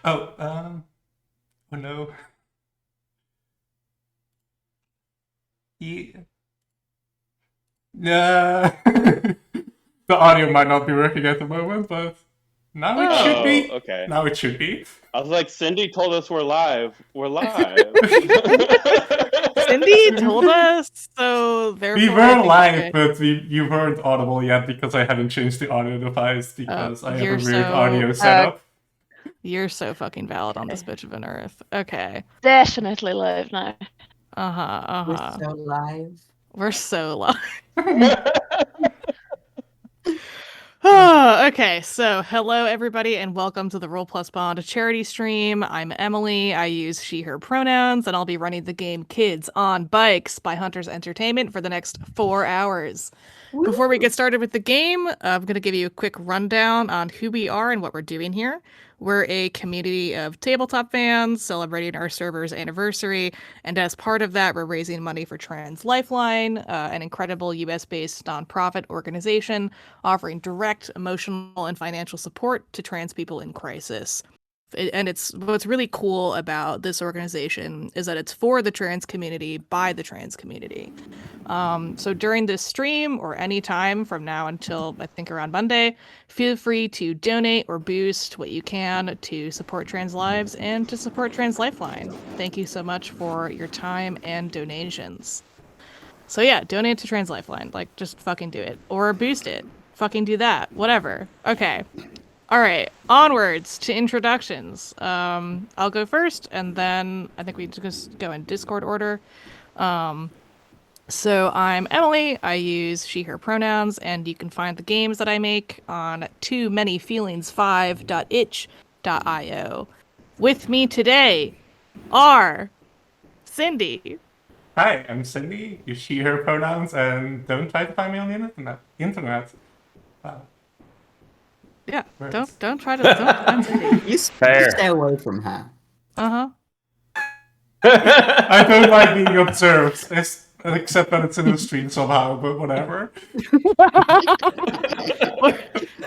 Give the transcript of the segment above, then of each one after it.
Oh, oh no. Yeah. Yeah. The audio might not be working at the moment, but now it should Oh, be. okay. Now it should be. I was like, Cindy told us we're live. We're live. Cindy told us, so We therefore I were think it's live, okay. but you weren't audible yet because I hadn't changed the audio device Oh, because I have a weird audio Uh, setup. you're so fucking valid on this bitch of an earth. Okay. Definitely live now. Uh-huh, We're uh-huh. so live. We're so live. Okay, so hello everybody and welcome to the Roll Plus Bond charity stream. I'm Emily. I use she, her pronouns, and I'll be running the game Kids on Bikes by Hunters Entertainment for the next 4 hours. Before we get started with the game, I'm going to give you a quick rundown on who we are and what we're doing here. We're a community of tabletop fans celebrating our server's anniversary, and as part of that, we're raising money for Trans Lifeline, an incredible US-based nonprofit organization offering direct emotional and financial support to trans people in crisis. And it's what's really cool about this organization is that it's for the trans community by the trans community. So during this stream or any time from now until I think around Monday, feel free to donate or boost what you can to support trans lives and to support Trans Lifeline. Thank you so much for your time and donations. So yeah, donate to Trans Lifeline. Like, just fucking do it. Or boost it. Fucking do that. Whatever. Okay. All right, onwards to introductions. I'll go first, and then I think we just go in Discord order. So I'm Emily. I use she, her pronouns, and you can find the games that I make on toomanyfeelings5.itch.io. With me today are Cindy. Hi, I'm Cindy. Use she, her pronouns, and don't try to find me on the internet. Wow. Yeah, Words. don't try to don't find Cindy. You Fair. stay away from her. Uh-huh. I don't like being observed, except that it's in the stream somehow, but whatever.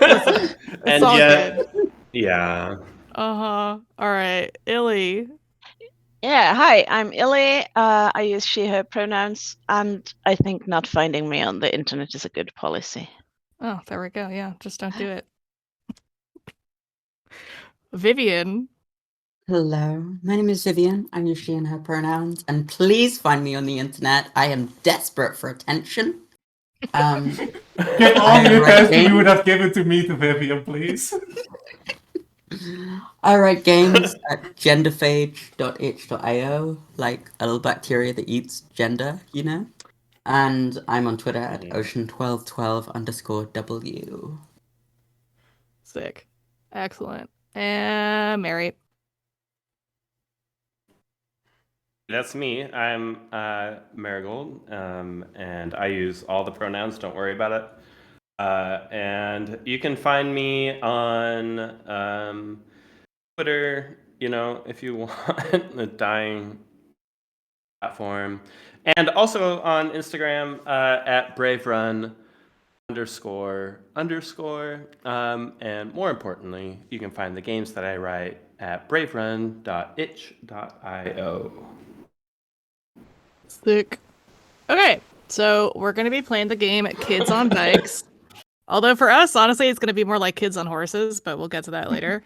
Listen, it's And all yet, good. yeah. Uh-huh. All right, Illy. Yeah, hi, I'm Illy. I use she, her pronouns, and I think not finding me on the internet is a good policy. Oh, there we go. Yeah, just don't do it. Vivian. Hello, my name is Vivian. I use she and her pronouns, and please find me on the internet. I am desperate for attention. Give all I the write attention you games. would have given to me to Vivian, please. I write games at genderphage.itch.io, like a little bacteria that eats gender, you know? And I'm on Twitter at ocean1212_W. Sick. Excellent. And Mary. That's me. I'm Marigold, and I use all the pronouns. Don't worry about it. And you can find me on Twitter, if you want, the dying platform. And also on Instagram at BraveRun__. And more importantly, you can find the games that I write at braverun.itch.io. Sick. Okay, so we're going to be playing the game Kids on Bikes. Although for us, honestly, it's going to be more like Kids on Horses, but we'll get to that later.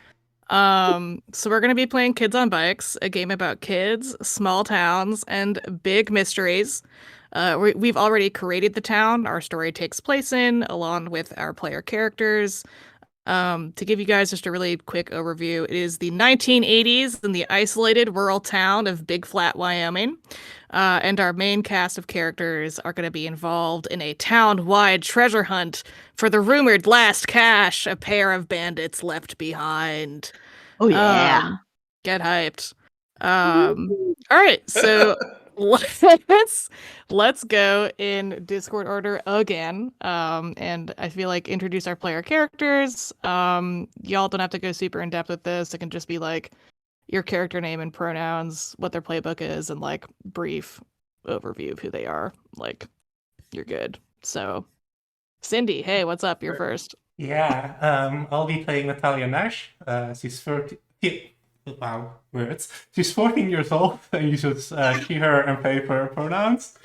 So we're going to be playing Kids on Bikes, a game about kids, small towns, and big mysteries. We've already created the town our story takes place in, along with our player characters. To give you guys just a really quick overview, it is the 1980s in the isolated rural town of Big Flat, Wyoming. And our main cast of characters are going to be involved in a town-wide treasure hunt for the rumored last cache a pair of bandits left behind. Oh, yeah. Get hyped. All right, so let's go in Discord order again. And I feel like introduce our player characters. Y'all don't have to go super in depth with this. It can just be like your character name and pronouns, what their playbook is, and like brief overview of who they are. Like, you're good. So, Cindy, hey, what's up? You're first. Yeah, I'll be playing Natalia Nash. She's wow, words. She's 14 years old and uses she, her, and they, her pronouns.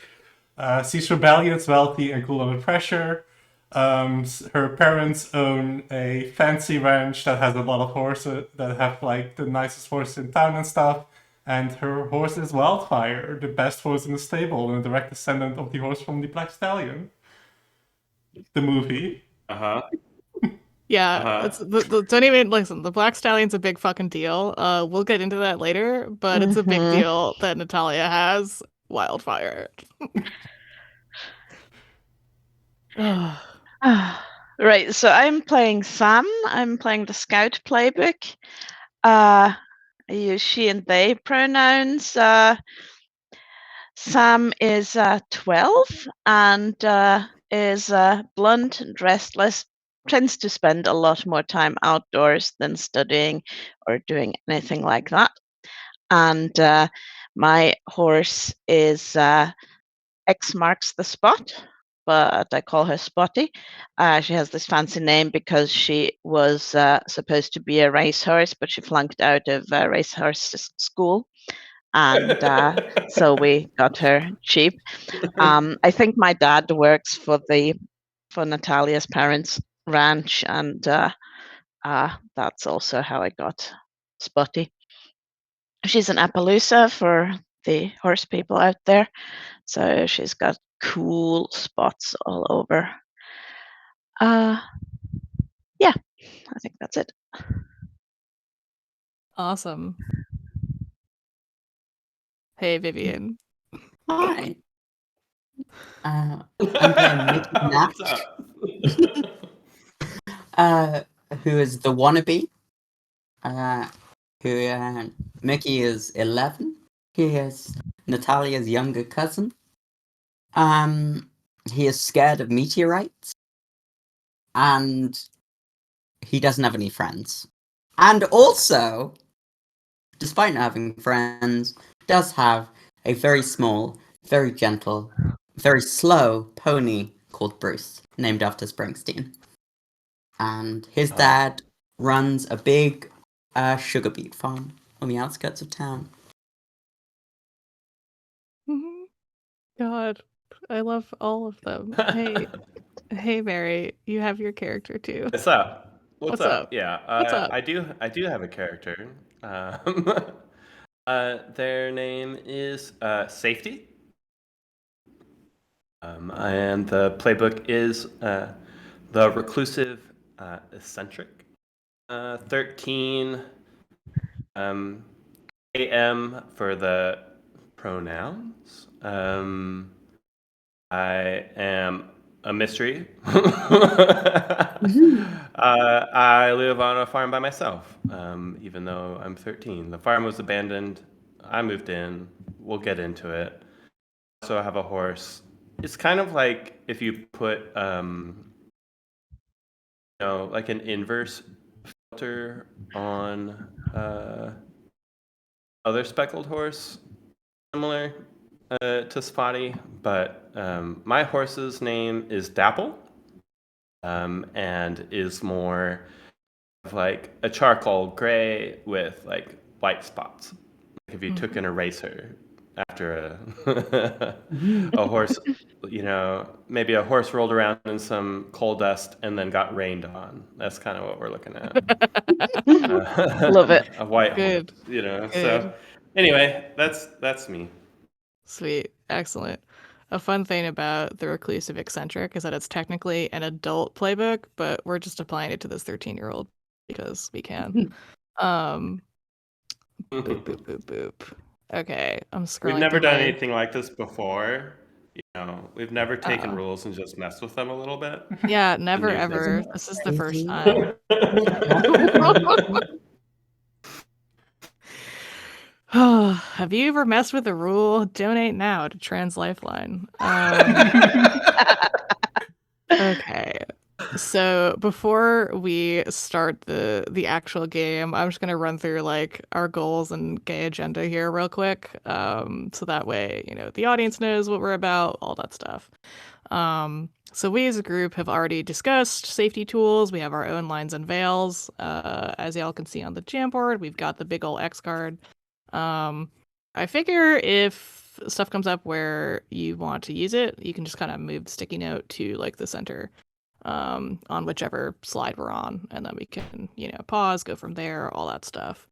She's rebellious, wealthy, and cool under pressure. Her parents own a fancy ranch that has a lot of horses that have like the nicest horses in town and stuff. And her horse is Wildfire, the best horse in the stable, and a direct descendant of the horse from the Black Stallion, the movie. Uh-huh. Yeah, Uh-huh. don't even listen. The Black Stallion's a big fucking deal. We'll get into that later, but it's a big Mhm. deal that Natalia has Wildfire. Ugh. Right, so I'm playing Sam. I'm playing the Scout playbook. I use she and they pronouns. Sam is 12 and is blunt and restless, tends to spend a lot more time outdoors than studying or doing anything like that. And my horse is X marks the spot, but I call her Spotty. She has this fancy name because she was supposed to be a racehorse, but she flunked out of racehorse school. And so we got her cheap. I think my dad works for Natalia's parents' ranch, and that's also how I got Spotty. She's an Appaloosa for the horse people out there, so she's got cool spots all over. Yeah, I think that's it. Awesome. Hey, Vivian. Hi. I'm playing Mickey What's Nash, up? who is the wannabe. Mickey is 11. He is Natalia's younger cousin. He is scared of meteorites, and he doesn't have any friends. And also, despite not having friends, does have a very small, very gentle, very slow pony called Bruce, named after Springsteen. And his dad runs a big sugar beet farm on the outskirts of town. God, I love all of them. Hey, Mary, you have your character too. What's up? What's up? Yeah, What's up? I do have a character. Their name is Safety. And the playbook is the reclusive eccentric. 13 AM for the pronouns. I am a mystery. I live on a farm by myself, even though I'm 13. The farm was abandoned. I moved in. We'll get into it. Also, I have a horse. It's kind of like if you put, like an inverse filter on other speckled horse, similar to Spotty, but my horse's name is Dapple, and is more of like a charcoal gray with like white spots. Like if you took an eraser after a horse, maybe a horse rolled around in some coal dust and then got rained on. That's kind of what we're looking at. Love it. A white Good. horse, Good. So anyway, that's me. Sweet. Excellent. A fun thing about the reclusive eccentric is that it's technically an adult playbook, but we're just applying it to this 13-year-old because we can. Boop, boop, boop, boop. Okay, I'm scrolling. We've never through done my- anything like this before. We've never taken Uh-oh. rules and just messed with them a little bit. Yeah, never used as ever. a- This is the first Crazy. time. Have you ever messed with a rule? Donate now to Trans Lifeline. Okay. So before we start the actual game, I'm just gonna run through like our goals and gay agenda here real quick. So that way, the audience knows what we're about, all that stuff. So we as a group have already discussed safety tools. We have our own lines and veils. As y'all can see on the Jamboard, we've got the big ol' X card. I figure if stuff comes up where you want to use it, you can just kind of move the sticky note to like the center on whichever slide we're on, and then we can, pause, go from there, all that stuff.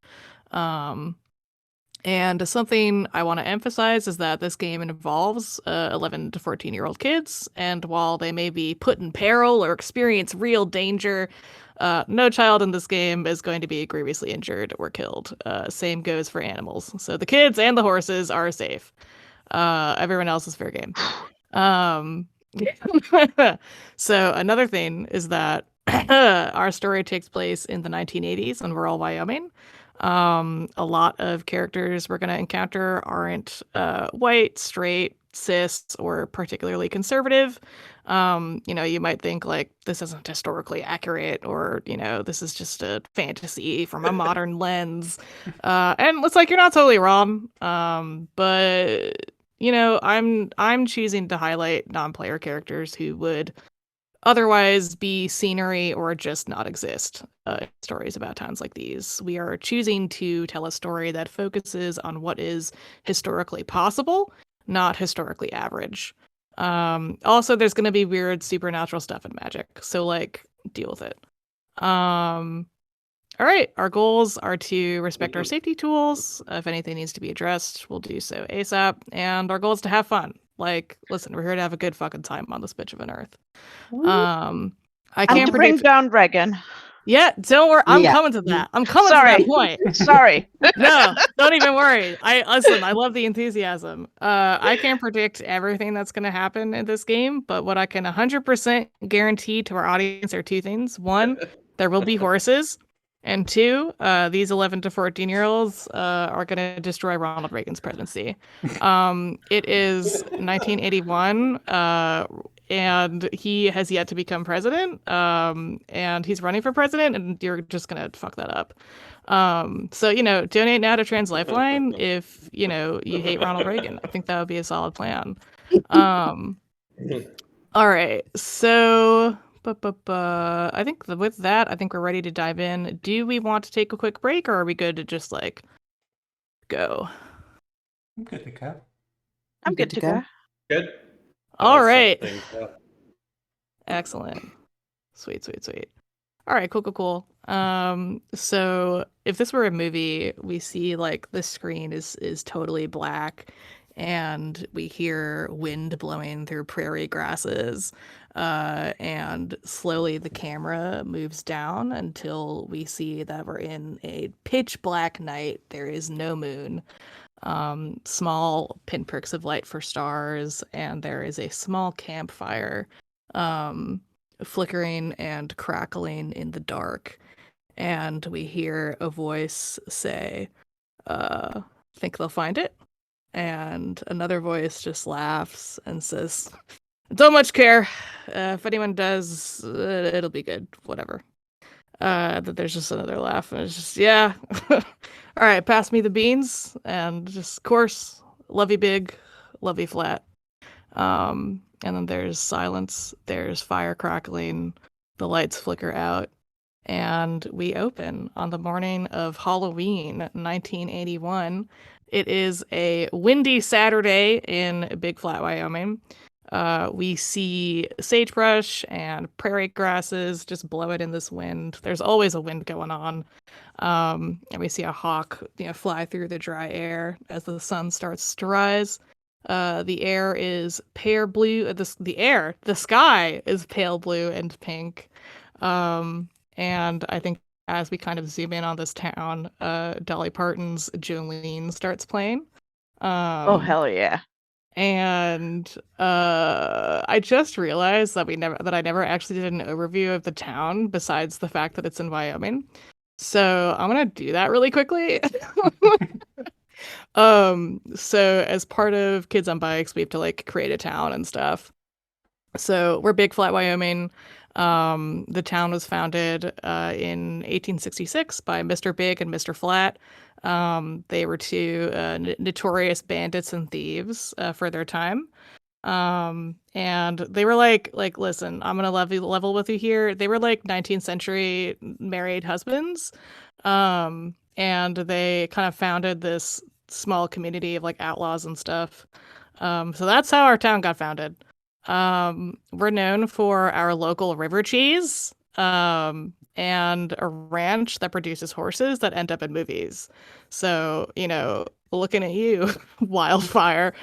And something I want to emphasize is that this game involves 11 to 14-year-old kids, and while they may be put in peril or experience real danger, no child in this game is going to be grievously injured or killed. Same goes for animals. So the kids and the horses are safe. Everyone else is fair game. So another thing is that our story takes place in the 1980s in rural Wyoming. A lot of characters we're going to encounter aren't white, straight, cis, or particularly conservative. You might think like this isn't historically accurate, or this is just a fantasy from a modern lens. And it's like you're not totally wrong. But I'm choosing to highlight non-player characters who would otherwise be scenery or just not exist in stories about towns like these. We are choosing to tell a story that focuses on what is historically possible, not historically average. Also, there's going to be weird supernatural stuff and magic, so deal with it. All right, our goals are to respect our safety tools. If anything needs to be addressed, we'll do so ASAP. And our goal is to have fun. Listen, we're here to have a good fucking time on this bitch of an earth. I can't to bring down Reagan. Yeah, don't worry. I'm Yeah. coming to that. I'm coming to that point. Sorry. No, don't even worry. I love the enthusiasm. I can't predict everything that's going to happen in this game, but what I can 100% guarantee to our audience are two things. One, there will be horses. And two, these 11 to 14-year-olds are going to destroy Ronald Reagan's presidency. It is 1981, and he has yet to become president, and he's running for president, and you're just going to fuck that up. So, donate now to Trans Lifeline if, you hate Ronald Reagan. I think that would be a solid plan. All right, so... I think with that, I think we're ready to dive in. Do we want to take a quick break, or are we good to just go? I'm good to go. I'm good to go. Good. All right. Something, Excellent. Sweet. All right, cool. So if this were a movie, we see the screen is totally black, and we hear wind blowing through prairie grasses, and slowly the camera moves down until we see that we're in a pitch black night. There is no moon, small pinpricks of light for stars, and there is a small campfire flickering and crackling in the dark. And we hear a voice say, think they'll find it? And another voice just laughs and says, don't much care. If anyone does, it'll be good. Whatever. That there's just another laugh, and it's just, yeah. All right, pass me the beans, and just course, lovey big, lovey flat. And then there's silence. There's fire crackling. The lights flicker out. And we open on the morning of Halloween, 1981. It is a windy Saturday in Big Flat, Wyoming. We see sagebrush and prairie grasses just blowing in this wind. There's always a wind going on. And we see a hawk, fly through the dry air as the sun starts to rise. The air is pale blue. The sky is pale blue and pink. And I think as we kind of zoom in on this town, Dolly Parton's Jolene starts playing. Oh, hell yeah. And I just realized that I never actually did an overview of the town besides the fact that it's in Wyoming. So I'm gonna do that really quickly. So as part of Kids on Bikes, we have to create a town and stuff. So we're Big Flat, Wyoming. The town was founded in 1866 by Mr. Big and Mr. Flat. They were two notorious bandits and thieves for their time. And they were like, listen, I'm gonna level with you here. They were like 19th century married husbands, and they kind of founded this small community of like outlaws and stuff. So that's how our town got founded. We're known for our local river cheese, and a ranch that produces horses that end up in movies. So, looking at you, Wildfire.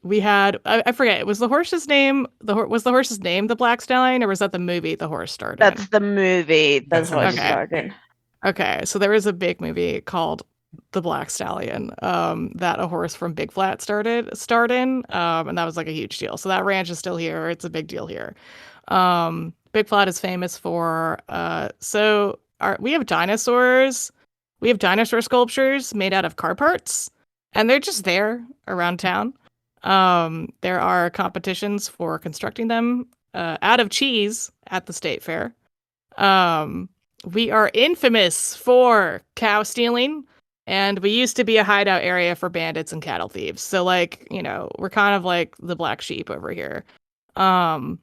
We had I forget, was the horse's name the Black Stallion, or was that the movie the horse starred in? That's the movie. That's That's what the I movie. started. Okay, so there was a big movie called The Black Stallion, that a horse from Big Flat starred in, and that was like a huge deal. So that ranch is still here. It's a big deal here. Big Flat is famous for we have dinosaurs. We have dinosaur sculptures made out of car parts, and they're just there around town. There are competitions for constructing them out of cheese at the state fair. We are infamous for cow stealing, and we used to be a hideout area for bandits and cattle thieves. So, we're kind of like the black sheep over here. The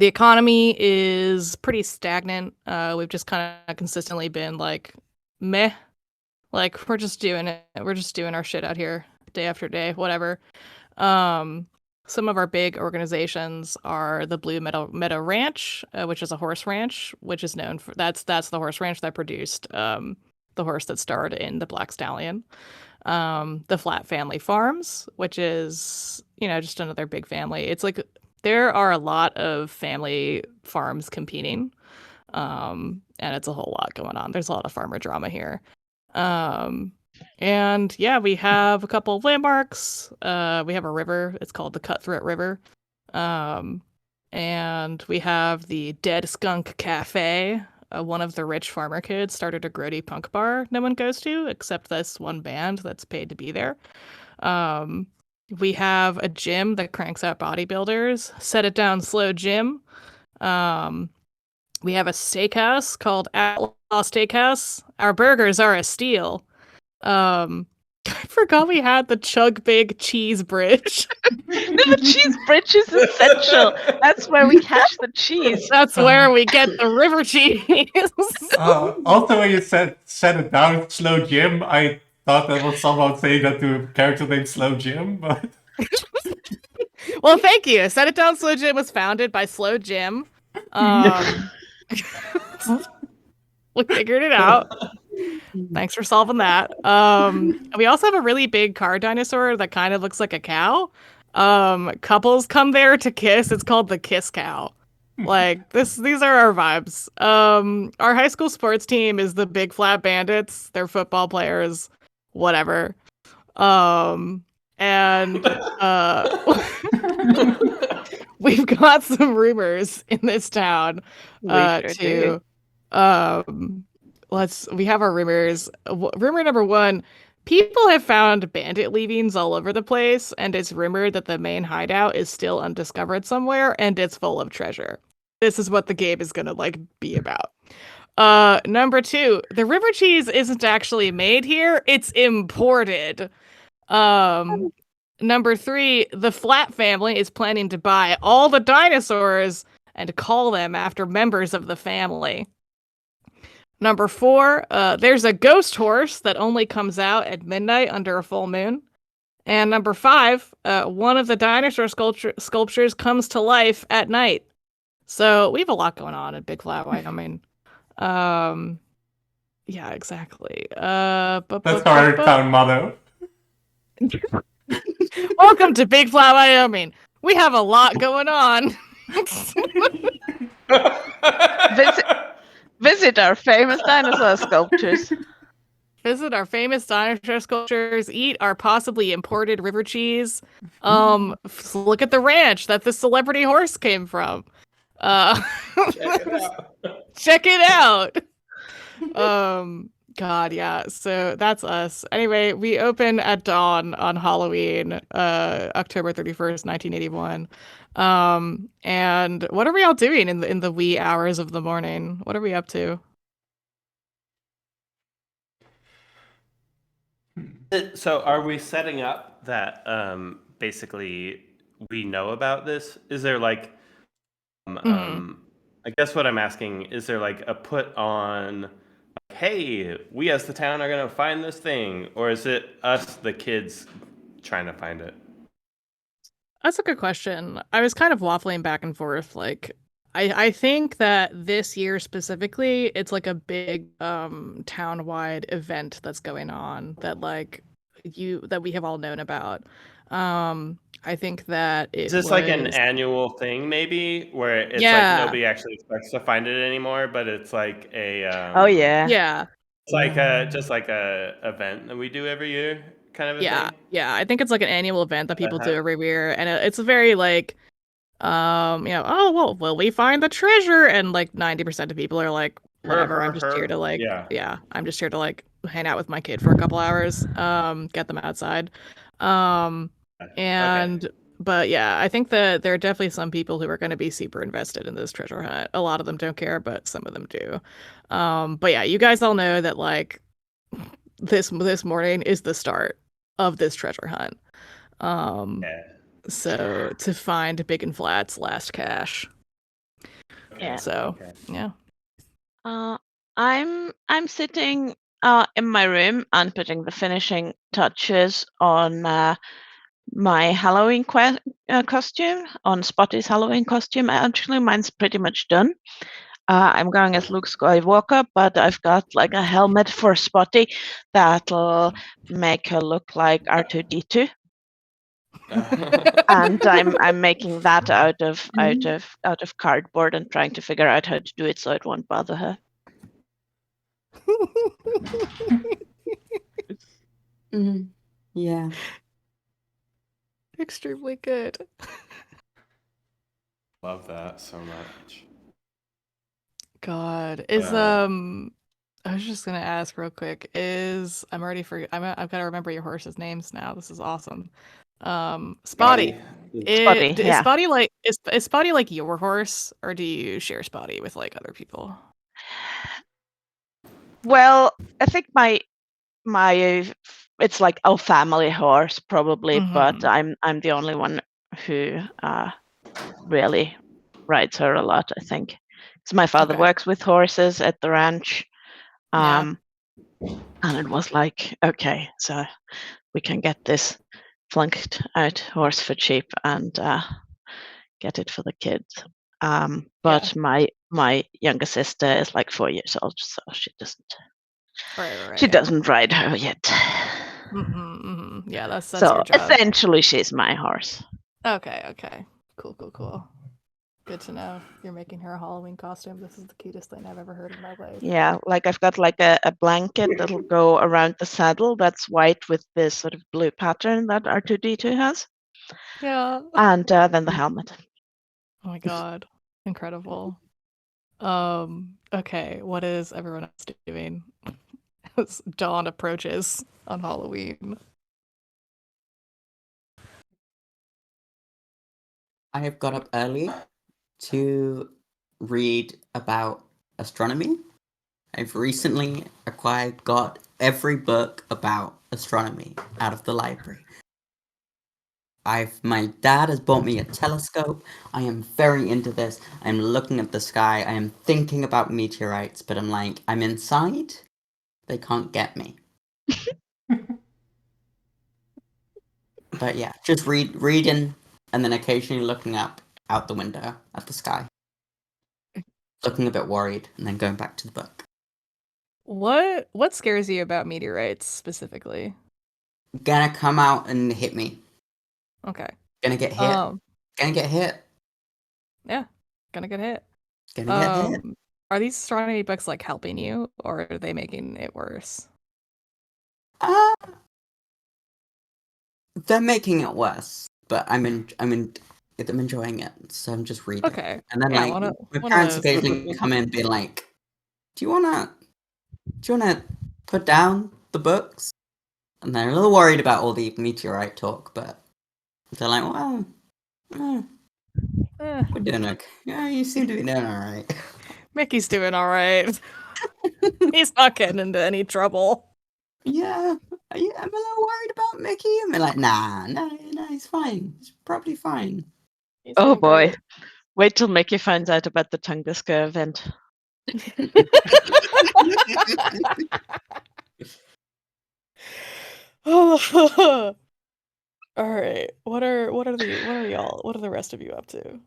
economy is pretty stagnant. We've just kind of consistently been like, meh. Like, we're just doing it. We're just doing our shit out here day after day, whatever. Some of our big organizations are the Blue Meadow Ranch, which is a horse ranch, which is known for that's the horse ranch that produced the horse that starred in The Black Stallion. The Flat Family Farms, which is, just another big family. It's like there are a lot of family farms competing, and it's a whole lot going on. There's a lot of farmer drama here. And yeah, we have a couple of landmarks. We have a river. It's called the Cutthroat River. And we have the Dead Skunk Cafe. One of the rich farmer kids started a grody punk bar no one goes to, except this one band that's paid to be there. We have a gym that cranks out bodybuilders. Set It Down Slow Gym. We have a steakhouse called Outlaw Steakhouse. Our burgers are a steal. I forgot we had the Chug Big Cheese Bridge. The cheese bridge is essential. That's where we cache the cheese. That's where we get the river cheese. Also, when you said "set it down, Slow Jim," I thought that was someone saying that to a character named Slow Jim, but Well, thank you. Set It Down Slow Jim was founded by Slow Jim. We figured it out. Thanks for solving that. We also have a really big car dinosaur that kind of looks like a cow. Couples come there to kiss. It's called the Kiss Cow. Like these are our vibes. Our high school sports team is the Big Flat Bandits. They're football players, whatever. And we've got some rumors in this town. We have our rumors. Rumor number one: people have found bandit leavings all over the place, and it's rumored that the main hideout is still undiscovered somewhere, and it's full of treasure. This is what the game is gonna be about. Number two: the river cheese isn't actually made here; it's imported. Number three: the Flat family is planning to buy all the dinosaurs and call them after members of the family. Number four, there's a ghost horse that only comes out at midnight under a full moon. And number five, one of the dinosaur sculptures comes to life at night. So we have a lot going on in Big Flat, Wyoming. Yeah, exactly. that's our town motto. Welcome to Big Flat, Wyoming. We have a lot going on. Visit our famous dinosaur sculptures. Visit our famous dinosaur sculptures. Eat our possibly imported river cheese. Look at the ranch that the celebrity horse came from. Check it out. God, yeah. So that's us. Anyway, we open at dawn on Halloween, October 31st, 1981. And what are we all doing in the wee hours of the morning? What are we up to? So are we setting up that basically we know about this? Is there like, Mhm. I guess what I'm asking, is there like a put on, like, hey, we as the town are gonna find this thing, or is it us, the kids, trying to find it? That's a good question. I was kind of waffling back and forth. Like, I think that this year specifically, it's like a big town-wide event that's going on that that we have all known about. I think that Is it this like an was annual thing, maybe, where it's like yeah, nobody actually expects to find it anymore, but it's like a Oh yeah. yeah, it's like a just like a event that we do every year, kind of a yeah, thing. yeah. I think it's like an annual event that people do Uh-huh. every year, and it's a very like oh well, will we find the treasure? And like 90% of people are like, whatever. I'm just here to like, Yeah. yeah, I'm just here to like hang out with my kid for a couple hours, get them outside, um, Okay. and but yeah, I think that there are definitely some people who are going to be super invested in this treasure hunt. A lot of them don't care, but some of them do. But yeah, you guys all know that like this morning is the start of this treasure hunt. Um, Yeah. so to find Big and Flat's last cache. Okay. Yeah. So Okay. yeah. I'm sitting in my room and putting the finishing touches on my Halloween costume, on Spotty's Halloween costume. Actually, mine's pretty much done. I'm going as Luke Skywalker, but I've got like a helmet for Spotty that'll make her look like R2D2. And I'm making that out of cardboard and trying to figure out how to do it so it won't bother her. Yeah. Extremely good. Love that so much. God. Is I was just gonna ask real quick, I've gotta remember your horse's names now. This is awesome. Spotty. Spotty, Is yeah. Spotty like is Spotty like your horse, or do you share Spotty with like other people? Well, I think my it's like a family horse probably, but Mhm. I'm the only one who really rides her a lot, I think. Because my father Okay. works with horses at the ranch. Yeah. And it was like, okay, so we can get this flunked out horse for cheap and get it for the kids. But my younger sister is like 4 years old, so she Right. doesn't ride her yet. Yeah, that's So your job. essentially, she's my horse. Okay. Cool. Good to know. You're making her a Halloween costume. This is the cutest thing I've ever heard in my life. Yeah, like I've got like a blanket that'll go around the saddle that's white with this sort of blue pattern that R2D2 has. Yeah. And then the helmet. Oh my god. Incredible. Okay, what is everyone else doing as dawn approaches on Halloween? I have got up early to read about astronomy. I've recently got every book about astronomy out of the library. My dad has bought me a telescope. I am very into this. I'm looking at the sky. I am thinking about meteorites, but I'm like, I'm inside. They can't get me. But yeah, just reading, and then occasionally looking up out the window at the sky. Looking a bit worried, and then going back to the book. What scares you about meteorites specifically? Gonna come out and hit me. Okay. Gonna get hit. Gonna get hit. Yeah, gonna get hit. Gonna get hit. Are these astronomy books like helping you, or are they making it worse? They're making it worse, but I'm enjoying it, so I'm just reading. Okay. And then Yeah, my parents occasionally come in and be like, do you wanna put down the books? And they're a little worried about all the meteorite talk, but they're like, well, we're doing okay. Yeah, you seem to be doing alright. Mickey's doing alright. He's not getting into any trouble. Yeah, I'm a little worried about Mickey. And they're like, nah, no, he's fine. He's probably fine. He's Oh doing boy. great. Wait till Mickey finds out about the Tunguska event. All right. What are the rest of you up to?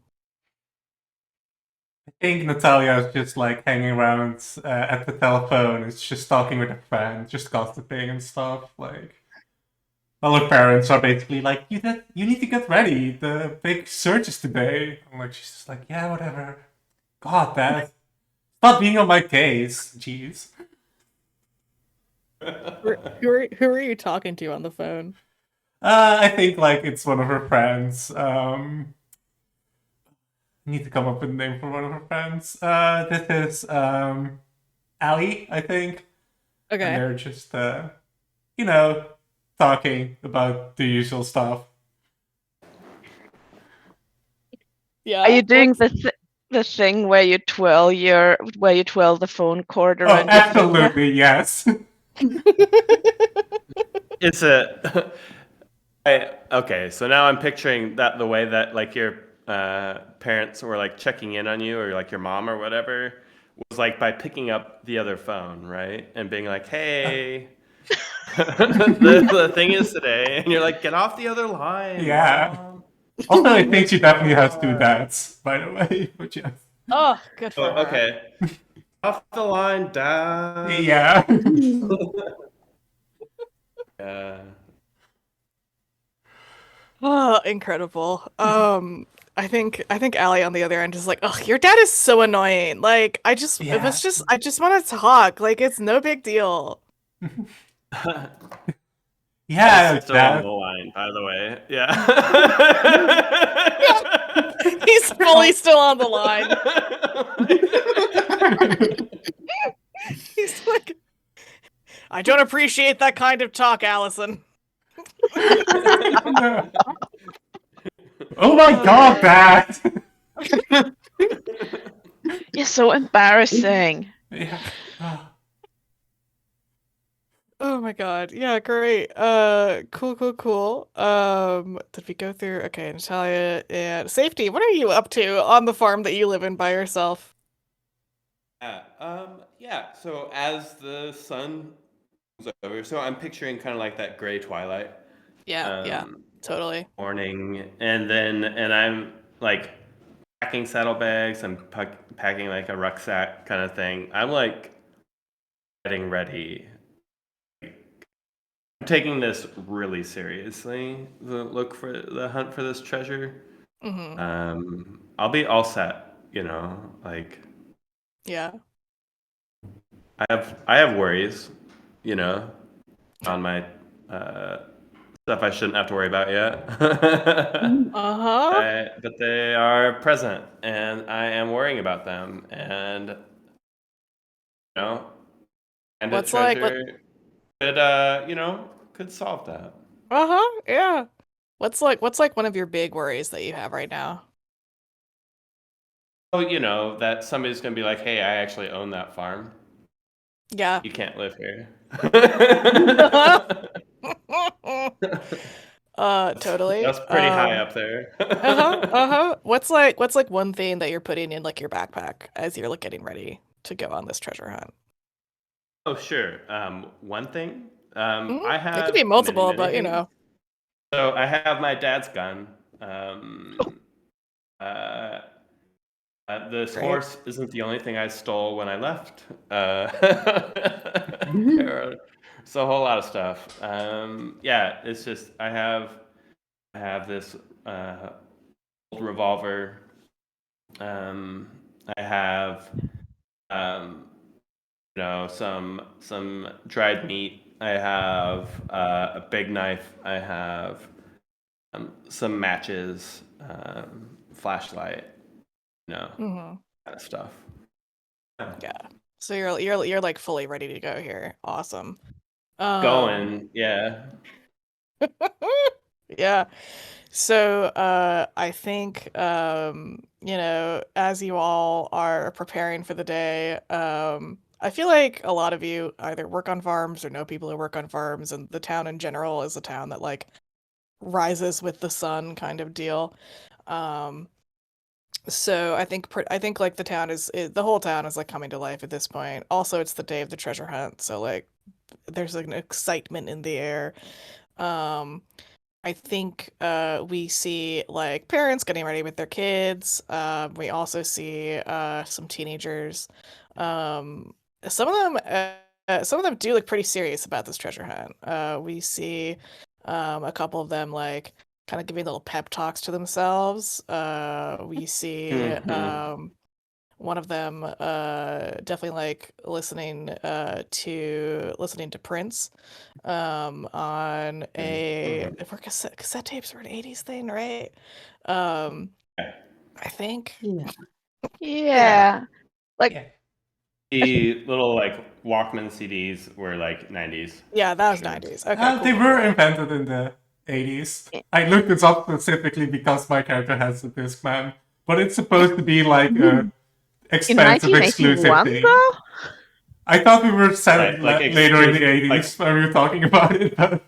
I think Natalia is just like hanging around at the telephone. It's just talking with a friend, just gossiping and stuff. Like, all her parents are basically like, you need to get ready. The big search is today. I'm like, she's just like, yeah, whatever. God, Beth, stop being on my case. Jeez. Who are you talking to on the phone? I think like it's one of her friends. I need to come up with a name for one of her friends. This is Ali, I think. And Okay. they're just talking about the usual stuff. Yeah. Are you doing what's- the thing where you twirl the phone cord Oh, around your finger? absolutely, yes. It's a. Okay, so now I'm picturing that the way that like your parents were like checking in on you, or like your mom or whatever, was like by picking up the other phone, right, and being like, "Hey, the thing is today," and you're like, "Get off the other line, Yeah. Mom." Also, I think she definitely has two dads, by the way. But yes. Oh, good for Oh, her. okay. Off the line, Dad. Yeah. Yeah. Oh, incredible. I think Allie on the other end is like, "Ugh, your dad is so annoying. Like, I just want to talk. Like, it's no big deal." Yeah, Still on Dad. the line, by the way. Yeah. He's fully still on the line. He's like, "I don't appreciate that kind of talk, Allison." Oh my god, Dad! You're so embarrassing. Yeah. Oh my god. Yeah, great. Cool. Did we go through? Okay, Natalia and Safety, what are you up to on the farm that you live in by yourself? Yeah. So as the sun goes over, so I'm picturing kind of like that gray twilight Yeah, totally. morning, and I'm like packing saddlebags. I'm packing like a rucksack kind of thing. I'm like getting ready. I'm taking this really seriously. The hunt for this treasure. Mm-hmm. I'll be all set. Like Yeah. I have worries. You know, on my stuff I shouldn't have to worry about yet. Uh-huh. But they are present, and I am worrying about them. And and a What's like what treasure could solve that. Uh-huh. Yeah. What's like one of your big worries that you have right now? Oh, that somebody's gonna be like, "Hey, I actually own that farm. Yeah. You can't live here." Totally. That's pretty high up there. Uh-huh. What's like one thing that you're putting in like your backpack as you're like getting ready to go on this treasure hunt? Oh, sure. One thing. Mhm. I It have could be multiple, many but you things. know. So I have my dad's gun. Uh, this Great. horse isn't the only thing I stole when I left. It's a whole lot of stuff. Yeah, it's just I have this old revolver. I have some dried meat. I have a big knife. I have some matches, flashlight, Mm-hmm. kind of stuff. Yeah. So you're like fully ready to go here. Awesome. Going, yeah. Yeah. So I think as you all are preparing for the day, I feel like a lot of you either work on farms or know people who work on farms, and the town in general is a town that like rises with the sun kind of deal. Um, so I think like the whole town is like coming to life at this point. Also, it's the day of the treasure hunt, so like there's like an excitement in the air. Um, I think we see like parents getting ready with their kids. We also see some teenagers. Um, some of some of them do look pretty serious about this treasure hunt. We see a couple of them like kind of giving little pep talks to themselves. We see Mhm. one of them definitely like listening to Prince on a Mhm. if we're cassette tapes were an 80s thing, right? Um Yeah. I think. Yeah. Yeah. Like Yeah. The little like Walkman CDs were like 90s. Yeah, that was Sure. 90s. Okay, They cool, were cool. invented in the 80s. i- I looked this up specifically because my character has a Discman, but it's supposed to be like a in expensive exclusive 1981 thing. though? I thought we were set Like later in the exclusive, like 80s when we were talking about it, but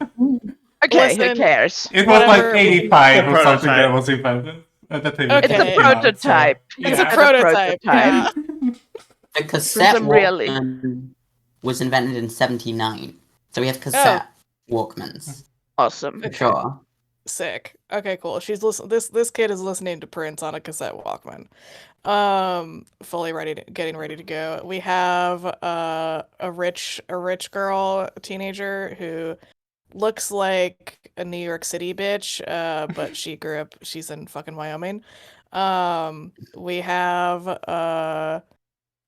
Okay, who Listen, cares? it was like whatever. 85 The or something that prototype. was invented. That they Okay. It's a Came came out, so, prototype. It's You a yeah. said prototype. Yeah. The cassette Some really- Walkman was invented in 79. So we have Oh. cassette Walkmans. Awesome. Okay. Sure. Sick. Okay, cool. This kid is listening to Prince on a cassette Walkman. Fully getting ready to go. We have a rich girl, a teenager who looks like a New York City bitch, but she's in fucking Wyoming. We have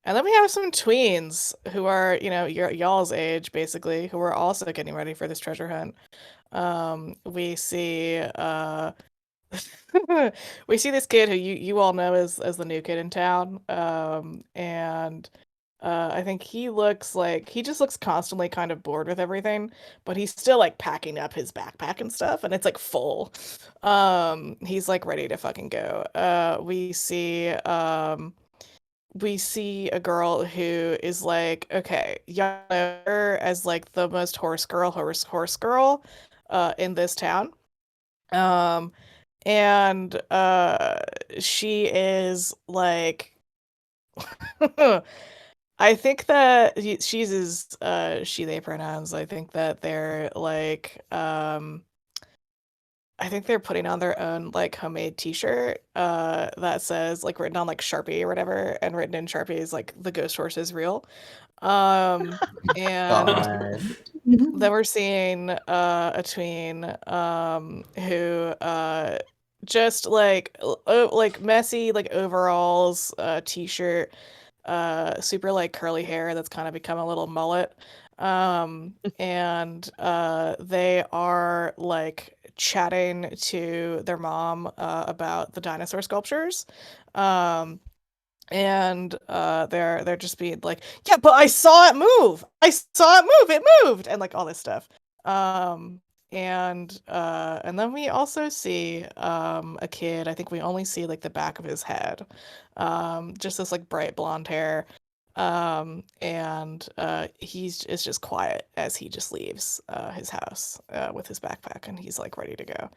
and then we have some tweens who are, y'all's age basically, who are also getting ready for this treasure hunt. We see we see this kid who you all know as the new kid in town. And I think he just looks constantly kind of bored with everything, but he's still like packing up his backpack and stuff, and it's like full. He's like ready to fucking go. We see a girl who is like, okay, y'all know her as like the most horse girl in this town. Um, and she is like I think that she's his she they pronouns. I think that they're like I think they're putting on their own like homemade t-shirt that says like written on like Sharpie or whatever, and written in Sharpie is like the ghost horse is real. And God. then we're seeing a tween who just like messy like overalls, t-shirt, super like curly hair that's kind of become a little mullet. And they are like chatting to their mom about the dinosaur sculptures. And they're just being like, yeah, but I saw it move. It moved, and like all this stuff. And then we also see a kid. I think we only see like the back of his head. Just this like bright blonde hair. And it's just quiet as he just leaves his house with his backpack, and he's like ready to go.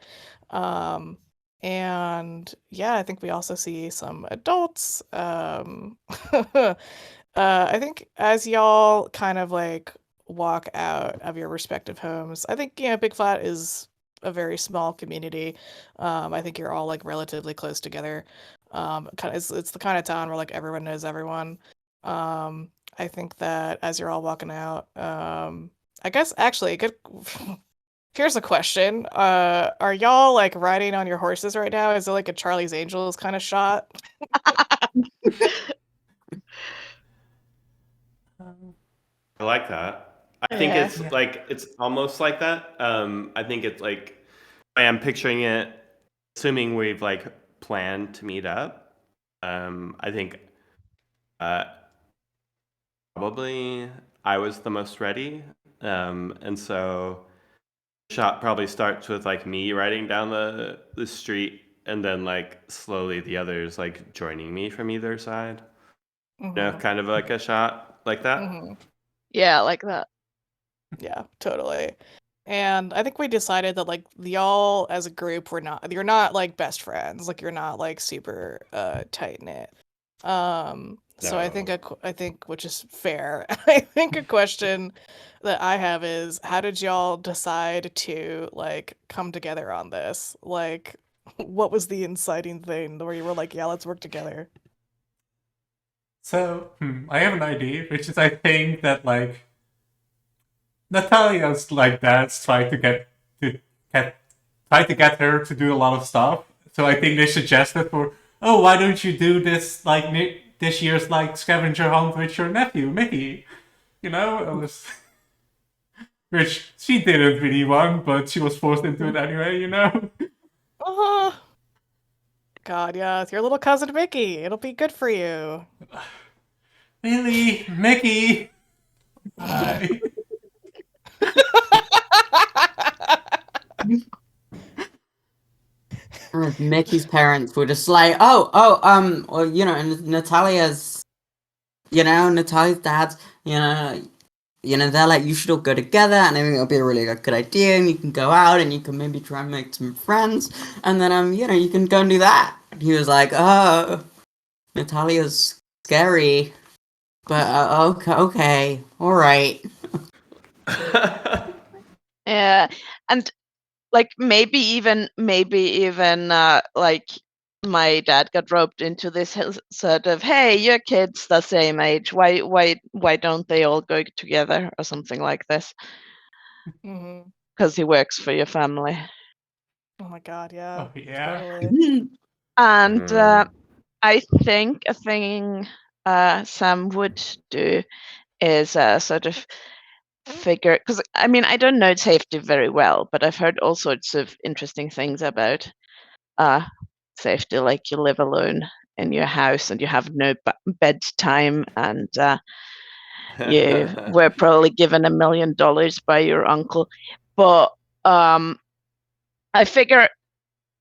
And yeah, I think we also see some adults. I think as y'all kind of like walk out of your respective homes, I think, Big Flat is a very small community. I think you're all like relatively close together. It's the kind of town where like everyone knows everyone. I think that as you're all walking out, I guess actually good. Here's a question. Are y'all like riding on your horses right now? Is it like a Charlie's Angels kind of shot? I like that. I think Yeah. it's like it's almost like that. I think it's like I am picturing it, assuming we've like planned to meet up. I think uh, probably I was the most ready, and so the shot probably starts with like me riding down the street, and then like slowly the others like joining me from either side. You know, Mhm. kind of like a shot. like that. Yeah, like that. Yeah, totally. And I think we decided that like y'all as a group you're not like best friends, like you're not like super tight knit. So I think No. I think which is fair. I think a question that I have is how did y'all decide to like come together on this? Like what was the inciting thing where you were like, yeah, let's work together? So, I have an idea, which is I think that like Natalia's like dad's trying to get her to do a lot of stuff. So I think they suggested oh, why don't you do this like this year's like scavenger hunt with your nephew Mickey? You know, it was which she didn't really want, but she was forced into it anyway. You know. Uh, God, yeah, it's your little cousin Mickey. It'll be good for you. Really, Mickey? Hi. Mickey's parents were just like, well, you know, Natalia's dad's, they're like, you should all go together, and I think it'll be a really good idea, and you can go out, and you can maybe try and make some friends, and then, you can go and do that. And he was like, oh, Natalia's scary, but, okay, alright. Yeah, and like maybe even like my dad got roped into this sort of, hey, your kid's the same age. Why don't they all go together or something like this? Mhm. Because he works for your family. Oh my God, yeah. Oh yeah. Totally. And Mm. I think a thing Sam would do is sort of figure, because I mean, I don't know safety very well, but I've heard all sorts of interesting things about safety, like you live alone in your house and you have no bedtime, and you were probably given $1 million by your uncle. But I figure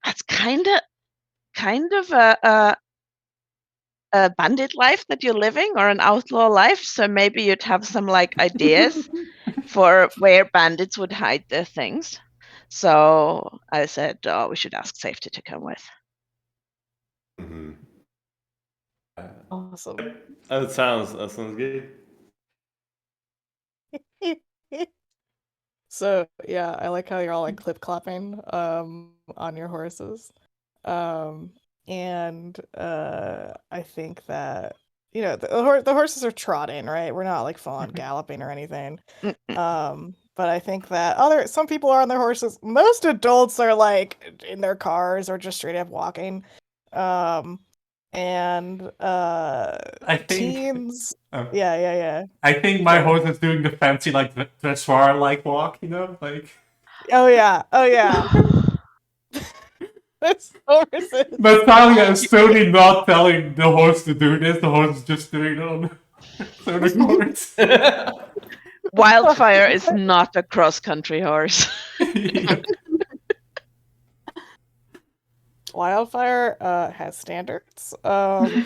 that's kind of a bandit life that you're living, or an outlaw life. So maybe you'd have some like ideas for where bandits would hide their things. So I said, oh, we should ask safety to come with. Mhm. Awesome. That sounds good. So yeah, I like how you're all like clip clapping on your horses. Um and I think that the horses are trotting, right? We're not like full on galloping or anything. But I think that some people are on their horses. Most adults are like in their cars or just straight up walking. And I think. teens. Oh. Yeah. I think my horse is doing the fancy like dressoir like walk. You know, like. Oh yeah. This horses. Natalia is totally not telling the horse to do this. The horse is just doing it on its own accord. Wildfire is not a cross-country horse. Yeah. Wildfire has standards. I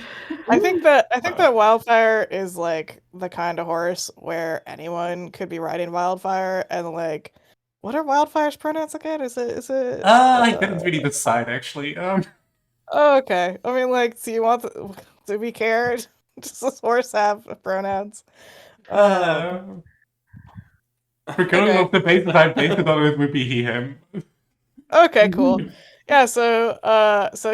think that Wildfire is like the kind of horse where anyone could be riding Wildfire, and like, what are Wildfire's pronouns again? Is it? I didn't really decide actually. Oh, okay. I mean, like, do we care? Does this horse have pronouns? For going Okay. off the basis I based it on, it would be he, him. Okay, cool. Yeah, so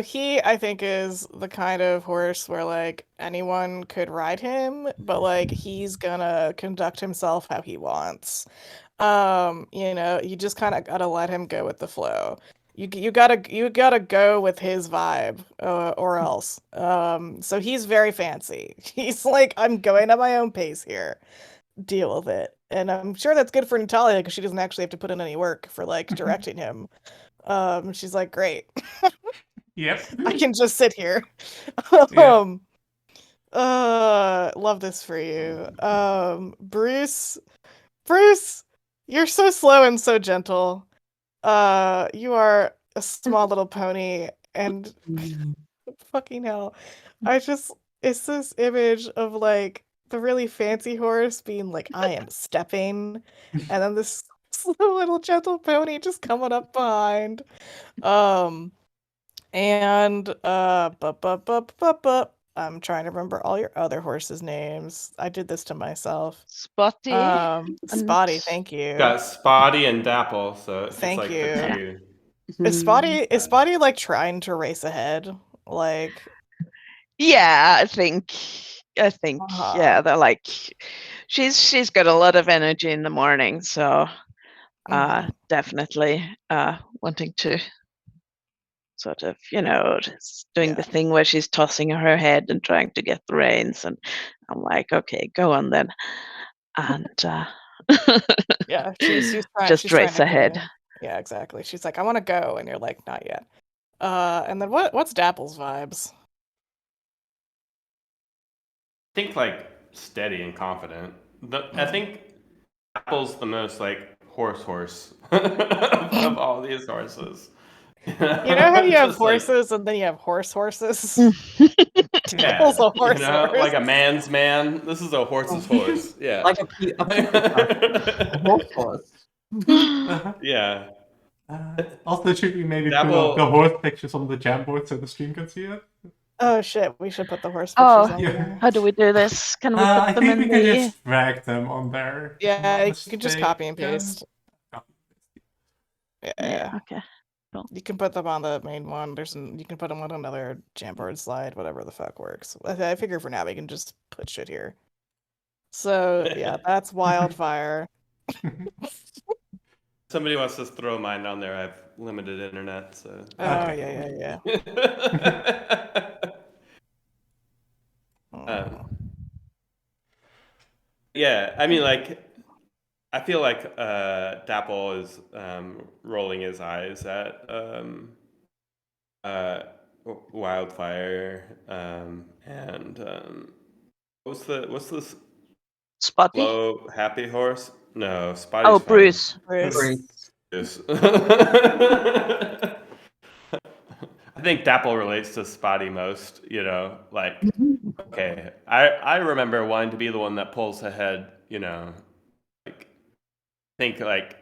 he, I think, is the kind of horse where like anyone could ride him, but like he's gonna conduct himself how he wants. You just kind of gotta let him go with the flow. You gotta go with his vibe, or else. So he's very fancy. He's like, I'm going at my own pace here. Deal with it. And I'm sure that's good for Natalia because she doesn't actually have to put in any work for like directing him. She's like, great. Yep. I can just sit here. Yeah. Love this for you. Bruce, you're so slow and so gentle. You are a small little pony, and fucking hell. It's this image of like the really fancy horse being like, I am stepping, and then this slow little gentle pony just coming up behind. And I'm trying to remember all your other horses' names. I did this to myself. Spotty. Spotty, thank you. Got Spotty and Dapple, so it's Thank like you. the two. Is Spotty like trying to race ahead? Like, Yeah, I think Uh-huh. yeah, they're like she's got a lot of energy in the morning, so definitely wanting to sort of, just doing the Yeah. thing where she's tossing her head and trying to get the reins, and I'm like, okay, go on then. And Yeah, she's trying. just She's trying race to get ahead. you. Yeah, exactly. She's like, I want to go, and you're like, not yet. And then what's Dapple's vibes? I think like steady and confident. I think Apple's the most like horse of all these horses. You know how you have Just, like, horses and then you have horses? yeah, Dapple's a horse horse. like a man's man. This is a horse's horse. Yeah. Like a horse. Yeah. Also, should we maybe That put will- up the horse pictures on the Jamboard so the stream can see it? Oh shit, we should put the horse Oh. pictures on Yeah. there. How do we do this? Can we put I them think in we can the just drag them on there. Yeah, you Let's can just take, copy and paste. Yeah. Yeah, okay. You can put them on the main one. You can put them on another Jamboard slide, whatever the fuck works. I figure for now we can just put shit here. So yeah, that's Wildfire. Somebody wants to throw mine on there. I have limited internet, so. Oh Okay. yeah. Yeah, I mean, like, I feel like Dapple is rolling his eyes at Wildfire, and what's this Spotty? slow happy horse? No, Spotty's Oh, fine. Bruce. Bruce. Yes. I think Dapple relates to Spotty most, like, okay, I remember wanting to be the one that pulls ahead, like, think, like,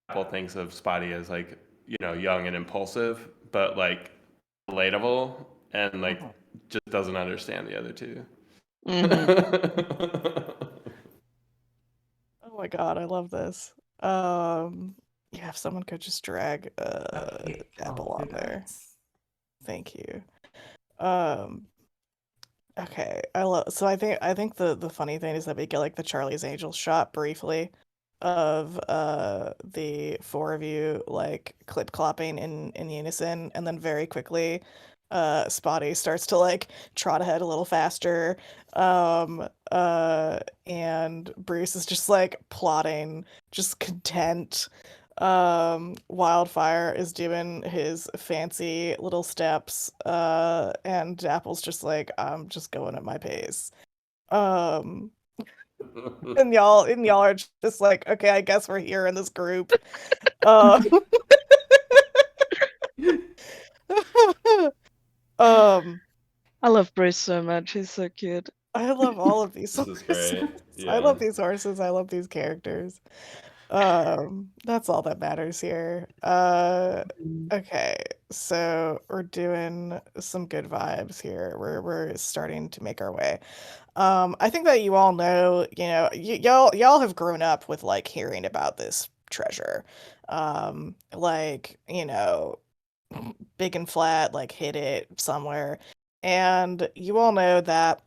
Dapple thinks of Spotty as, like, young and impulsive, but, like, relatable, and, like, just doesn't understand the other two. Oh my god, I love this. Yeah, if someone could just drag Apple on there. Thank you. Okay, so I think the funny thing is that we get like the Charlie's Angels shot briefly of the four of you like clip clopping in unison, and then very quickly Spotty starts to like trot ahead a little faster, and Bruce is just like plotting, just content. Wildfire is doing his fancy little steps, and Apple's just like, I'm just going at my pace. And y'all are just like, okay, I guess we're here in this group. I love Bruce so much. He's so cute. I love all of these This is horses. great. I love these horses. I love these characters. That's all that matters here. Okay, so we're doing some good vibes here. We're starting to make our way. I think that you all know, y'all have grown up with like hearing about this treasure. Like, big and flat, like hid it somewhere. And you all know that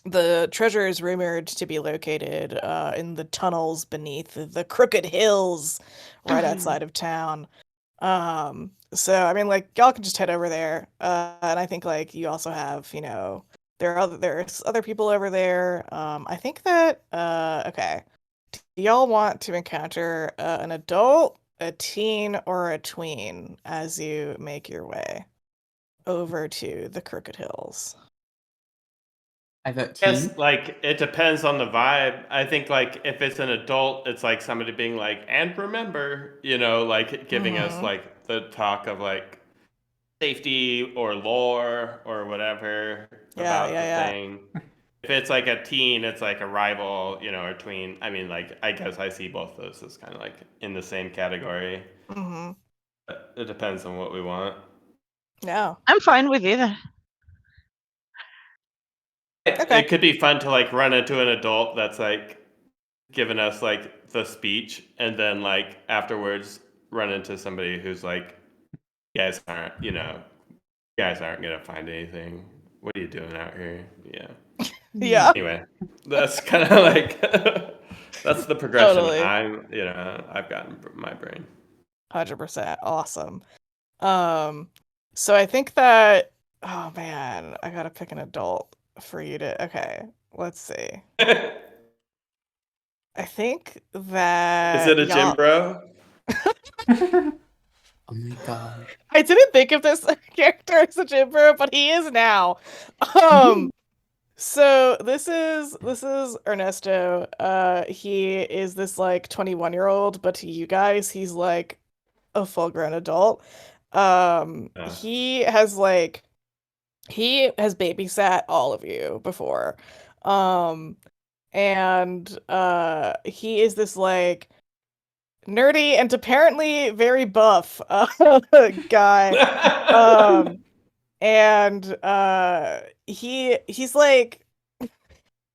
the treasure is rumored to be located in the tunnels beneath the Crooked Hills right outside of town. So I mean, like, y'all can just head over there. And I think like you also have, there's other people over there. I think that okay. Do y'all want to encounter an adult, a teen, or a tween as you make your way over to the Crooked Hills? I vote teen. Yes, like, it depends on the vibe. I think, like, if it's an adult, it's like somebody being like, and remember, like giving us like the talk of like safety or lore or whatever about the thing. If it's like a teen, it's like a rival, or tween. I mean, like, I guess I see both those as kind of like in the same category. Mm-hmm. But it depends on what we want. No. I'm fine with either. Okay. It could be fun to like run into an adult that's like giving us like the speech, and then like afterwards run into somebody who's like, "You guys aren't gonna find anything. What are you doing out here?" Yeah. Yeah. Anyway, that's kind of like that's the progression Totally. I've gotten from my brain. 100%. Awesome. So I think that, oh man, I gotta pick an adult for you to, okay, let's see. I think that Is it a gym bro? Oh my gosh. I didn't think of this character as a gym bro, but he is now. So this is Ernesto. He is this like 21-year-old, but to you guys, he's like a full-grown adult. He has babysat all of you before. And he is this like nerdy and apparently very buff guy. And he's like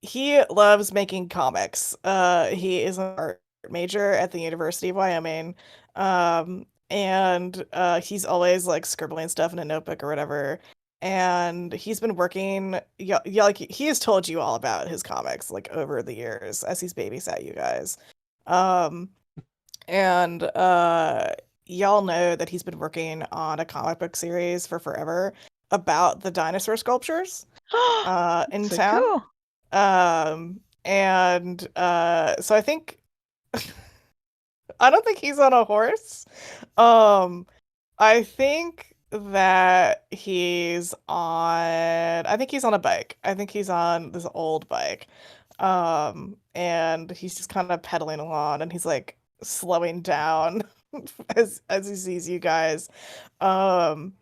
he loves making comics. He is an art major at the University of Wyoming. And he's always like scribbling stuff in a notebook or whatever. And he's been working, yeah, like he has told you all about his comics like over the years as he's babysat you guys. Um, and y'all know that he's been working on a comic book series for forever about the dinosaur sculptures in So town. cool. And so I think I don't think he's on a horse. I think that I think he's on a bike. I think he's on this old bike. And he's just kind of pedaling along and he's like slowing down as he sees you guys. And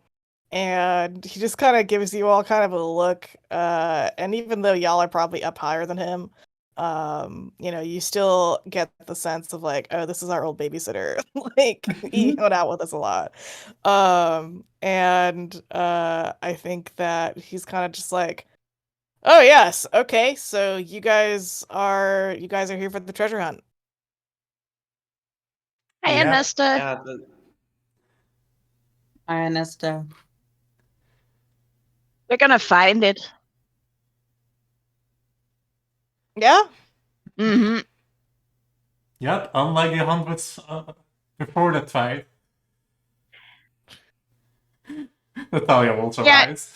he just kind of gives you all kind of a look. And even though y'all are probably up higher than him, you still get the sense of like, oh, this is our old babysitter. Like he hung out with us a lot. And I think that he's kind of just like, oh yes, okay, so you guys are here for the treasure hunt. Hi, Yeah. Ernesto. Hi, Ernesto. We're gonna find it. Yeah? Mm-hmm. Yep, unlike the hundreds before that fight. Natalia also Yeah. right.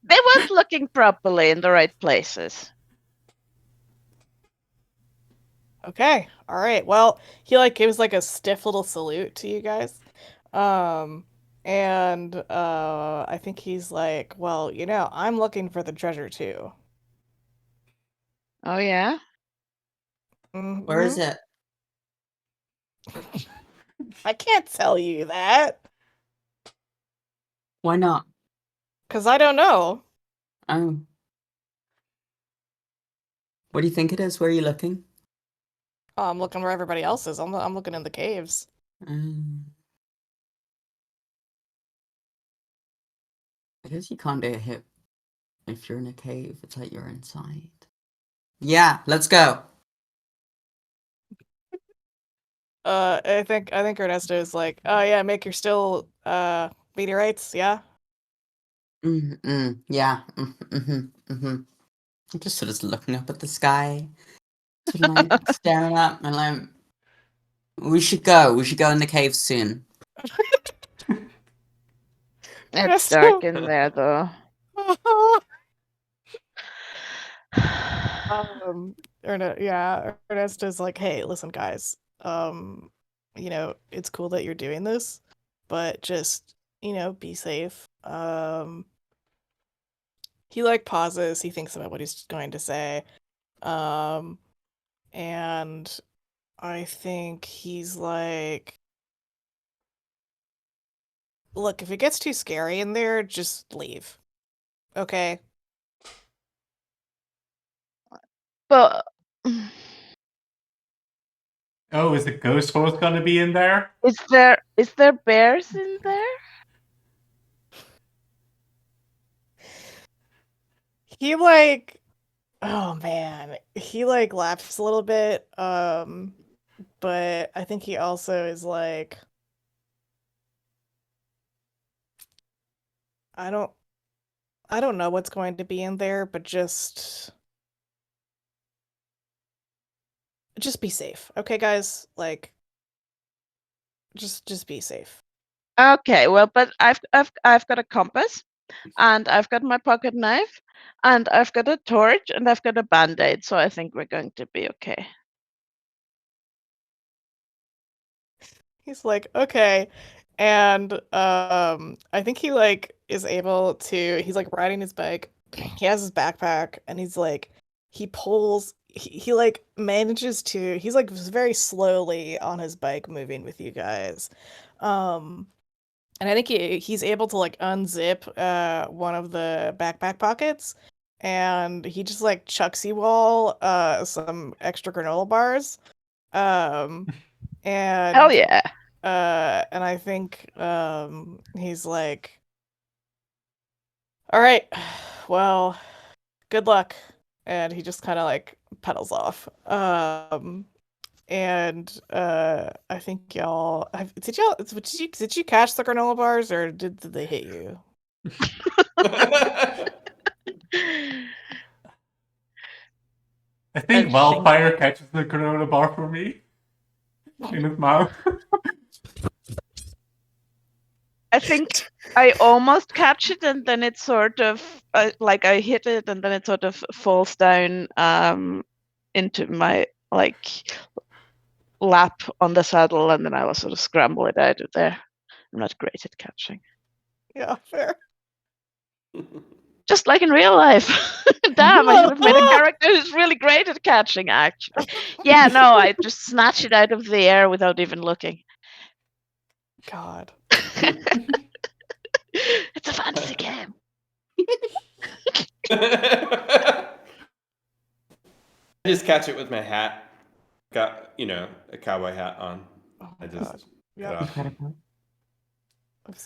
They weren't looking properly in the right places. Okay. All right. Well, he like gives like a stiff little salute to you guys. And I think he's like, well, I'm looking for the treasure too. Oh yeah? Where is it? I can't tell you that Why not? because I don't know. Oh. What do you think it is? Where are you looking? I'm looking where everybody else is. I'm looking in the caves. I guess you can't do a hit if you're in a cave. It's like you're inside. Yeah, let's go. I think Ernesto is like, oh yeah, make your still meteorites, yeah. Yeah. I'm just sort of looking up at the sky, sort of like staring up, and like, we should go. We should go in the cave soon. It's dark in there though. Ernesto's like, hey, listen, guys. It's cool that you're doing this, but just, be safe. He like pauses, he thinks about what he's going to say. And I think he's like, look, if it gets too scary in there, just leave. Okay? But Oh, is the ghost horse gonna be in there? is there bears in there? He like, oh man, he like laughs a little bit. But I think he also is like, I don't know what's going to be in there, but just be safe. Okay, guys? Like just be safe. Okay, well, but I've got a compass, and I've got my pocket knife, and I've got a torch, and I've got a band-aid, so I think we're going to be okay. He's like, okay. And I think he like is able to he's like riding his bike. He has his backpack and he's like he pulls he like manages to he's like very slowly on his bike moving with you guys. Um and I think he's able to like unzip one of the backpack pockets and he just like chucks you all some extra granola bars. Um and Hell yeah! and I think he's like, all right, well, good luck. And he just kind of like pedals off. And I think did you catch the granola bars or did they hit you? I think I Wildfire catches the granola bar for me in his mouth. I think I almost catch it, and then it sort of like I hit it, and then it sort of falls down into my like lap on the saddle, and then I will sort of scramble it out of there. I'm not great at catching, Yeah, fair. just like in real life. Damn, I should have made a character who's really great at catching. Actually, yeah, no, I just snatch it out of the air without even looking. God. It's a fantasy game. I just catch it with my hat. Got, a cowboy hat on. Oh I my just God. cut Yeah. off. I'm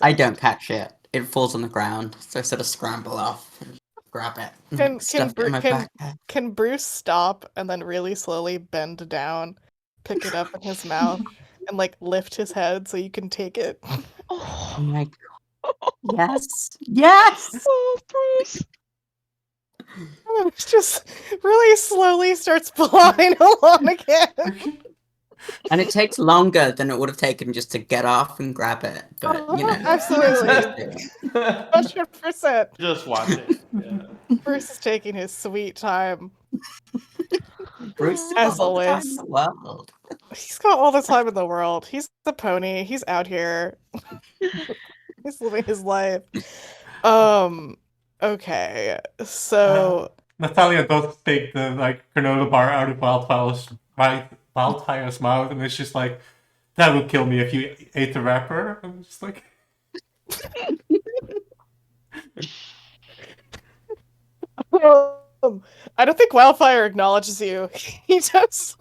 I so- don't catch it. It falls on the ground, so I sort of scramble off and grab it. Can stuff it in my backpack. can Bruce stop and then really slowly bend down, pick it up in his mouth, and like lift his head so you can take it? Oh my god. Yes. Yes! Oh, Bruce. And it just really slowly starts plodding along again. And it takes longer than it would have taken just to get off and grab it. But, Absolutely. 100%. Just watch it. Yeah. Bruce is taking his sweet time. Bruce As has all the time always. in the world. He's got all the time in the world. He's the pony. He's out here. He's living his life. Okay. So Natalia does take the granola bar out of Wildfire's mouth, and it's just like, that would kill me if you ate the wrapper. I'm just like, I don't think Wildfire acknowledges you. He just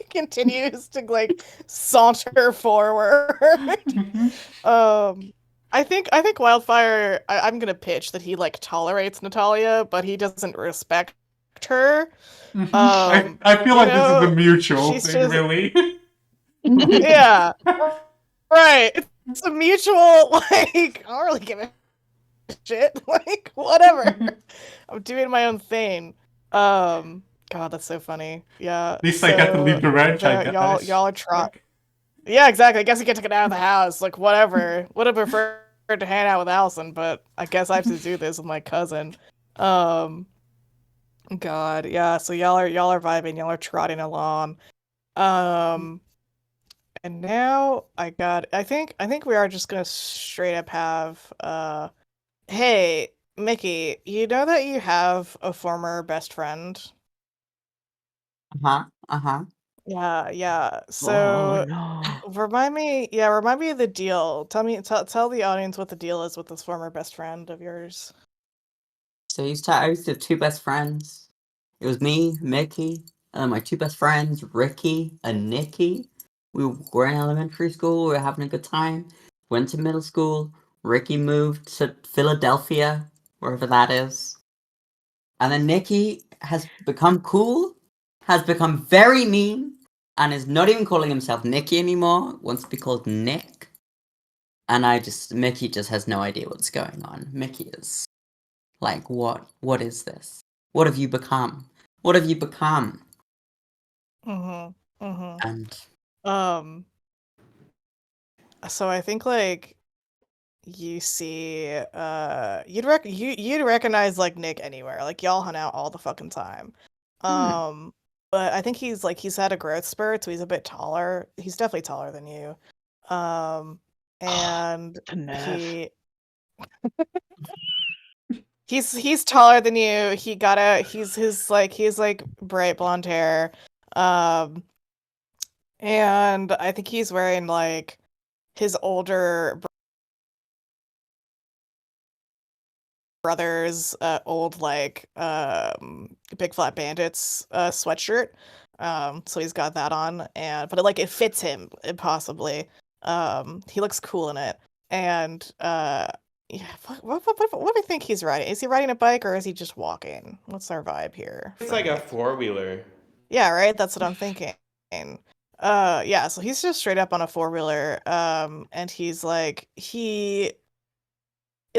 continues to saunter forward. I think Wildfire. I'm gonna pitch that he tolerates Natalia, but he doesn't respect her. I feel like this is a mutual she's thing, just- really. Yeah, right. It's a mutual. I don't really give a shit. Whatever. I'm doing my own thing. God, that's so funny. Yeah. At least I got to leave the ranch, I guess. Y'all are trot. Yeah, exactly. I guess I get to get out of the house. Whatever. Would have preferred to hang out with Allison, but I guess I have to do this with my cousin. God, yeah. So y'all are vibing. Y'all are trotting along. And now I think we are just gonna straight up have hey, Mickey, you know that you have a former best friend? Uh-huh. Yeah. So no. remind me of the deal. Tell the audience what the deal is with this former best friend of yours. So I used to have two best friends. It was me, Mickey, and my two best friends, Ricky and Nikki. We were in elementary school. We were having a good time. Went to middle school. Ricky moved to Philadelphia, wherever that is. And then Nikki has become cool, has become very mean, and is not even calling himself Nikki anymore. Wants to be called Nick. And Mickey just has no idea what's going on. Mickey is like, what? What is this? What have you become? What have you become? Mm-hmm. Mm-hmm. And So I think like you see you'd recognize like Nick anywhere. Like y'all hung out all the fucking time. But I think he's had a growth spurt, so he's a bit taller. He's definitely taller than you. And The nerve. he's taller than you. He's like bright blonde hair. And I think he's wearing like his older brother's old like Big Flat Bandits sweatshirt. So he's got that on, and but it fits him impossibly. He looks cool in it. And yeah, what do you think he's riding? Is he riding a bike or is he just walking? What's our vibe here? It's like a 4-wheeler. Yeah, right? That's what I'm thinking. Yeah, so he's just straight up on a 4-wheeler. And he's like it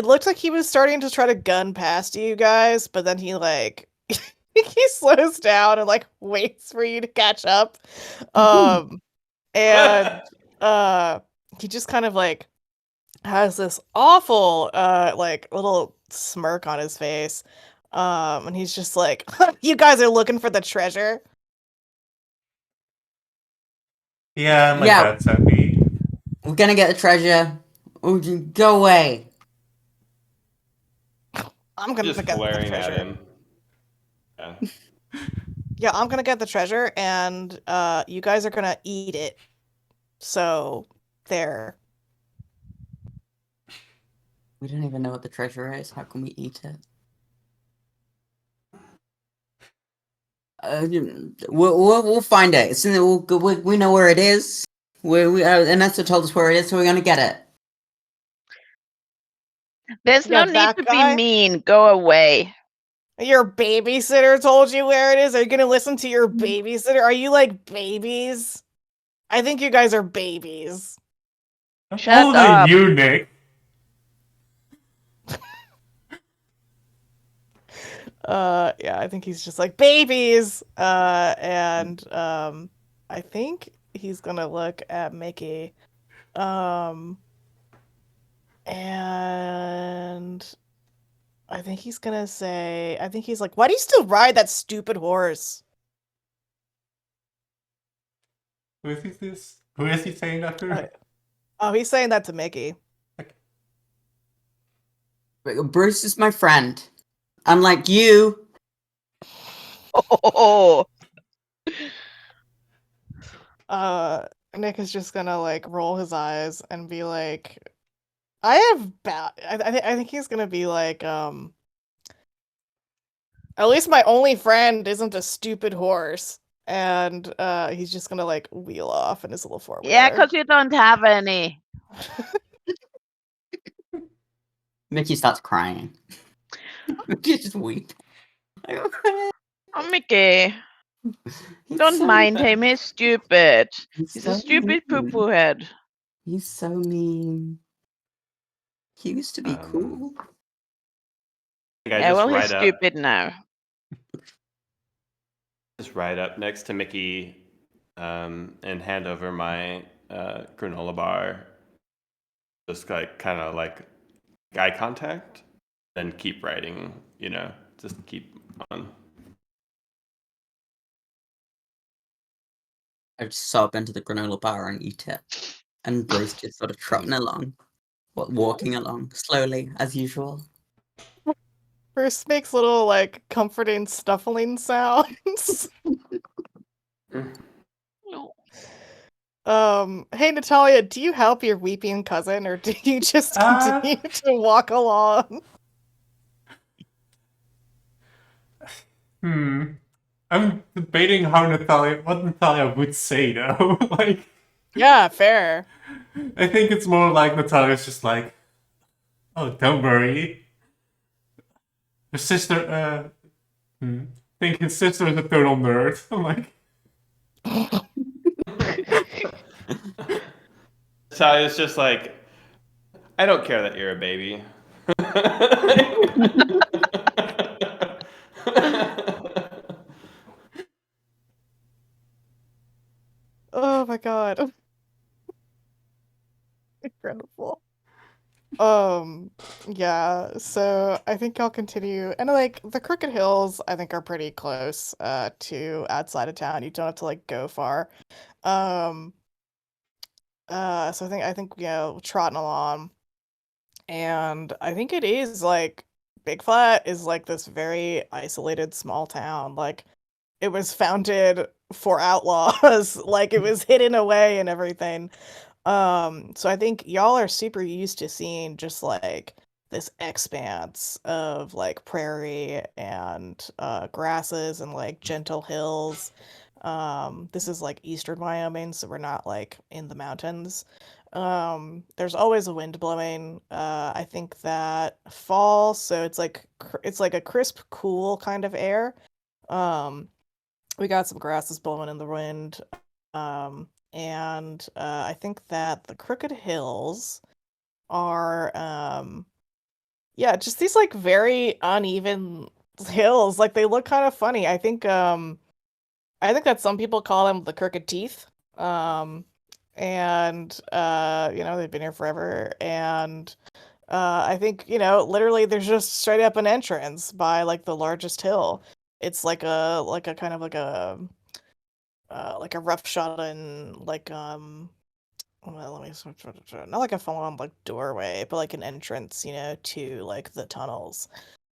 looked like he was starting to try to gun past you guys, but then he like he slows down and like waits for you to catch up. And he just kind of like has this awful like little smirk on his face. And he's just like, "You guys are looking for the treasure?" Yeah, my Yeah. dad sent me. we're gonna get the treasure. Go away. I'm gonna Just get the glaring at treasure. him. Yeah. Yeah, I'm gonna get the treasure, and you guys are gonna eat it. So there. We don't even know what the treasure is. How can we eat it? We'll find it. We know where it is. Anessa told us where it is, so we're gonna get it. There's Yeah, no need that to guy? be mean. Go away. Your babysitter told you where it is? Are you gonna listen to your babysitter? Are you like babies? I think you guys are babies. Shut Only up. you, Nick. Yeah, I think he's just like babies. And I think he's gonna look at Mickey. And I think he's gonna say, I think he's like, why do you still ride that stupid horse? Who is this? Who is he saying that to? Okay. Oh, he's saying that to Mickey. Bruce is my friend. Unlike you. Oh, Nick is just gonna like roll his eyes and be like, I have bad. I think he's gonna be like, at least my only friend isn't a stupid horse. And he's just gonna like wheel off in his little 4-wheeler. yeah, because you don't have any. Mickey starts crying. Mickey just weep. Oh, Mickey, don't mind him. He's stupid. He's a stupid poo-poo head. He's so mean. He used to be cool. I think I Yeah, just well, he's ride up, stupid now. just ride up next to Mickey, and hand over my granola bar. Just like kind of like eye contact, then keep riding. You know, just keep on. I just sob into the granola bar and eat it. And Bruce just sort of trotting along. Walking along, slowly, as usual. Bruce makes little like comforting snuffling sounds. Hey Natalia, do you help your weeping cousin or do you just continue to walk along? I'm debating what Natalia would say though. Like, Yeah, fair. I think it's more like Natalia's just like, oh, don't worry. His sister, I think his sister is a total nerd. I'm like, Natalia's just like, I don't care that you're a baby. Oh my god. Incredible. Yeah, so I think I'll continue. And like the Crooked Hills, I think are pretty close to outside of town. You don't have to like go far. Um so I think trotting along. And I think it is like Big Flat is like this very isolated small town. Like it was founded for outlaws, like it was hidden away and everything. So I think y'all are super used to seeing just like this expanse of like prairie and grasses and like gentle hills. This is like eastern Wyoming, so we're not like in the mountains. There's always a wind blowing. I think that fall, so it's like a crisp, cool kind of air. Um, we got some grasses blowing in the wind. And I think that the Crooked Hills are yeah, just these like very uneven hills. Like they look kind of funny. I think that some people call them the Crooked Teeth. And they've been here forever. And I think, literally there's just straight up an entrance by like the largest hill. It's like a kind of like a rough shot in like well, let me not like a full on like doorway, but like an entrance, to like the tunnels.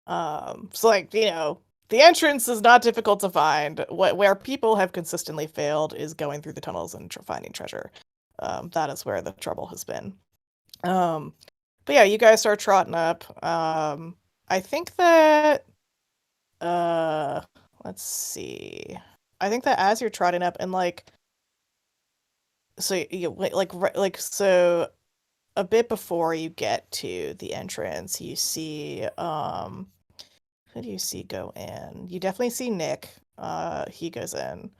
So like, the entrance is not difficult to find. Where people have consistently failed is going through the tunnels and finding treasure. That is where the trouble has been. But yeah, you guys start trotting up. I think that let's see. I think that as you're trotting up and like so so a bit before you get to the entrance, you see who do you see go in? You definitely see Nick. He goes in.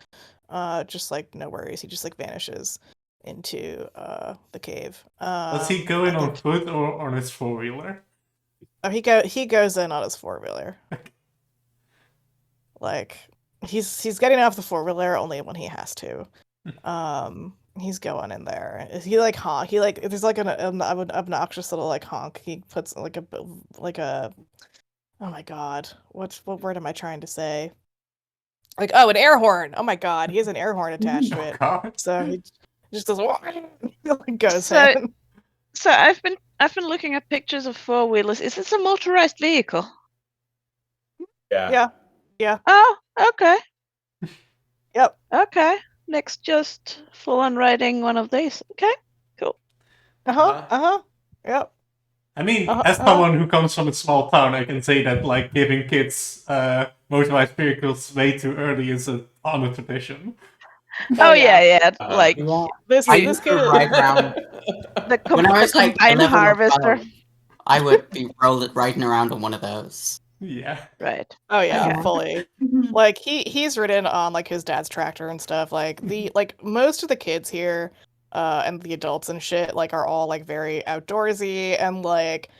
Just like no worries. He just like vanishes into the cave. does he go in on foot or on his 4-wheeler? Oh, he goes in on his 4-wheeler. Like he's getting off the 4-wheeler only when he has to. He's going in there. He like honk. He like there's like an obnoxious little like honk. He puts like a oh my god, what word am I trying to say? Like, oh, an air horn. Oh my god, he has an air horn attached to Oh, it. God. So he just goes goes So- in. So I've been looking at pictures of 4-wheelers. Is this a motorized vehicle? Yeah. Oh, okay. Yep. Okay. Next, just full on riding one of these. Okay. Yep. I mean, as someone who comes from a small town, I can say that like giving kids motorized vehicles way too early is an honor tradition. Oh yeah. Like This I this used to kid. ride around the when I was like combined 11 or harvester. 12, I would be riding around on one of those. Yeah. Right. Oh yeah, Okay. fully. Like he's ridden on like his dad's tractor and stuff. Like like most of the kids here, and the adults and shit, like are all like very outdoorsy and like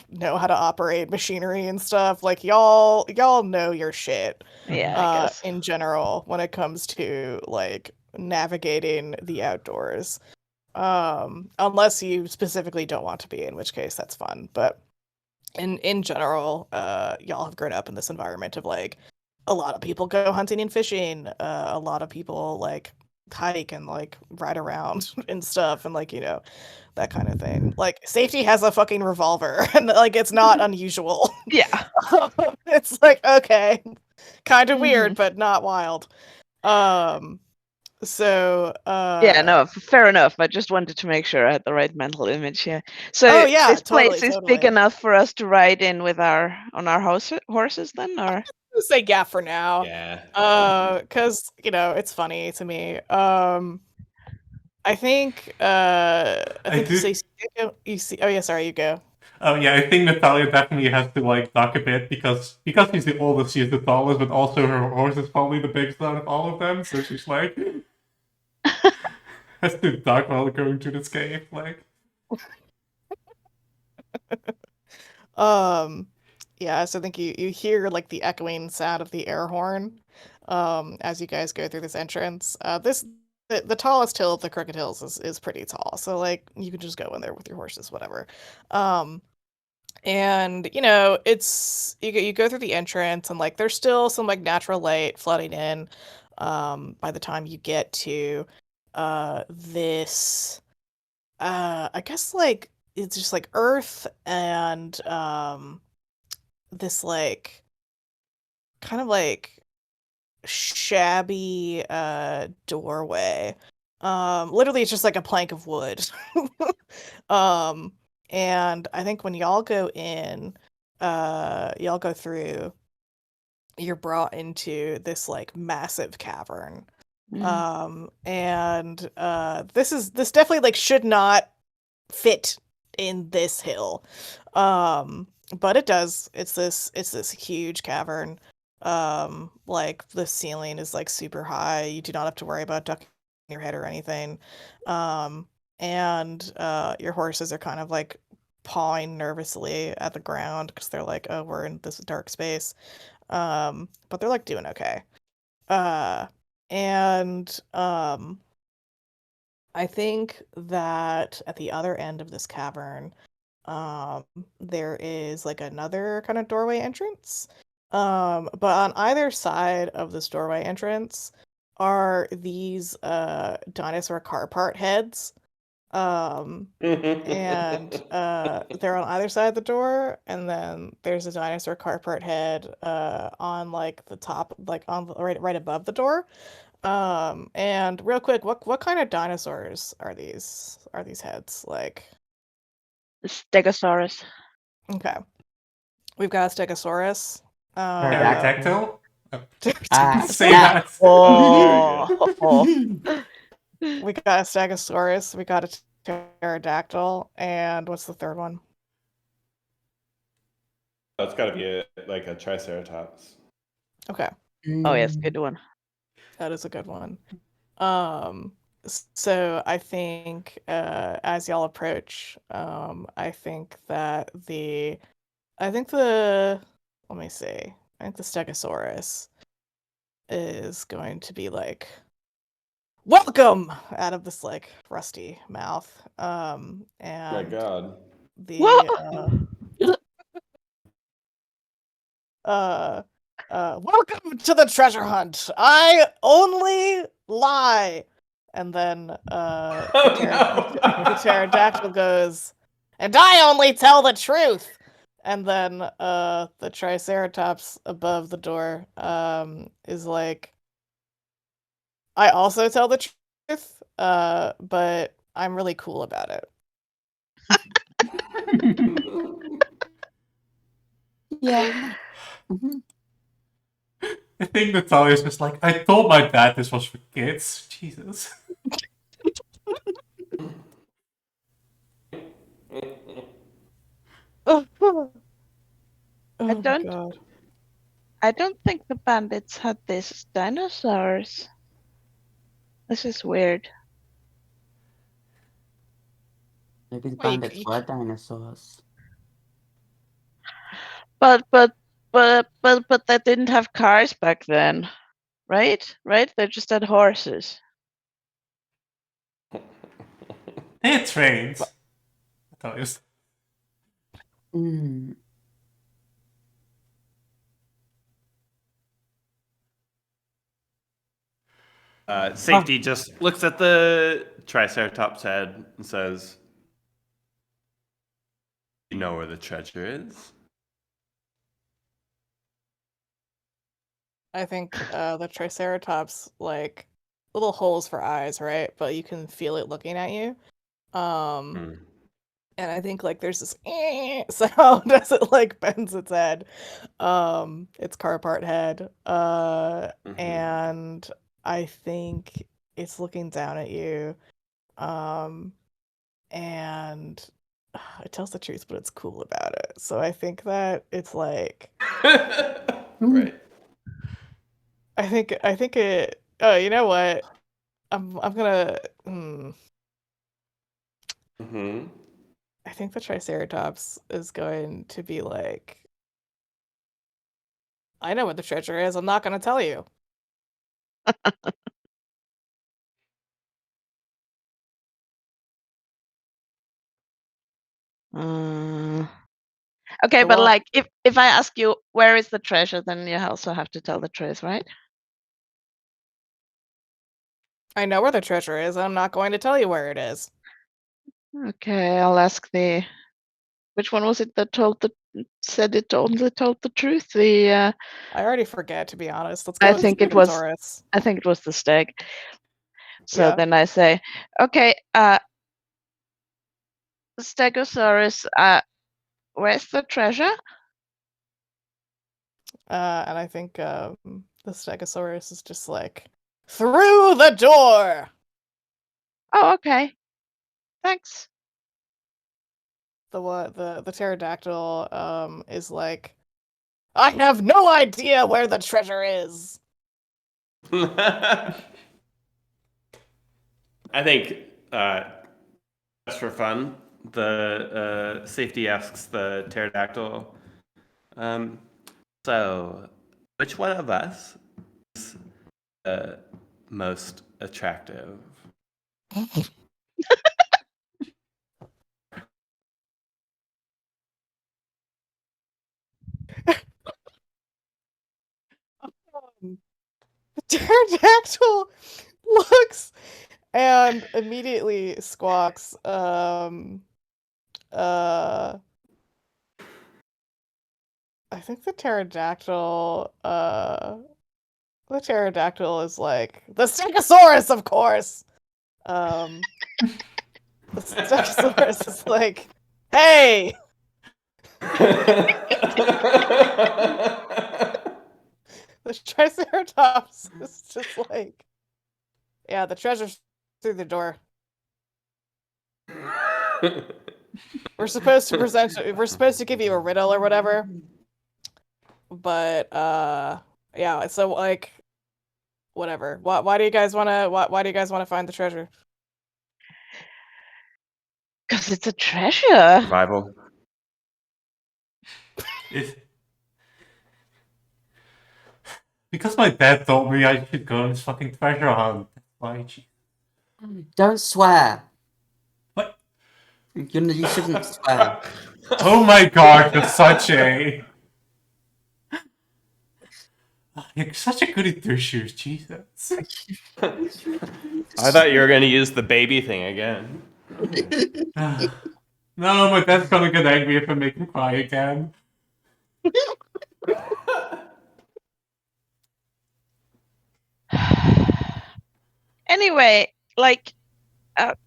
know how to operate machinery and stuff. Like y'all know your shit. Yeah, I guess. In general when it comes to like navigating the outdoors. Unless you specifically don't want to be, in which case that's fun. But in general, y'all have grown up in this environment of like a lot of people go hunting and fishing, a lot of people like hike and like ride around and stuff and like that kind of thing. Like Safety has a fucking revolver and like it's not unusual. Yeah. It's like okay, kind of weird but not wild. So Yeah, no, fair enough. I just wanted to make sure I had the right mental image here. So Oh, yeah, this place totally, is big totally. enough for us to ride in with our horses then, or gonna say yeah for now. Yeah. Because it's funny to me. I think you do- say you see. Oh yeah, sorry, you go. Oh yeah, I think Natalia definitely has to like duck a bit because she's the oldest, she's the tallest, but also her horse is probably the biggest out of all of them. So she's like has to duck while going to this cave. Like, Yeah, so I think you hear like the echoing sound of the air horn as you guys go through this entrance. The tallest hill of the Crooked Hills is pretty tall, so like you can just go in there with your horses, whatever. And it's you go through the entrance and like there's still some like natural light flooding in by the time you get to this I guess like it's just like earth and this like kind of like shabby doorway. Literally it's just like a plank of wood. um and I think when y'all go in, y'all go through, you're brought into this like massive cavern. And this definitely like should not fit in this hill. But it does. It's this huge cavern. Like the ceiling is like super high. You do not have to worry about ducking your head or anything. And your horses are kind of like pawing nervously at the ground because they're like, oh, we're in this dark space. But they're like doing okay. And I think that at the other end of this cavern, there is like another kind of doorway entrance. But on either side of this doorway entrance are these dinosaur car part heads. And they're on either side of the door, and then there's a dinosaur car part head on like the top, like on the, right above the door. And real quick, what kind of dinosaurs are these? Are these heads like? Stegosaurus. Okay, we've got a Stegosaurus. pterodactyl. Say yeah. that. Oh. We got a Stegosaurus. We got a pterodactyl, and what's the third one? That's got to be like a Triceratops. Okay, Oh yes, good one. that is a good one. So I think as y'all approach, I think the let me see. I think the Stegosaurus is going to be like, welcome out of this like rusty mouth. And My God. Welcome to the treasure hunt. I only lie. And then the pterodactyl goes, and I only tell the truth. And then the Triceratops above the door is like, I also tell the truth, but I'm really cool about it. Yeah. Mhm. I think Natalia's just like, I told my dad this was for kids. Jesus. Oh my don't- God. I don't think the bandits had these dinosaurs. This is weird. Maybe the Well, bandits were dinosaurs. But they didn't have cars back then, right? Right? They just had horses. They had trains. Natalia's. Mm. Safety just looks at the Triceratops head and says, "You know where the treasure is?" I think the Triceratops, like, little holes for eyes, right? But you can feel it looking at you. Hmm. and I think like there's this sound as it like bends its head, its car part head, and I think it's looking down at you, and it tells the truth, but it's cool about it. So I think that it's like, Right. I think it. Oh, you know what? I'm gonna. I think the Triceratops is going to be like, I know what the treasure is. I'm not gonna tell you. Okay, The but one- like if I ask you where is the treasure, then you also have to tell the truth, right? I know where the treasure is. I'm not going to tell you where it is. Okay, I'll ask the. Which one was it that said it only told the truth? The I already forget, to be honest. Let's go I with think the it was Stegosaurus. I think it was the stag. So Yeah. then I say, okay, Stegosaurus, where's the treasure? And I think the Stegosaurus is just like, through the door. Oh, okay. Thanks. The pterodactyl is like, I have no idea where the treasure is. I think just for fun, the safety asks the pterodactyl. So, which one of us is most attractive? The pterodactyl looks and immediately squawks. I think the pterodactyl is like, the Stegosaurus, of course. The Stegosaurus is like, hey. The Triceratops is just like, yeah, the treasure's through the door. We're supposed to give you a riddle or whatever. But yeah, so like whatever. Why do you guys want to find the treasure? Because it's a treasure. Survival. Because my dad told me I should go on this fucking treasure hunt. That's why. Don't swear. What? You shouldn't swear. Oh my god, you're such a. You're such a good at shoes, Jesus. I thought you were going to use the baby thing again. No, my dad's gonna get angry if I make him cry again. Anyway, like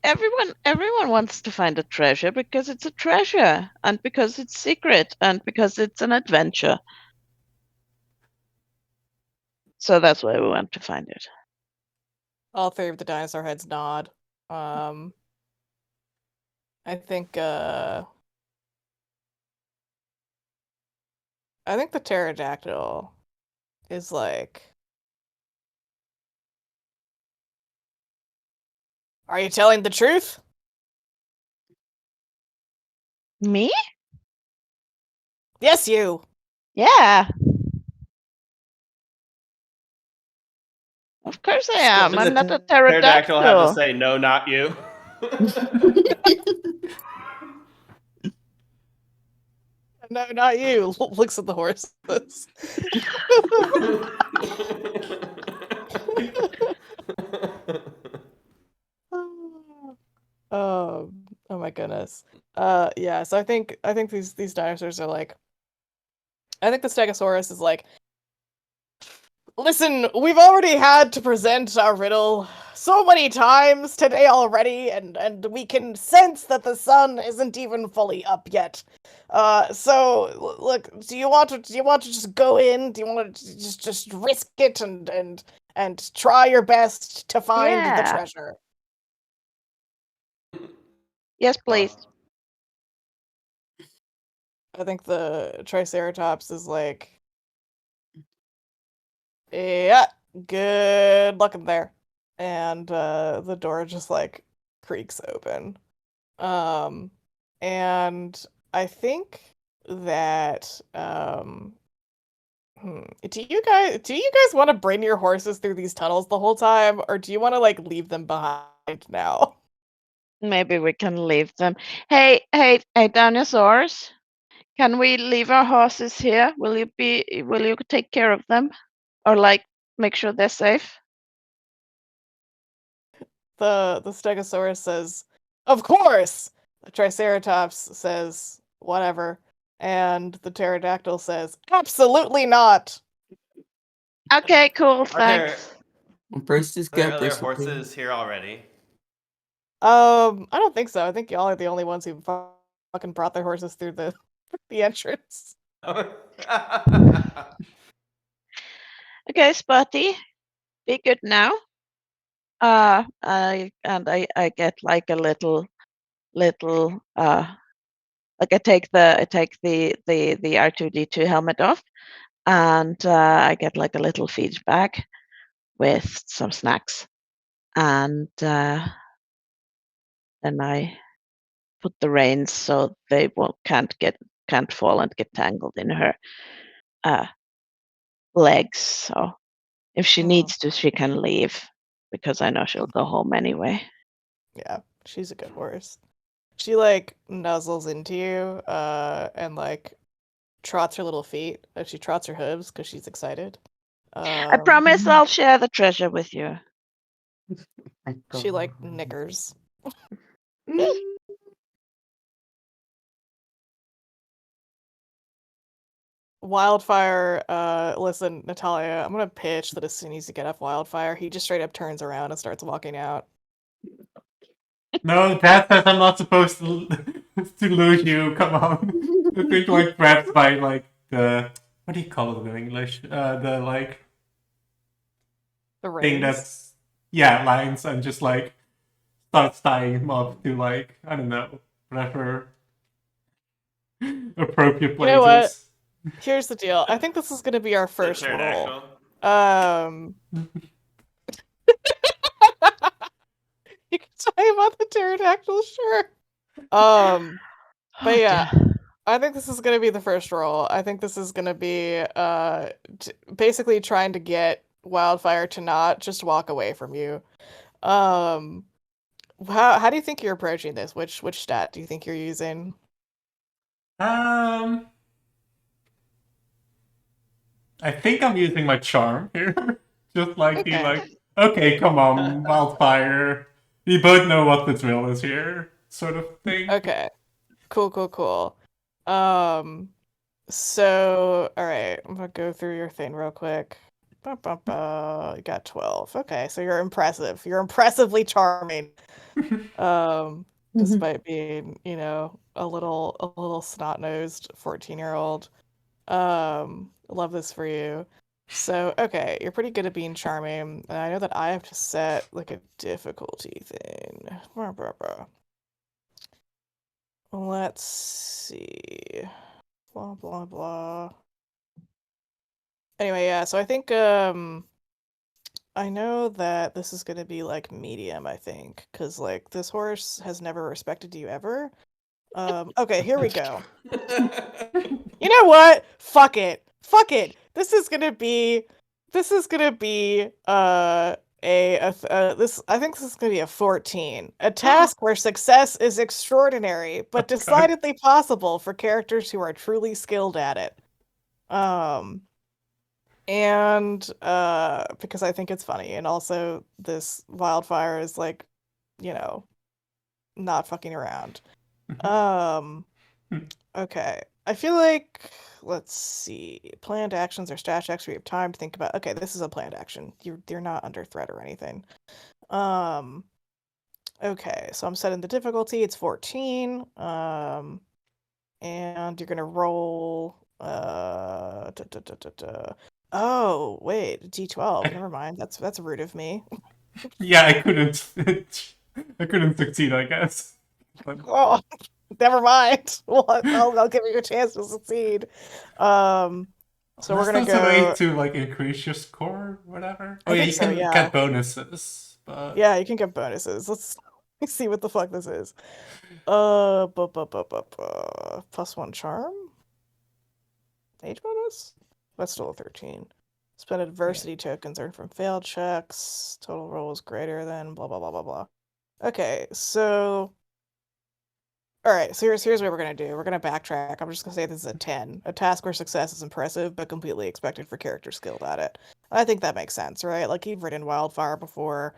everyone wants to find a treasure because it's a treasure and because it's secret and because it's an adventure. So that's why we want to find it. All three of the dinosaur heads nod. I think the pterodactyl is like, are you telling the truth? Me? Yes, you. Yeah. Of course I am. Does I'm the not a pterodactyl have to pterodactyl. say no, not you? No, not you. Looks at the horses. Oh my goodness. Yeah, so I think these dinosaurs are like, I think the Stegosaurus is like, listen, we've already had to present our riddle so many times today already, and we can sense that the sun isn't even fully up yet. Look, do you want to just go in? Do you want to just risk it and try your best to find the Yeah. treasure? Yes, please. I think the Triceratops is like, yeah, good luck in there. And the door just like creaks open. And I think that do you guys want to bring your horses through these tunnels the whole time, or do you want to like leave them behind now? Maybe we can leave them. Hey, dinosaurs. Can we leave our horses here? Will you take care of them? Or like make sure they're safe? The Stegosaurus says, "Of course." The Triceratops says, "Whatever." And the Pterodactyl says, "Absolutely not." Okay, cool, Are there, thanks. Bruce is are there good. other Bruce is good. horses here already? I don't think so. I think y'all are the only ones who fucking brought their horses through the entrance. Okay, Spotty, be good now. I get like a little like I take the R2D2 helmet off, and I get like a little feed bag with some snacks, and then I put the reins so they can't fall and get tangled in her legs. So if she needs to, she can leave, because I know she'll go home anyway. Yeah, she's a good horse. She like nuzzles into you, and like trots her little feet. She trots her hooves because she's excited. I promise I'll share the treasure with you. She like knickers. Wildfire, listen, Natalia, I'm gonna pitch that as soon as you get off Wildfire, he just straight up turns around and starts walking out. No, Dad says I'm not supposed to to lose you. Come on. I think like grabs by like the what do you call it in English? The like The thing reins. that's lines and just like starts tying him up to like I don't know whatever appropriate places. You know what? Here's the deal. I think this is gonna be our first roll. Pterodactyl. You can tie him on the pterodactyl, sure. But yeah, I think this is gonna be the first roll. I think this is gonna be basically trying to get Wildfire to not just walk away from you. How do you think you're approaching this? Which stat do you think you're using? I think I'm using my charm here. Just like Okay. he like, okay, come on, Wildfire. We both know what the drill is here, sort of thing. Okay. Cool. So, all right, I'm gonna go through your thing real quick. You got 12. Okay, so you're impressive. You're impressively charming. Despite being, a little snot-nosed 14-year-old. Love this for you. So, okay, you're pretty good at being charming, and I know that I have to set like a difficulty thing. Let's see. Blah blah blah. Anyway, yeah, so I think I know that this is gonna be like medium, I think, because like this horse has never respected you ever. Okay, here we go. You know what? Fuck it. This is gonna be this. I think this is gonna be a 14. A task where success is extraordinary, but decidedly possible for characters who are truly skilled at it. And because I think it's funny, and also this Wildfire is like, not fucking around. Okay. I feel like, let's see, planned actions or stash actions. We have time to think about. Okay, this is a planned action. You're not under threat or anything. Okay, so I'm setting the difficulty. It's 14. And you're gonna roll. Oh, wait, D12. Never mind. That's rude of me. Yeah, I couldn't. I couldn't succeed, I guess. But Oh, never mind. Well, I'll give you a chance to succeed. So we're gonna there's a way go. to like increase your score, whatever. Oh I yeah, think you so. can Yeah. get bonuses, but Yeah, you can get bonuses. Let's see what the fuck this is. Plus 1 charm? Age bonus? That's still a 13. Spend adversity tokens earned from failed checks. Total roll is greater than blah blah blah blah blah. Okay, so alright, so here's what we're gonna do. We're gonna backtrack. I'm just gonna say this is a 10. A task where success is impressive, but completely expected for characters skilled at it. I think that makes sense, right? Like you've ridden Wildfire before.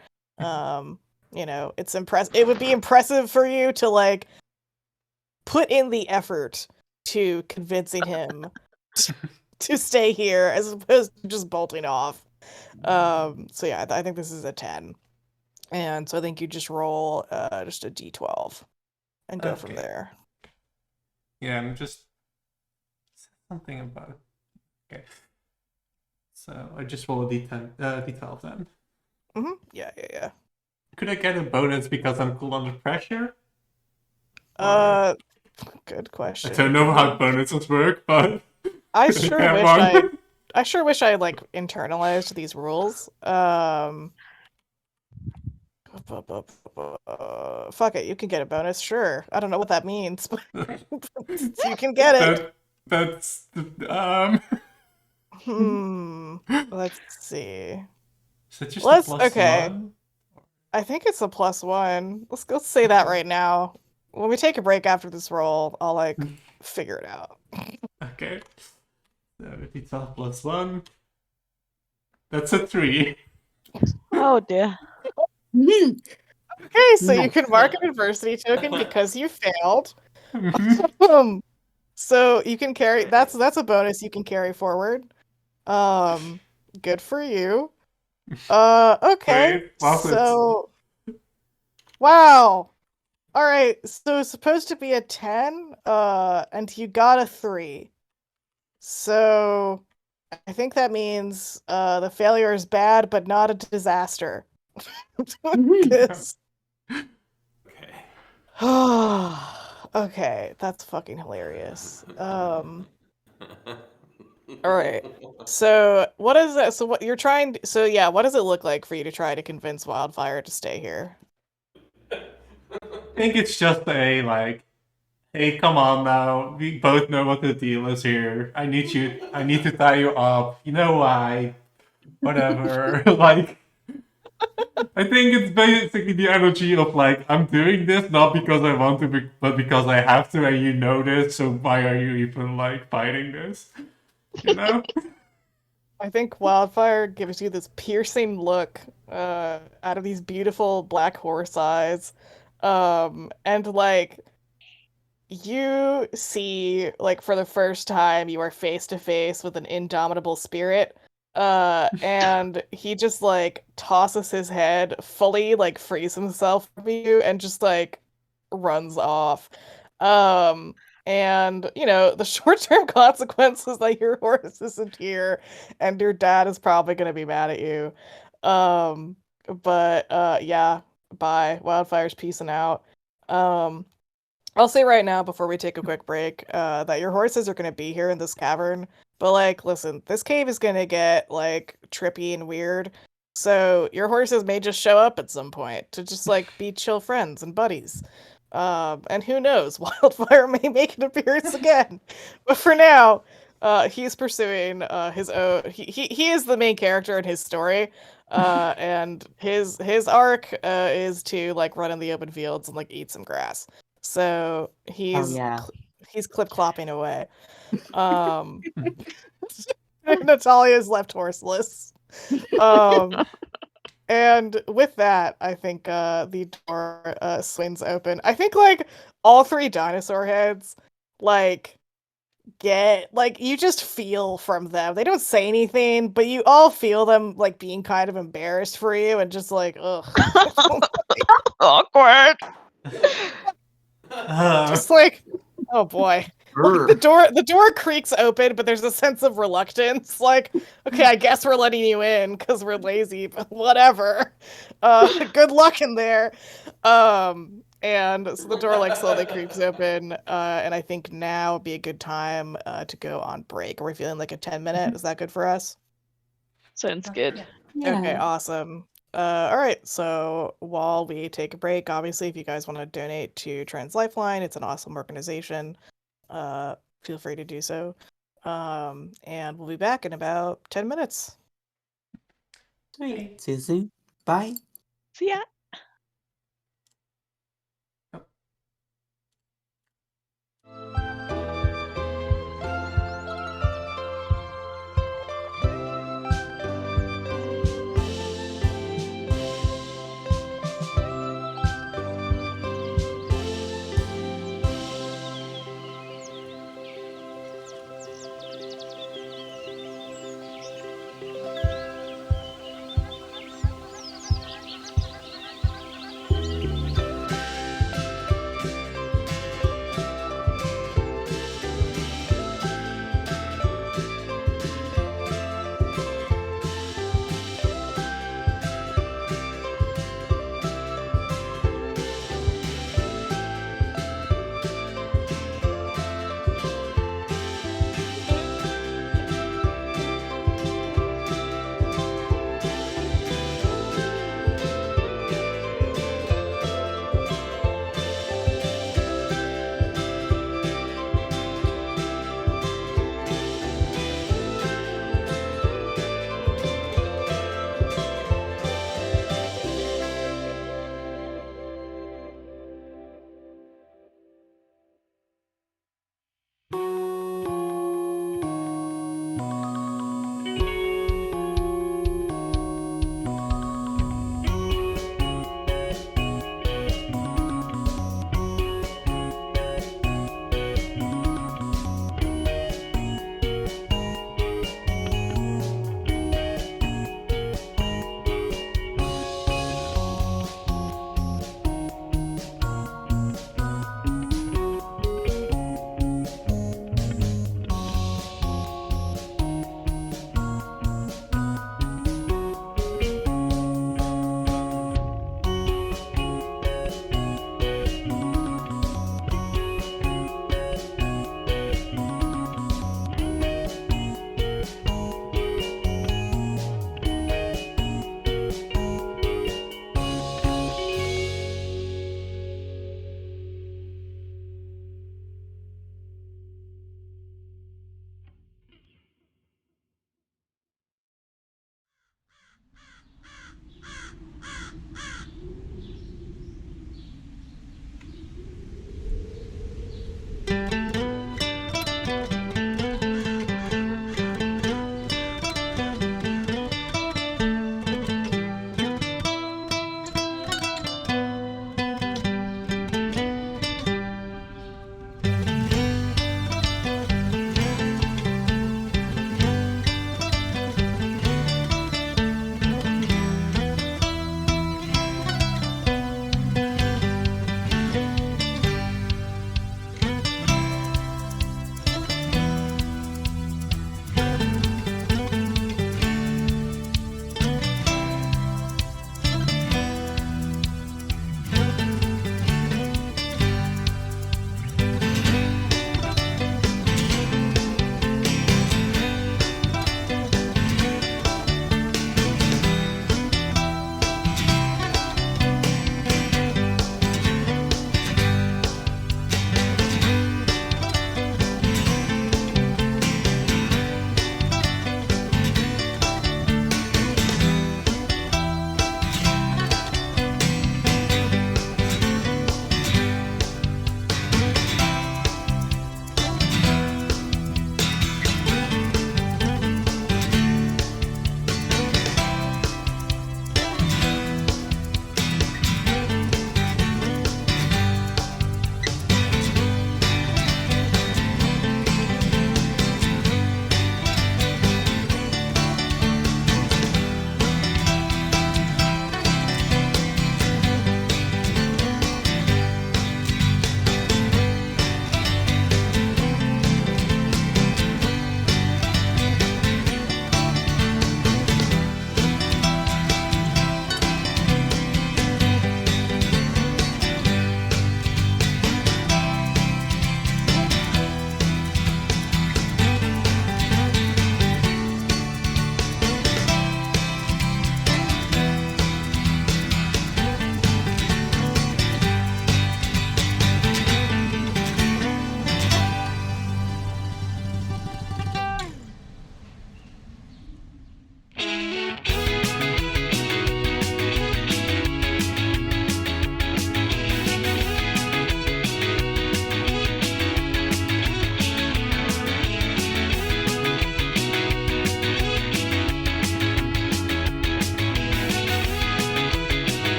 You know, it's it would be impressive for you to like put in the effort to convincing him to stay here as opposed to just bolting off. So yeah, I think this is a 10. And so I think you just roll just a d12 and go from Okay. there. yeah, I'm just something about it. Okay. So I just roll a D10, D12 then. Yeah. Could I get a bonus because I'm cool under pressure? Good I question. don't know how bonuses work, but I could sure get wish one? I sure wish I like internalized these rules. Fuck it, you can get a bonus, sure. I don't know what that means, but you can get it. That's Let's see. Is it just a plus Okay. one? I think it's a +1. Let's say that right now. When we take a break after this roll, I'll like figure it out. Okay. So D12 plus 1. That's a 3. Oh dear. Okay, so you Nice. can mark an adversity token because you failed. Mhm. So you can carry that's a bonus you can carry forward. Good for you. Okay. Wait, was it? So wow. All right. So it's supposed to be a 10, and you got a 3. So I think that means the failure is bad but not a disaster. 'Cause- Okay. Okay, that's fucking hilarious. All right. So what is that? So what you're trying to, so yeah, what does it look like for you to try to convince Wildfire to stay here? I think it's just a like, hey, come on now. We both know what the deal is here. I need to tie you up. You know why? Whatever. Like, I think it's basically the energy of like, I'm doing this not because I want to, but because I have to, and you know this. So why are you even like fighting this? You know? I think Wildfire gives you this piercing look out of these beautiful black horse eyes. And like you see like for the first time you are face to face with an indomitable spirit. And he just like tosses his head, fully like frees himself from you and just like runs off. And you know, the short-term consequences that your horse isn't here and your dad is probably gonna be mad at you. But yeah, bye. Wildfire's peacing out. Um, I'll say right now before we take a quick break, that your horses are gonna be here in this cavern. But like, listen, this cave is gonna get like trippy and weird. So your horses may just show up at some point to just like be chill friends and buddies. And who knows, Wildfire may make an appearance again. But for now, he's pursuing his own. He is the main character in his story. And his arc is to like run in the open fields and like eat some grass. So he's yeah. he's clip clopping away. Natalia's left horseless. And with that, I think the door swings open. I think like all 3 dinosaur heads like get like you just feel from them. They don't say anything, but you all feel them like being kind of embarrassed for you and just like, ugh. Awkward. Just like, oh boy. Like, the door creaks open, but there's a sense of reluctance. Like, okay, I guess we're letting you in because we're lazy, but whatever. Good luck in there. And so the door like slowly creeps open, and I think now would be a good time to go on break. Are we feeling like a 10-minute? Is that good for us? Sounds good. Okay, awesome. All right, so while we take a break, obviously, if you guys want to donate to Trans Lifeline, it's an awesome organization. Feel free to do so. And we'll be back in about 10 minutes. Sweet. See you soon. Bye. See ya.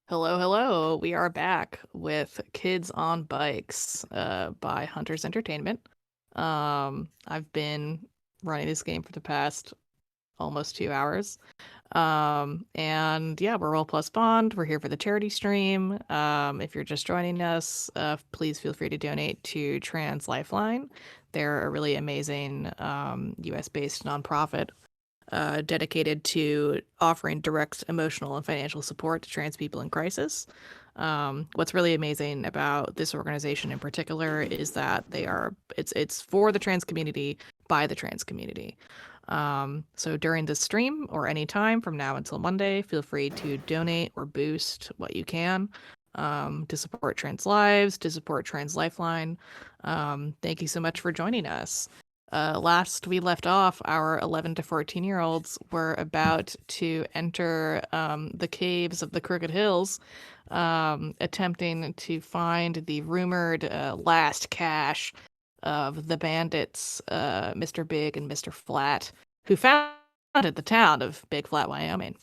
Hello, hello. We are back with Kids on Bikes by Hunters Entertainment. I've been running this game for the past almost 2 hours. And yeah, we're Roll Plus Bond. We're here for the charity stream. If you're just joining us, please feel free to donate to Trans Lifeline. They're a really amazing US-based nonprofit dedicated to offering direct emotional and financial support to trans people in crisis. What's really amazing about this organization in particular is that it's for the trans community by the trans community. So during this stream or any time from now until Monday, feel free to donate or boost what you can to support trans lives, to support Trans Lifeline. Thank you so much for joining us. Last we left off, our 11 to 14-year-olds were about to enter the caves of the Crooked Hills, attempting to find the rumored last cache of the bandits, Mr. Big and Mr. Flat, who founded the town of Big Flat, Wyoming.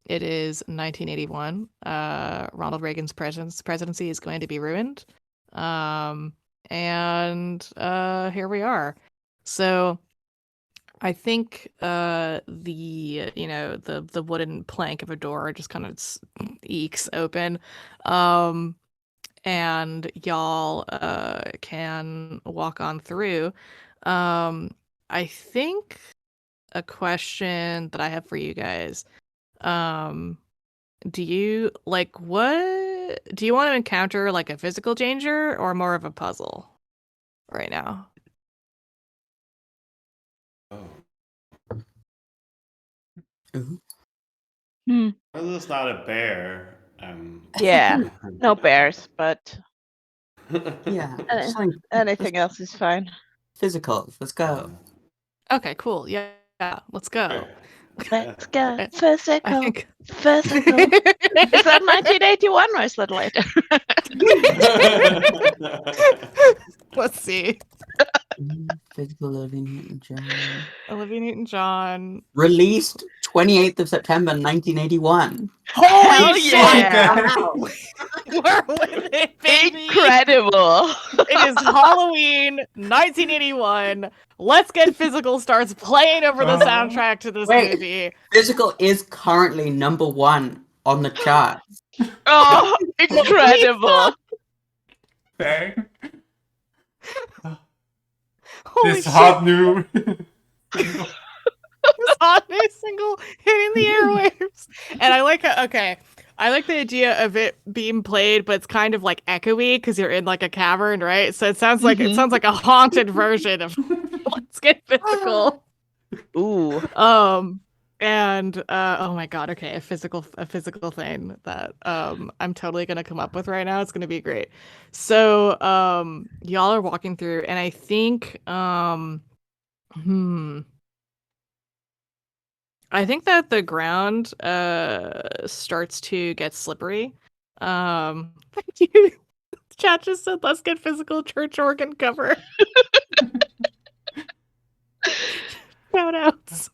It is 1981. Ronald Reagan's presidency is going to be ruined. And here we are. So I think the wooden plank of a door just kind of ekes open. And y'all can walk on through. I think a question that I have for you guys. Do you want to encounter like a physical danger or more of a puzzle right now? Oh. Ooh. This is not a bear. Yeah, no bears, but Yeah. Uh, Something anything else is fine. physical. Let's go. Okay, cool. Yeah, let's go. Let's go. I Physical. think Physical. Is that 1981 or is that later? let's see. Physical Olivia Newton-John. Olivia Newton-John. Released 28th of September 1981. Hell yeah! We're with it, baby. Incredible. It is Halloween 1981. Let's Get Physical starts playing over the soundtrack to this Wait. movie. Physical is currently #1 on the chart. Oh, incredible. Bang. Holy This shit. hot new. This hot new single hitting the airwaves. And I like I like the idea of it being played, but it's kind of like echoey because you're in like a cavern, right? So it sounds like a haunted version of Let's Get Physical. Ooh. And oh my god, okay, a physical thing that I'm totally gonna come up with right now. It's gonna be great. So y'all are walking through, and I think I think that the ground starts to get slippery. Chat just said, "Let's get physical." Church organ cover. Shout outs.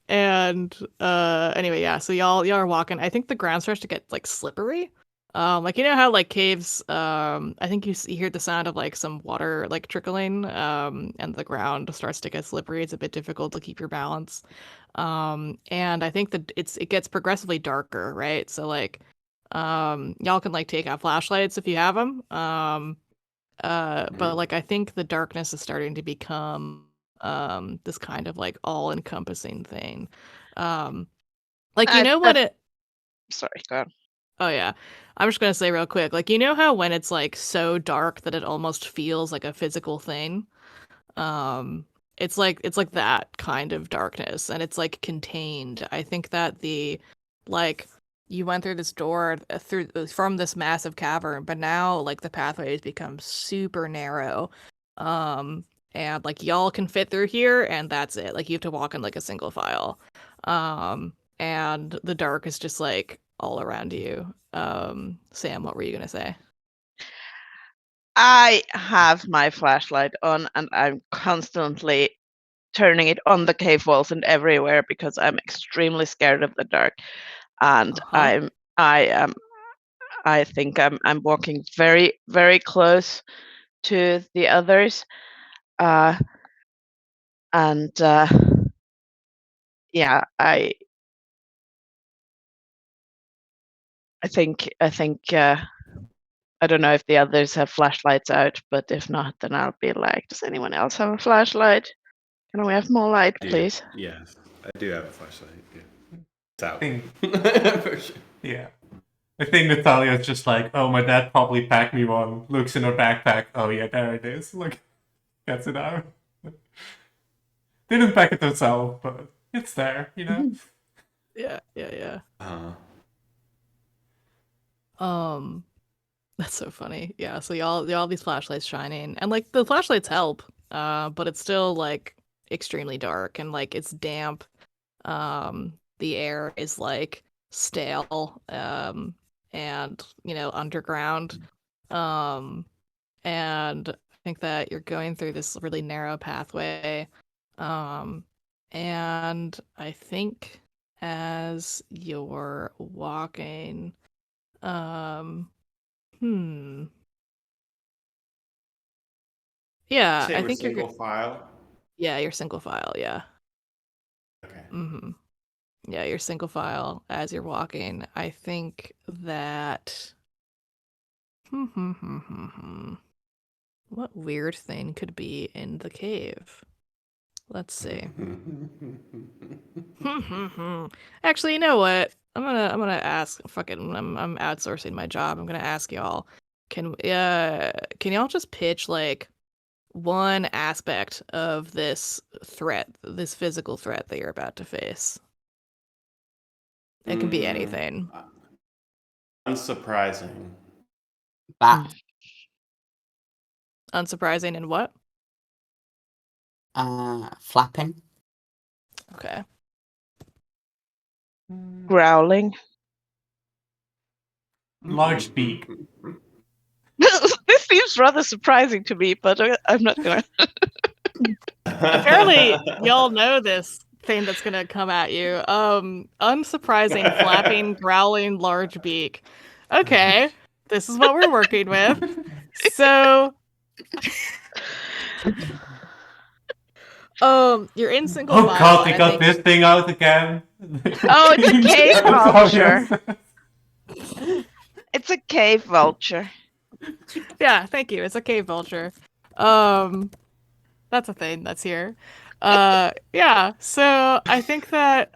And anyway, yeah. So y'all are walking. I think the ground starts to get like slippery. Like you know how like caves. I think you hear the sound of like some water like trickling. And the ground starts to get slippery. It's a bit difficult to keep your balance. And I think that it gets progressively darker, right? So like, y'all can like take out flashlights if you have them. But like I think the darkness is starting to become this kind of like all-encompassing thing. Like you know what it Sorry, go on. Oh yeah. I'm just gonna say real quick, like you know how when it's like so dark that it almost feels like a physical thing? It's like that kind of darkness and it's like contained. I think that you went through this door from this massive cavern, but now like the pathway has become super narrow. And like y'all can fit through here and that's it. Like you have to walk in like a single file. And the dark is just like all around you. Sam, what were you gonna say? I have my flashlight on and I'm constantly turning it on the cave walls and everywhere because I'm extremely scared of the dark, and Uh-huh. I think I'm walking very very close to the others, uh, and yeah, I think I don't know if the others have flashlights out, but if not, then I'll be like, does anyone else have a flashlight? Can we have more light, please? Yes, I do have a flashlight. Yeah. It's out. Think- For sure. Yeah. I think Natalia's just like, oh, my dad probably packed me one. Looks in her backpack. Oh, yeah, there it is. Look, gets it out. Didn't pack it herself, but it's there, you know? Yeah, yeah. Uh, That's so funny. Yeah, so y'all have these flashlights shining, and like the flashlights help, but it's still like extremely dark and like it's damp. The air is like stale, and underground. And I think that you're going through this really narrow pathway. And I think as you're walking, yeah, say I we're think single file. yeah, you're single file, yeah. Okay. Yeah, you're single file as you're walking. I think that what weird thing could be in the cave? Let's see. Actually, you know what? I'm gonna ask. Fuck it. I'm outsourcing my job. I'm gonna ask y'all. Can y'all just pitch like one aspect of this threat, this physical threat that you're about to face? It can be anything. Unsurprising. Bat. Unsurprising and what? Flapping. Okay. Growling. Large beak. This seems rather surprising to me, but I'm not gonna. Apparently, y'all know this thing that's gonna come at you. Unsurprising, flapping, growling, large beak. Okay, this is what we're working with. So, you're in single Oh file. god, they and I got think- this thing out again. Oh, it's a cave Natalia vulture. says. It's a cave vulture. Yeah, thank you. It's a cave vulture. That's a thing that's here. Yeah. So I think that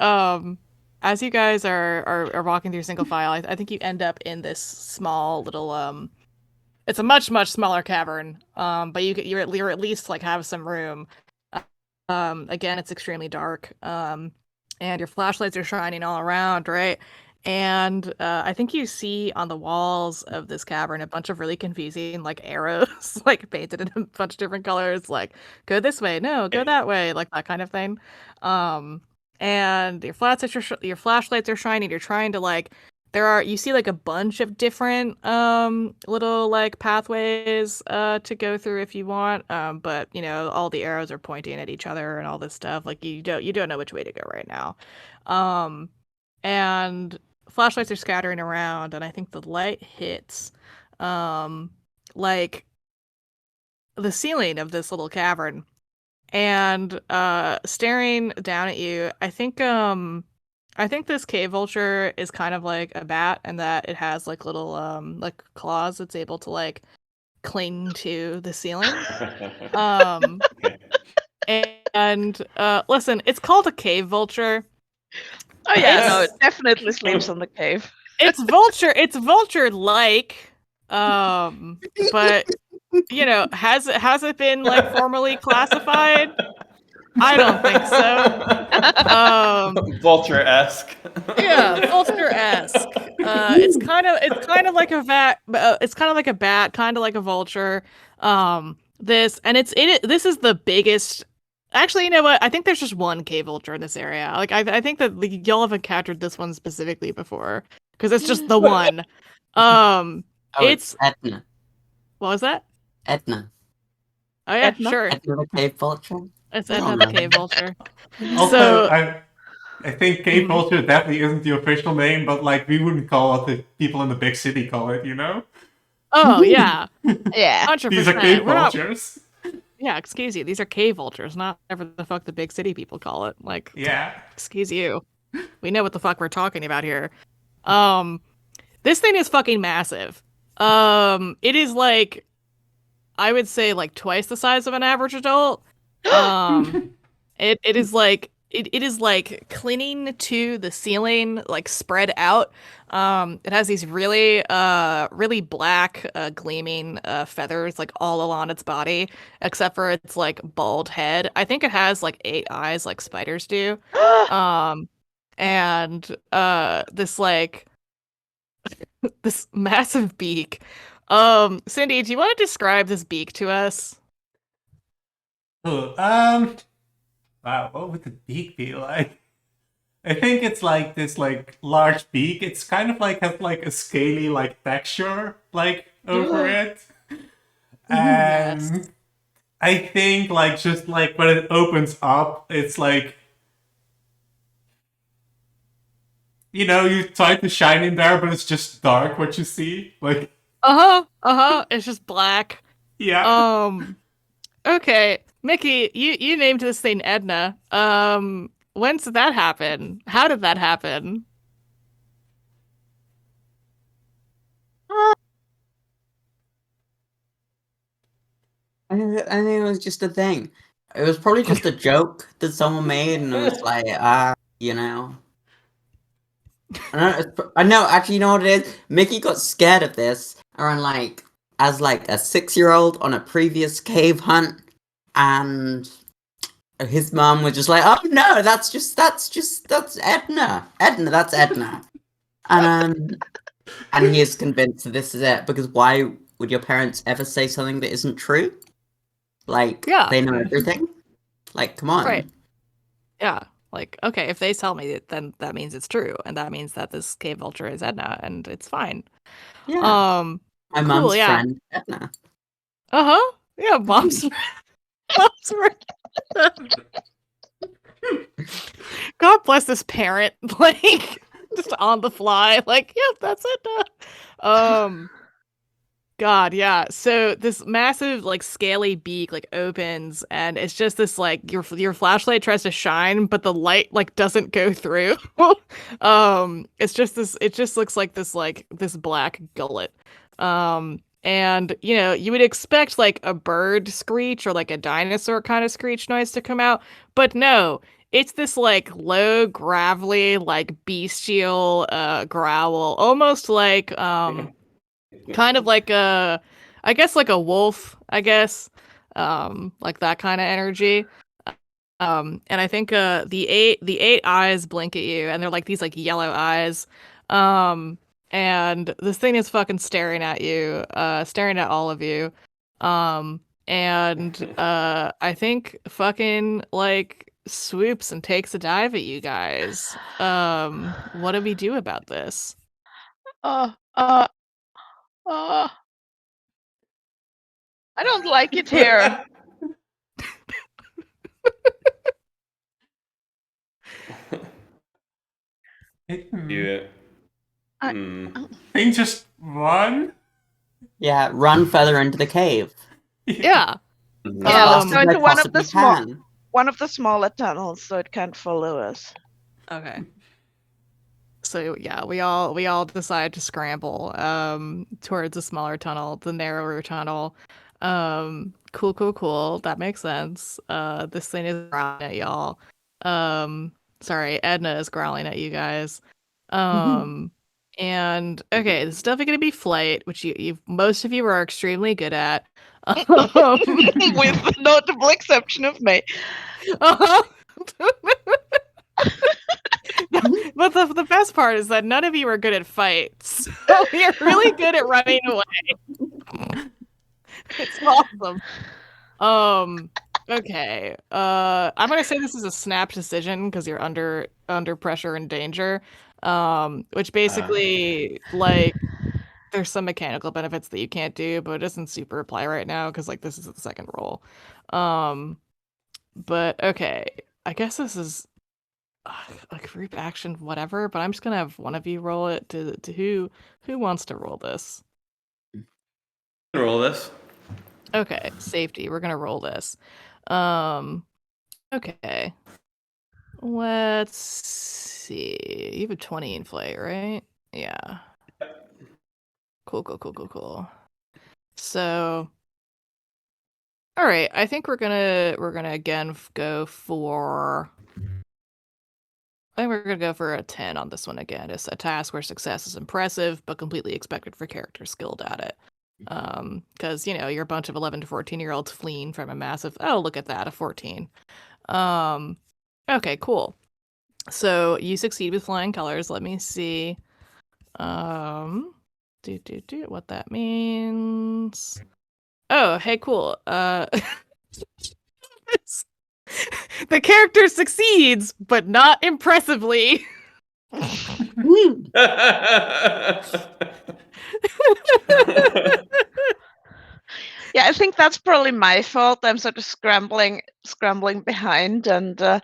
as you guys are walking through single file, I think you end up in this small little it's a much smaller cavern. But you're at least like have some room. Again, it's extremely dark. And your flashlights are shining all around, right? And I think you see on the walls of this cavern a bunch of really confusing like arrows, like painted in a bunch of different colors, like go this way, no, go that way, like that kind of thing. And your flashlights are shining. You're trying to like you see like a bunch of different little like pathways to go through if you want. But all the arrows are pointing at each other and all this stuff. Like you don't know which way to go right now. And flashlights are scattering around, and I think the light hits like the ceiling of this little cavern, and staring down at you. I think this cave vulture is kind of like a bat, and that it has like little like claws that's able to like cling to the ceiling. And listen, it's called a cave vulture. Oh yeah, no, it definitely sleeps on the cave. It's vulture like, but has it been like formally classified? I don't think so. Vulture-esque. Yeah, vulture-esque. It's kind of like a bat. It's kind of like a bat, kind of like a vulture. This is the biggest. Actually, you know what? I think there's just one cave vulture in this area. Like, I think that y'all have encountered this one specifically before because it's just the one. It's Edna. What was that? Edna. Oh yeah, Edna? sure. Edna the cave vulture. It's I Edna don't the know. Cave Vulture. Also, So- I think Cave Mhm. Vulture definitely isn't the official name, but like we wouldn't call it the people in the big city call it, you know? Oh yeah, Yeah. 100%. These are cave We're not. vultures. Yeah, excuse you. These are cave vultures, not whatever the fuck the big city people call it. Like, Yeah. excuse you. We know what the fuck we're talking about here. This thing is fucking massive. It is like, I would say like twice the size of an average adult. It is like it is like clinging to the ceiling, like spread out. It has these really black gleaming feathers like all along its body, except for its like bald head. I think it has like 8 eyes like spiders do. And this like this massive beak. Cindy, do you want to describe this beak to us? Oh, wow, what would the beak be like? I think it's like this like large beak. It's kind of like has like a scaly like texture like over it. Yes. And I think like just like when it opens up, it's like you know, you try to shine in there, but it's just dark what you see. Like It's just black. yeah. Okay, Mickey, you named this thing Edna. When did that happen? How did that happen? I think it was just a thing. It was probably just a joke that someone made, and it was like, you know. I know. Actually, you know what it is? Mickey got scared of this around like as like a 6-year-old on a previous cave hunt, and his mom was just like, "Oh no, that's Edna. Edna, that's Edna." And he is convinced that this is it because why would your parents ever say something that isn't true? Like, Yeah. they know everything. Like, come on. Right. Yeah. Like, okay, if they tell me it, then that means it's true, and that means that this cave vulture is Edna, and it's fine. Yeah. My Cool, mom's yeah. friend, Edna. Uh-huh. Yeah, mom's mom's friend. God bless this parent, like just on the fly, like, yep, that's it. God, yeah. So this massive, like, scaly beak like opens, and it's just this like your flashlight tries to shine, but the light like doesn't go through. It's just this. It just looks like this black gullet. And you know you would expect like a bird screech or like a dinosaur kind of screech noise to come out, but no. It's this like low gravelly like bestial growl, almost like kind of like I guess like a wolf, I guess. Like that kind of energy. And I think the eight eyes blink at you, and they're like these like yellow eyes. And this thing is fucking staring at you, staring at all of you. And I think fucking like swoops and takes a dive at you guys. What do we do about this? Uh, I don't like it here. You, I- Think just run. Yeah, run further into the cave. Yeah. As Yeah, fast let's as go they into one of the possibly can. one of the smaller tunnels so it can't follow us. Okay. So yeah, we all decide to scramble towards a smaller tunnel, the narrower tunnel. Cool. That makes sense. This thing is growling at y'all. Sorry, Edna is growling at you guys. And okay, this is definitely gonna be flight, which you most of you are extremely good at. With the notable exception of me. Uh-huh. But the best part is that none of you are good at fights. So you're really good at running away. It's awesome. Okay. I'm gonna say this is a snap decision because you're under pressure and danger. Which basically like there's some mechanical benefits that you can't do, but it doesn't super apply right now because like this is the second roll. But okay, I guess this is a group action, whatever. But I'm just gonna have one of you roll it. To who wants to roll this? Roll this. Okay, safety. We're gonna roll this. Okay. Let's see. You have a 20 in play, right? Yeah. Cool. So, all right. I think we're gonna again go for. I think we're gonna go for a 10 on this one again. It's a task where success is impressive, but completely expected for characters skilled at it. Because you're a bunch of 11 to 14-year-olds fleeing from a massive. Oh, look at that, a 14. Okay, cool. So you succeed with flying colors. Let me see. What that means. Oh, hey, cool. The character succeeds, but not impressively. Yeah, I think that's probably my fault. I'm sort of scrambling behind and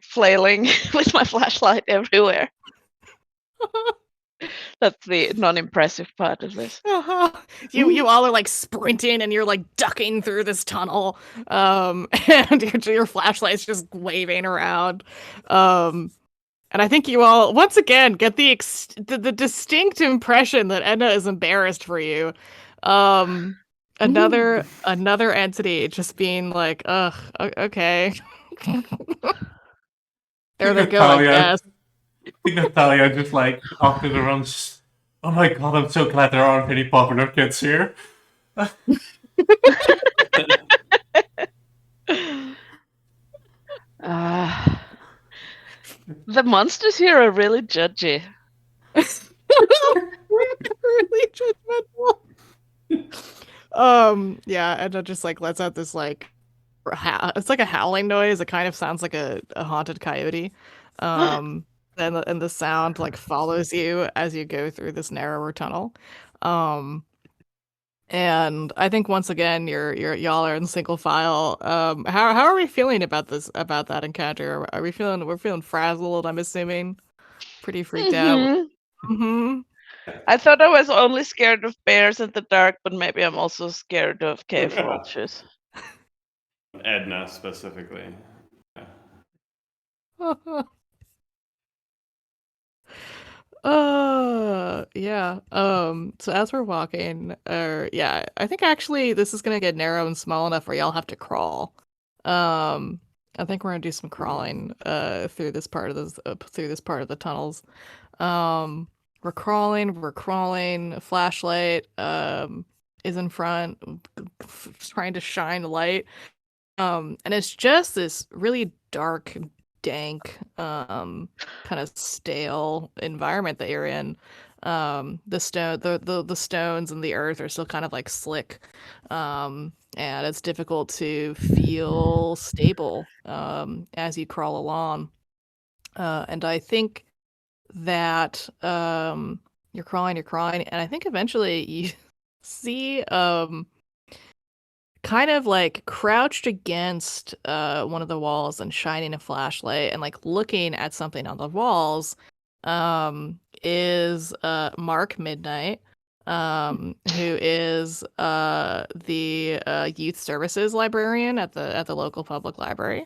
flailing with my flashlight everywhere. That's the non-impressive part of this. You all are like sprinting and you're like ducking through this tunnel, and your flashlight's just waving around, and I think you all once again get the distinct impression that Edna is embarrassed for you. Another entity just being like, ugh, okay. There they go, I Natalia. guess. I think Natalia just like after the run. Oh my god! I'm so glad there aren't any popular kids here. The monsters here are really judgy. Really judgmental. Yeah, and it just like lets out this like it's like a howling noise. It kind of sounds like a haunted coyote. And the sound like follows you as you go through this narrower tunnel. And I think once again y'all are in single file. How are we feeling about that encounter? Are we feeling we're feeling frazzled, I'm assuming? Pretty freaked out. Mm-hmm. I thought I was only scared of bears in the dark, but maybe I'm also scared of cave vultures. Edna specifically. Yeah. So as we're walking, yeah, I think actually this is gonna get narrow and small enough where y'all have to crawl. I think we're gonna do some crawling through this part of the tunnels. We're crawling, a flashlight is in front, trying to shine light. And it's just this really dark, dank, kind of stale environment that you're in. The stones and the earth are still kind of like slick. And it's difficult to feel stable as you crawl along. And I think that you're crawling, and I think eventually you see kind of like crouched against one of the walls and shining a flashlight and like looking at something on the walls is Mark Midnight, who is the youth services librarian at the local public library.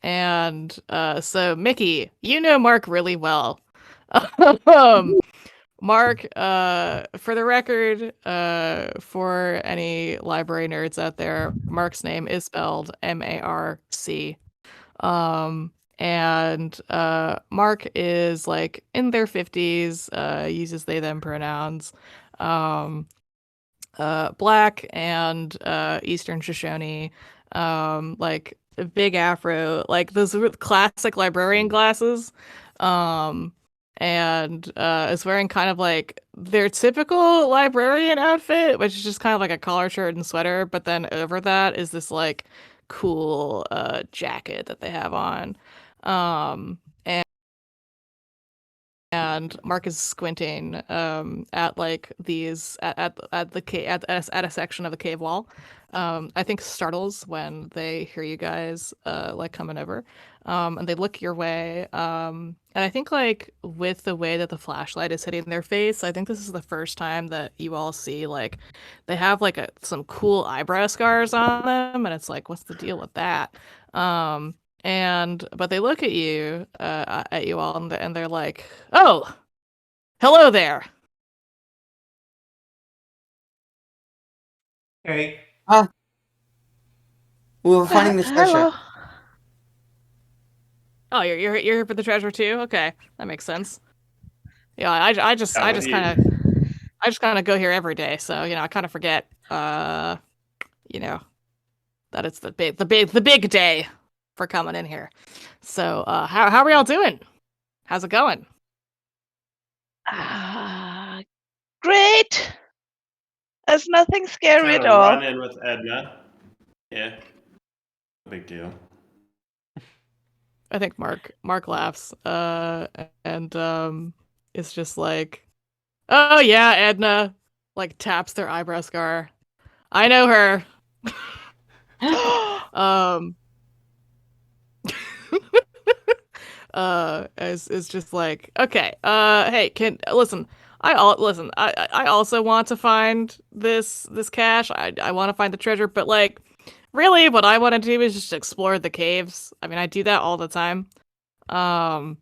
And so Mickey, you know Mark really well. Mark, for the record, for any library nerds out there, Mark's name is spelled M-A-R-C. And Mark is like in their 50s, uses they them pronouns. Black and Eastern Shoshone, like a big afro, like those classic librarian glasses. And is wearing kind of like their typical librarian outfit, which is just kind of like a collar shirt and sweater, but then over that is this like cool jacket that they have on. And and Mark is squinting at like these at the cave at a section of the cave wall. I think startles when they hear you guys like coming over, and they look your way. And I think like with the way that the flashlight is hitting their face, I think this is the first time that you all see like they have like some cool eyebrow scars on them, and it's like, what's the deal with that? But they look at you all, and they're like, "Oh, hello there." Hey, We were finding this treasure. Hello. Oh, you're here for the treasure too? Okay, that makes sense. Yeah, I just Yeah, I what just do you- kind of go here every day, so I kind of forget you know that it's the big day for coming in here. So how are y'all doing? How's it going? Ah, great. There's nothing scary Had at a all. run in with Edna. Yeah, no big deal. I think Mark laughs and it's just like, "Oh yeah, Edna," like taps their eyebrow scar. "I know her." um is just like, "Okay, hey, can listen, I also want to find this cache. I want to find the treasure, but like really what I want to do is just explore the caves. I mean, I do that all the time. Um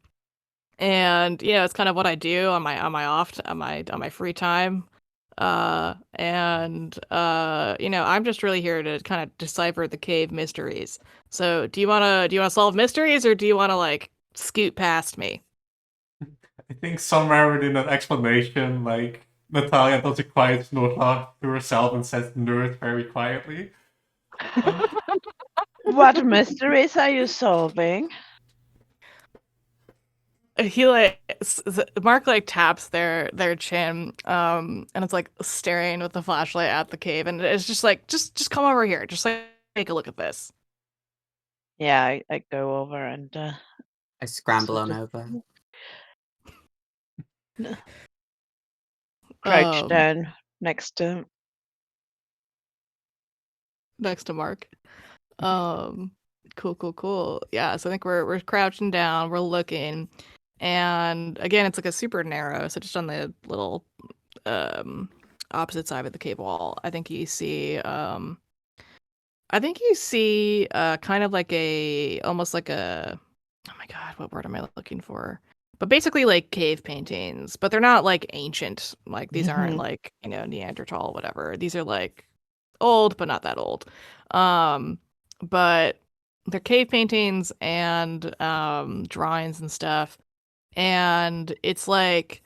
and it's kind of what I do on my free time. I'm just really here to kind of decipher the cave mysteries. So, do you want to solve mysteries, or do you want to like scoot past me?" I think somewhere within that explanation, like Natalia does a quiet snort laugh to herself and says "nerd" very quietly. What mysteries are you solving? He like Mark like taps their chin, and it's like staring with the flashlight at the cave, and it's just like, just come over here, just like take a look at this. Yeah, I go over and I scramble sort on of over. crouch Um, down next to him. Next to Mark. Um, cool. Yeah, so I think we're crouching down, we're looking, and again, it's like a super narrow, so just on the little opposite side of the cave wall, I think you see kind of like almost like a, oh my god, what word am I looking for? But basically like cave paintings, but they're not like ancient. Like these aren't Mhm. like, Neanderthal, whatever. These are like old, but not that old. Um, but they're cave paintings and drawings and stuff. And it's like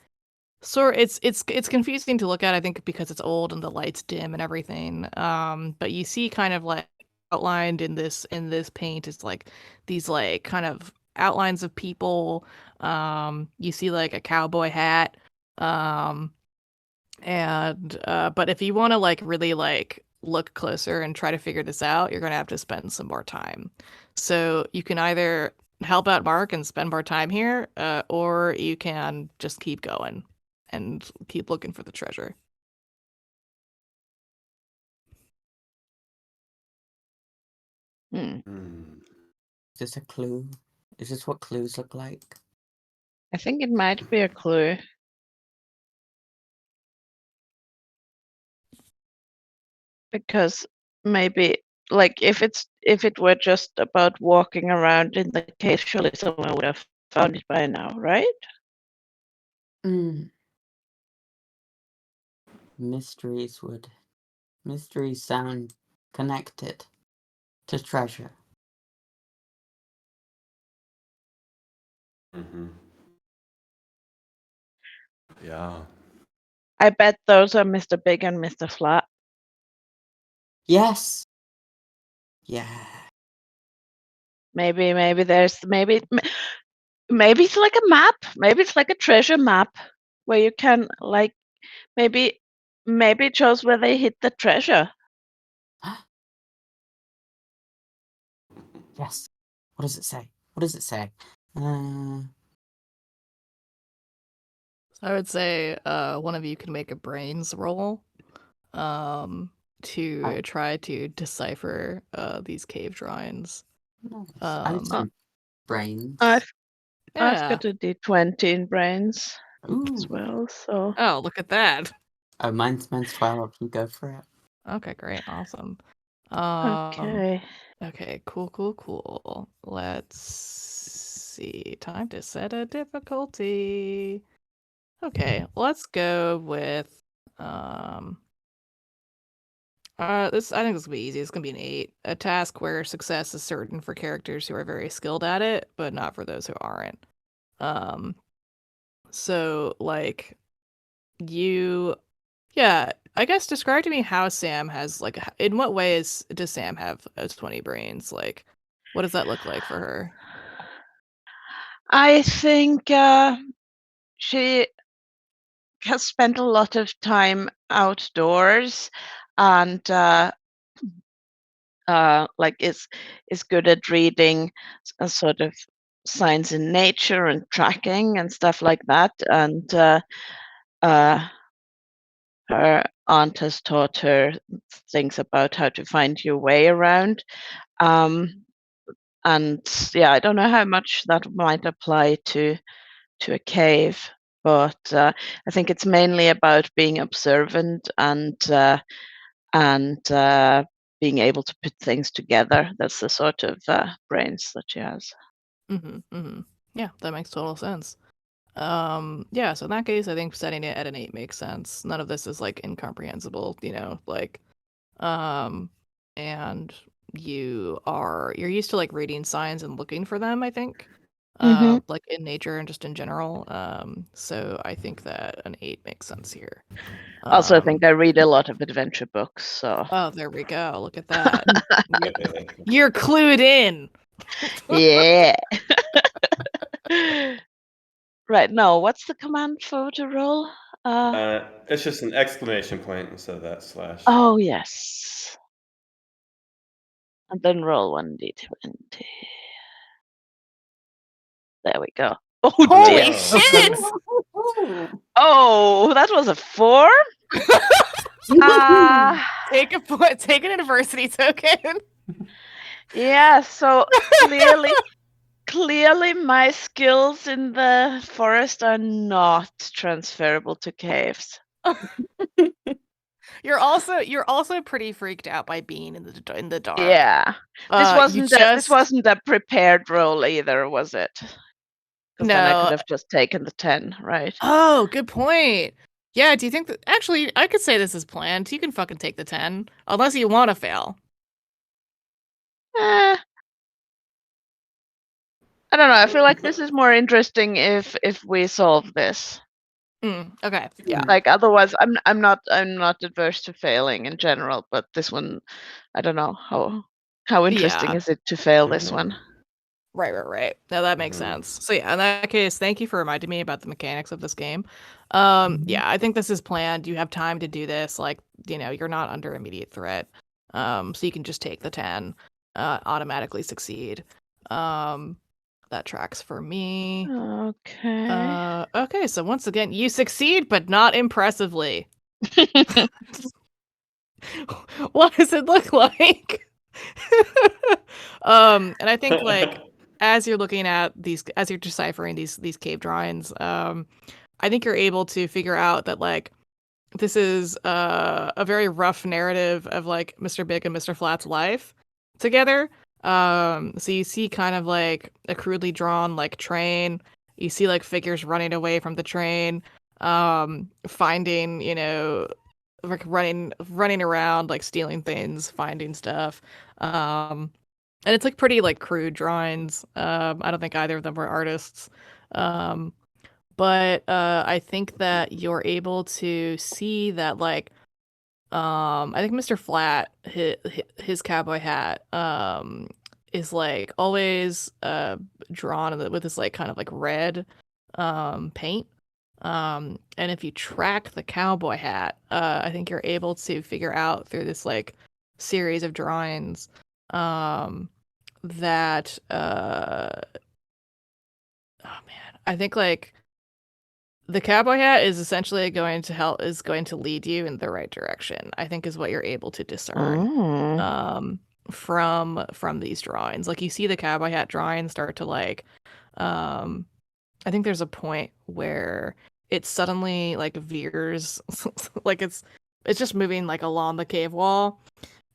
it's confusing to look at, I think, because it's old and the light's dim and everything. But you see kind of like outlined in this paint is like these like kind of outlines of people. You see like a cowboy hat. Um, and but if you want to like really like look closer and try to figure this out, you're gonna have to spend some more time. So you can either help out Mark and spend more time here, or you can just keep going and keep looking for the treasure. Hmm. Is this a clue? Is this what clues look like? I think it might be a clue. Because maybe like if it were just about walking around in the cave, surely someone would have found it by now, right? Mm. Mysteries sound connected to treasure. Mm-hmm. Yeah. I bet those are Mr. Big and Mr. Flat. Yes. Yeah. Maybe it's like a map. Maybe it's like a treasure map where you can like maybe it shows where they hid the treasure. Yes. What does it say? What does it say? Uh, I would say one of you can make a brains roll to try to decipher these cave drawings. Nice. I would say brains. I've Yeah. got a D20 in brains as Ooh. well, so Oh, look at that. Oh, mine's 12. You go for it. Okay, great, awesome. okay. Okay, cool. Let's see. Time to set a difficulty. Okay, let's go with this I think this will be easy. It's gonna be an 8. A task where success is certain for characters who are very skilled at it, but not for those who aren't. So like I guess describe to me how Sam has like in what ways does Sam have 20 brains? Like what does that look like for her? I think she has spent a lot of time outdoors and like is good at reading sort of signs in nature and tracking and stuff like that. And her aunt has taught her things about how to find your way around. And yeah, I don't know how much that might apply to a cave, but I think it's mainly about being observant and being able to put things together. That's the sort of brains that she has. Yeah, that makes total sense. Yeah, so in that case, I think setting it at an 8 makes sense. None of this is like incomprehensible, like and you're used to like reading signs and looking for them, I think. Like in nature and just in general. So I think that an 8 makes sense here. Also, I think I read a lot of adventure books, so Oh, there we go. Look at that. You're clued in. yeah. Right, now what's the command for to roll? It's just an exclamation point instead of that slash. Oh yes. And then roll 1d20. There we go. Oh Holy dear. shit! Oh, that was a 4. Take an adversity token. Yeah, so clearly my skills in the forest are not transferable to caves. You're also pretty freaked out by being in the dark. Yeah. This wasn't a prepared roll either, was it? No. Then I could have just taken the 10, right? Oh, good point. Yeah, do you think that actually I could say this is planned. You can fucking take the 10 unless you want to fail. I don't know. I feel like this is more interesting if we solve this. Okay. Yeah. Like otherwise, I'm not adverse to failing in general, but this one, I don't know how interesting is it to fail this one. Right. No, that makes sense. So yeah, in that case, thank you for reminding me about the mechanics of this game. Yeah, I think this is planned. You have time to do this. Like, you're not under immediate threat. So you can just take the 10, automatically succeed. That tracks for me. Okay. Okay, so once again, you succeed, but not impressively. What does it look like? And I think like as you're looking at as you're deciphering these cave drawings, I think you're able to figure out that like this is a very rough narrative of like Mr. Big and Mr. Flat's life together. So you see kind of like a crudely drawn like train. You see like figures running away from the train, finding, like running around, like stealing things, finding stuff. And it's like pretty like crude drawings. I don't think either of them were artists. But I think that you're able to see that like I think Mr. Flat his cowboy hat is like always drawn with this like kind of like red paint. And if you track the cowboy hat, I think you're able to figure out through this like series of drawings that oh man, I think like The cowboy hat is essentially going to lead you in the right direction, I think is what you're able to discern. Mm. From these drawings. Like you see the cowboy hat drawing start to like I think there's a point where it suddenly like veers like it's just moving like along the cave wall,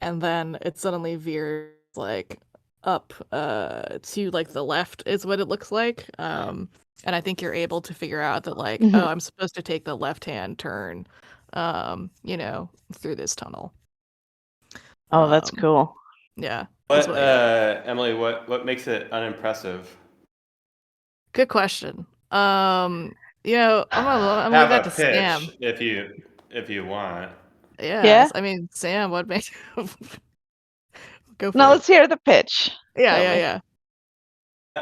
and then it suddenly veers like up to like the left is what it looks like. And I think you're able to figure out that like, Mhm. oh, I'm supposed to take the left-hand turn through this tunnel. Oh, that's Um, cool. Yeah. That's What, what I got. Emily? What makes it unimpressive? Good question. I'm gonna leave Have that a to Sam. pitch if you want. Yes. Yeah. I mean, Sam, what makes go for Now it. let's hear the pitch. Yeah, Tell yeah, me. yeah.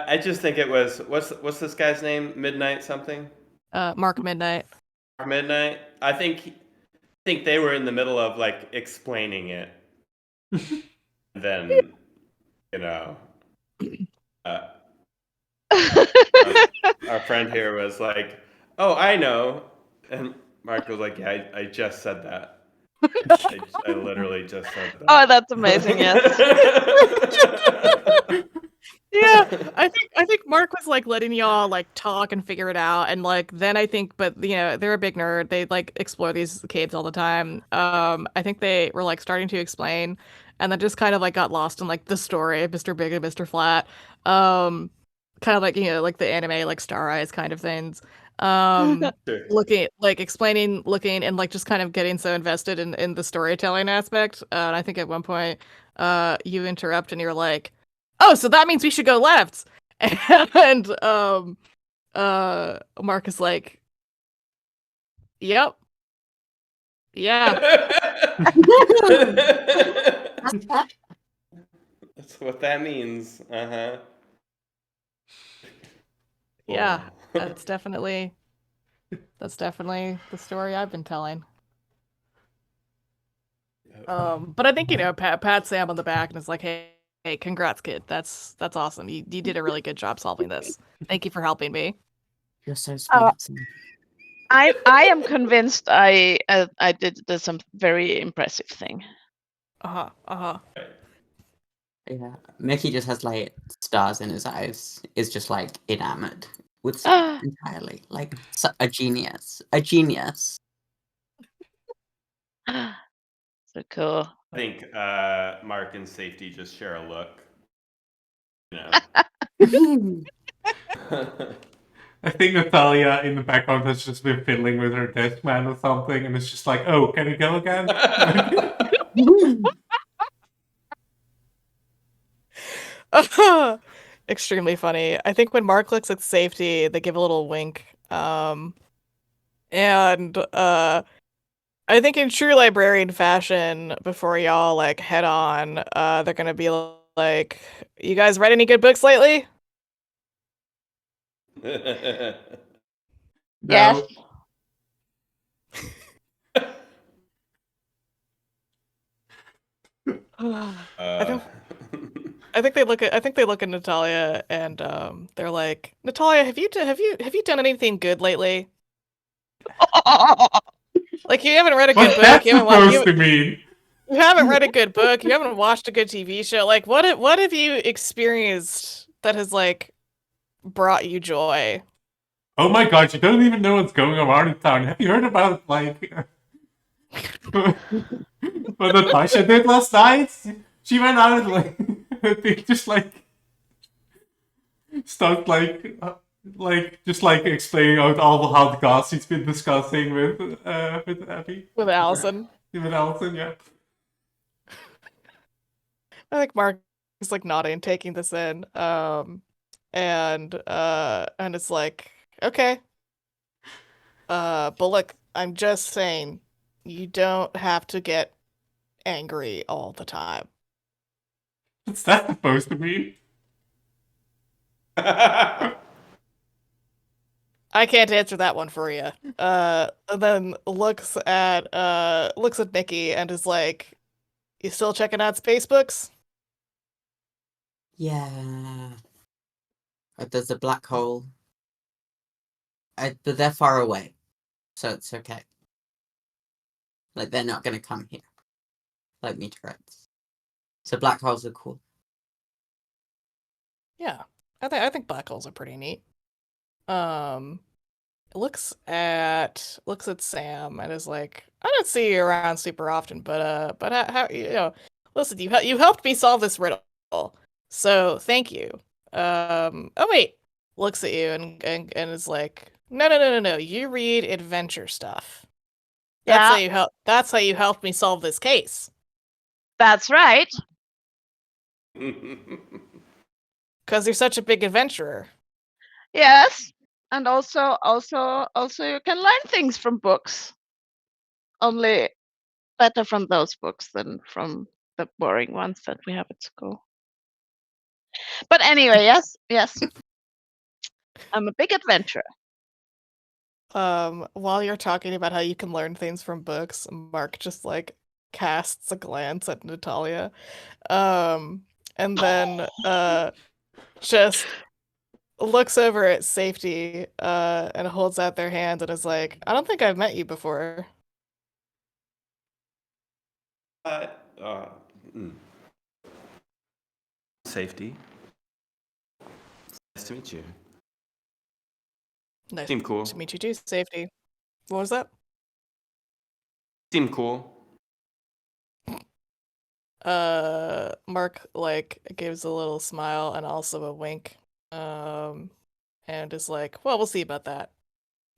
I just think it was what's this guy's name? Midnight something? Mark Midnight. Midnight? I think they were in the middle of like explaining it. Then, you know, uh, our friend here was like, "Oh, I know," and Mark was like, "Yeah, I just said that. I literally just said that." Oh, that's amazing. Yes. Yeah, I think Mark was like letting y'all like talk and figure it out, and like then I think, but they're a big nerd. They like explore these caves all the time. I think they were like starting to explain, and then just kind of like got lost in like the story of Mr. Big and Mr. Flat. Kind of like like the anime like Star Eyes kind of things. Sure. Looking like explaining, looking, and like just kind of getting so invested in the storytelling aspect. And I think at one point, you interrupt and you're like, "Oh, so that means we should go left." And Mark is like, "Yep, yeah." That's what that means. Uh-huh. Yeah, Cool. that's definitely the story I've been telling. But I think pat Sam on the back and is like, hey, congrats, kid. That's awesome. You did a really good job solving this. Thank you for helping me. You're so Uh, sweet. Sam. I am convinced I did some very impressive thing. Yeah, Mickey just has like stars in his eyes. Is just like enamored with Sam entirely, like a genius, a genius. So cool. I think Mark and Safety just share a look. I think Natalia in the background has just been fiddling with her desk man or something, and it's just like, oh, can we go again? Extremely funny. I think when Mark looks at Safety, they give a little wink. And I think in true librarian fashion, before y'all like head on, they're gonna be like, "You guys read any good books lately?" Yes. I think they look at Natalia and they're like, "Natalia, have you done anything good lately? Like you haven't read a good What's book, that you haven't supposed to mean? you haven't read a good book, you haven't watched a good TV show. Like what have you experienced that has like brought you joy?" Oh my god, you don't even know what's going on in town. Have you heard about, like, what Natasha did last night? She went out and, like, they just, like, start, like, just, like, explaining out all how the gods she's been discussing with Abby. With Allison. With Allison, yeah. I think Mark is like nodding, taking this in. And it's like, okay. But look, I'm just saying, you don't have to get angry all the time. What's that supposed to mean? I can't answer that one for you. And then looks at Nikki and is like, "You still checking out Spacebooks?" Yeah. There's a black hole. but they're far away, so it's okay. Like, they're not gonna come here, like meteorites. So black holes are cool. Yeah, I think black holes are pretty neat. Looks at Sam and is like, I don't see you around super often, but how listen, you helped me solve this riddle, so thank you. Oh wait, looks at you and is like, no, you read adventure stuff. That's how you helped me solve this case. That's right. Because you're such a big adventurer. Yes, and also you can learn things from books. Only better from those books than from the boring ones that we have at school. But anyway, yes. I'm a big adventurer. While you're talking about how you can learn things from books, Mark just like casts a glance at Natalia. And then just looks over at Safety and holds out their hand and is like, I don't think I've met you before. Safety. Nice to meet you. Nice Seem cool. to meet you too, Safety. What was that? Seem cool. Mark like gives a little smile and also a wink. And is like, well, we'll see about that.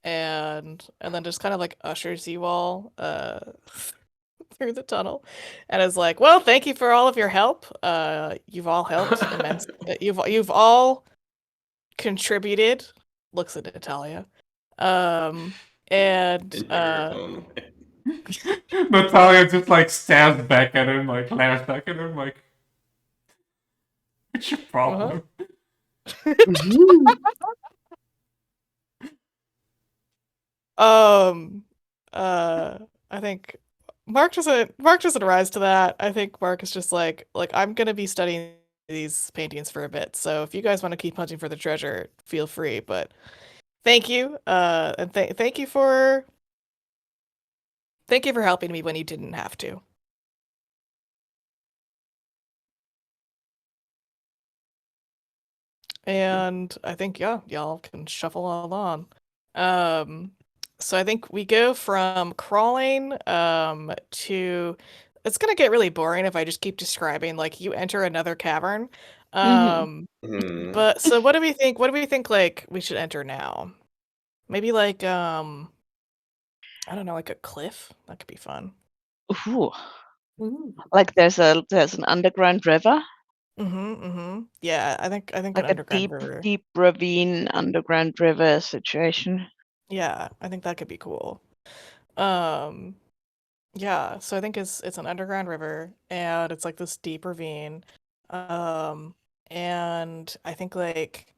And then just kind of like ushers you all through the tunnel and is like, well, thank you for all of your help. You've all helped immensely. You've all contributed. Looks at Natalia. Natalia just like stares back at him, like glares back at him, like, what's your problem? I think Mark doesn't rise to that. I think Mark is just like I'm gonna be studying these paintings for a bit, so if you guys want to keep hunting for the treasure, feel free. But thank you, and thank you for helping me when you didn't have to. And I think y'all can shuffle along. So I think we go from crawling to it's gonna get really boring if I just keep describing like you enter another cavern. But so what do we think like we should enter now? Maybe like I don't know, like a cliff? That could be fun. Ooh. Like there's an underground river, Yeah, I think like an a underground river. deep ravine underground river situation. Yeah, I think that could be cool. Yeah, so I think it's an underground river and it's like this deep ravine. And I think like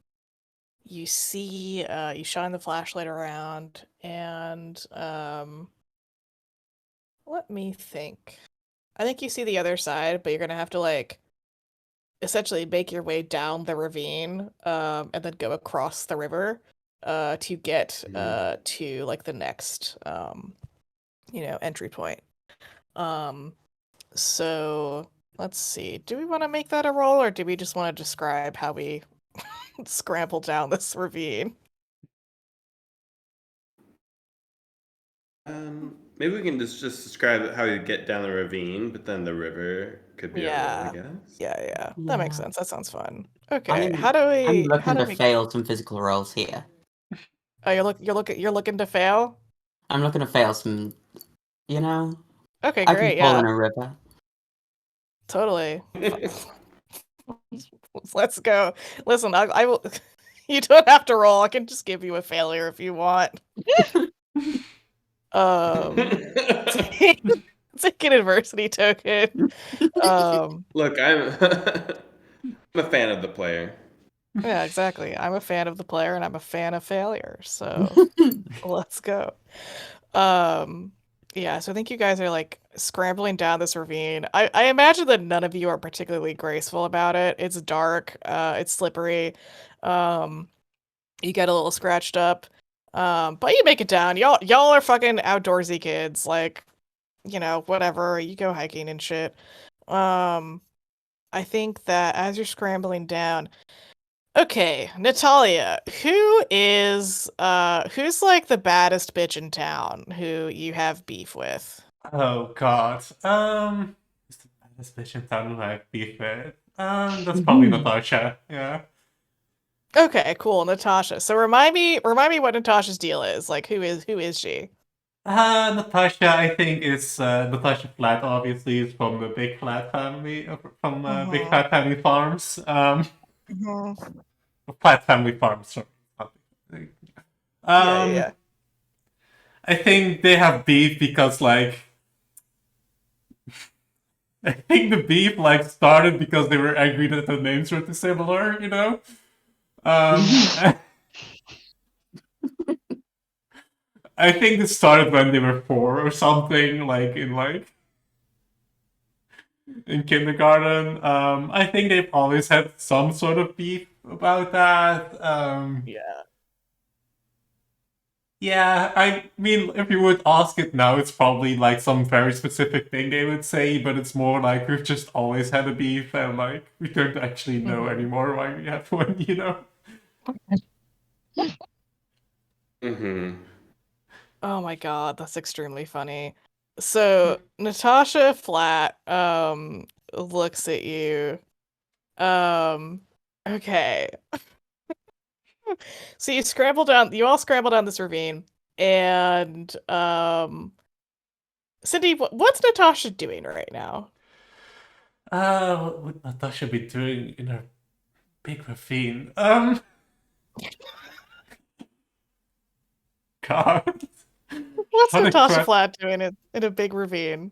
you see you shine the flashlight around and let me think. I think you see the other side, but you're gonna have to like essentially make your way down the ravine and then go across the river to get to like the next entry point. So let's see. Do we want to make that a roll or do we just want to describe how we scramble down this ravine? Maybe we can just describe how you get down the ravine, but then the river could be a roll, I guess. Yeah. That makes sense. That sounds fun. Okay, I'm looking to fail some physical rolls here. Oh, you're looking to fail? I'm looking to fail some, Okay, I great. can fall Yeah, in a river. totally. Let's go. Listen, I will. You don't have to roll. I can just give you a failure if you want. Take an adversity token. Look, I'm a fan of the player. Yeah, exactly. I'm a fan of the player and I'm a fan of failure. So let's go. Yeah, so I think you guys are like scrambling down this ravine. I imagine that none of you are particularly graceful about it. It's dark, it's slippery. You get a little scratched up. But you make it down. Y'all are fucking outdoorsy kids. Like, whatever. You go hiking and shit. I think that as you're scrambling down, okay, Natalia, who's like the baddest bitch in town who you have beef with? Oh God. Who's the baddest bitch in town who I have beef with? That's probably Natasha. Yeah. Okay, cool, Natasha. So remind me what Natasha's deal is. Like, who is she? Natasha, I think is Natasha Flat. Obviously, is from the Big Flat family, from Big Flat Family Farms. Flat Family Farms. Sorry. Yeah. I think they have beef because like I think the beef like started because they were angry that the names were too similar, you know? I think it started when they were 4 or something, like in kindergarten. I think they've always had some sort of beef about that. Yeah. Yeah, I mean, if you would ask it now, it's probably like some very specific thing they would say, but it's more like we've just always had a beef and like we don't actually know anymore why we have one, you know? Mm-hmm. Oh my god, that's extremely funny. So Natasha Flat looks at you. Okay. So you all scramble down this ravine, and Cindy, what's Natasha doing right now? What would Natasha be doing in her big ravine? God. What's What a Natasha crap. Flat doing in a big ravine?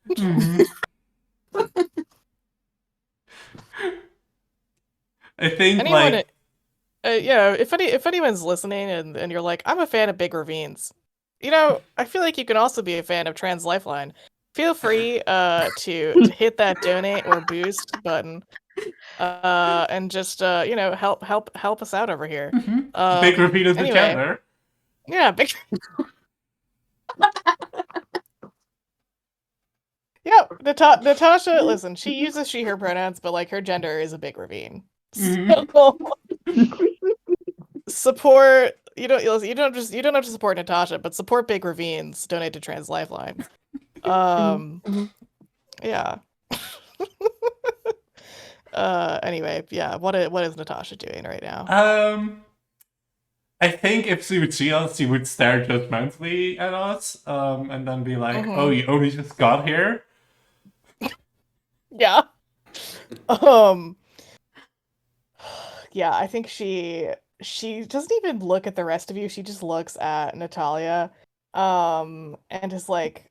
Mhm. I think Anyone, like if anyone's listening and you're like, I'm a fan of big ravines, I feel like you can also be a fan of Trans Lifeline. Feel free to hit that donate or boost button and just help us out over here. big ravine is the Anyway, gender. yeah, big. Yeah, Natasha. Listen, she uses she/her pronouns, but like her gender is a big ravine. So support. You don't have to support Natasha, but support big ravines. Donate to Trans Lifeline. Yeah. Anyway, yeah. What is Natasha doing right now? I think if she would see us, she would stare judgmentally at us, and then be like, "Oh, you only just got here." Yeah. Yeah, I think she doesn't even look at the rest of you. She just looks at Natalia, and is like,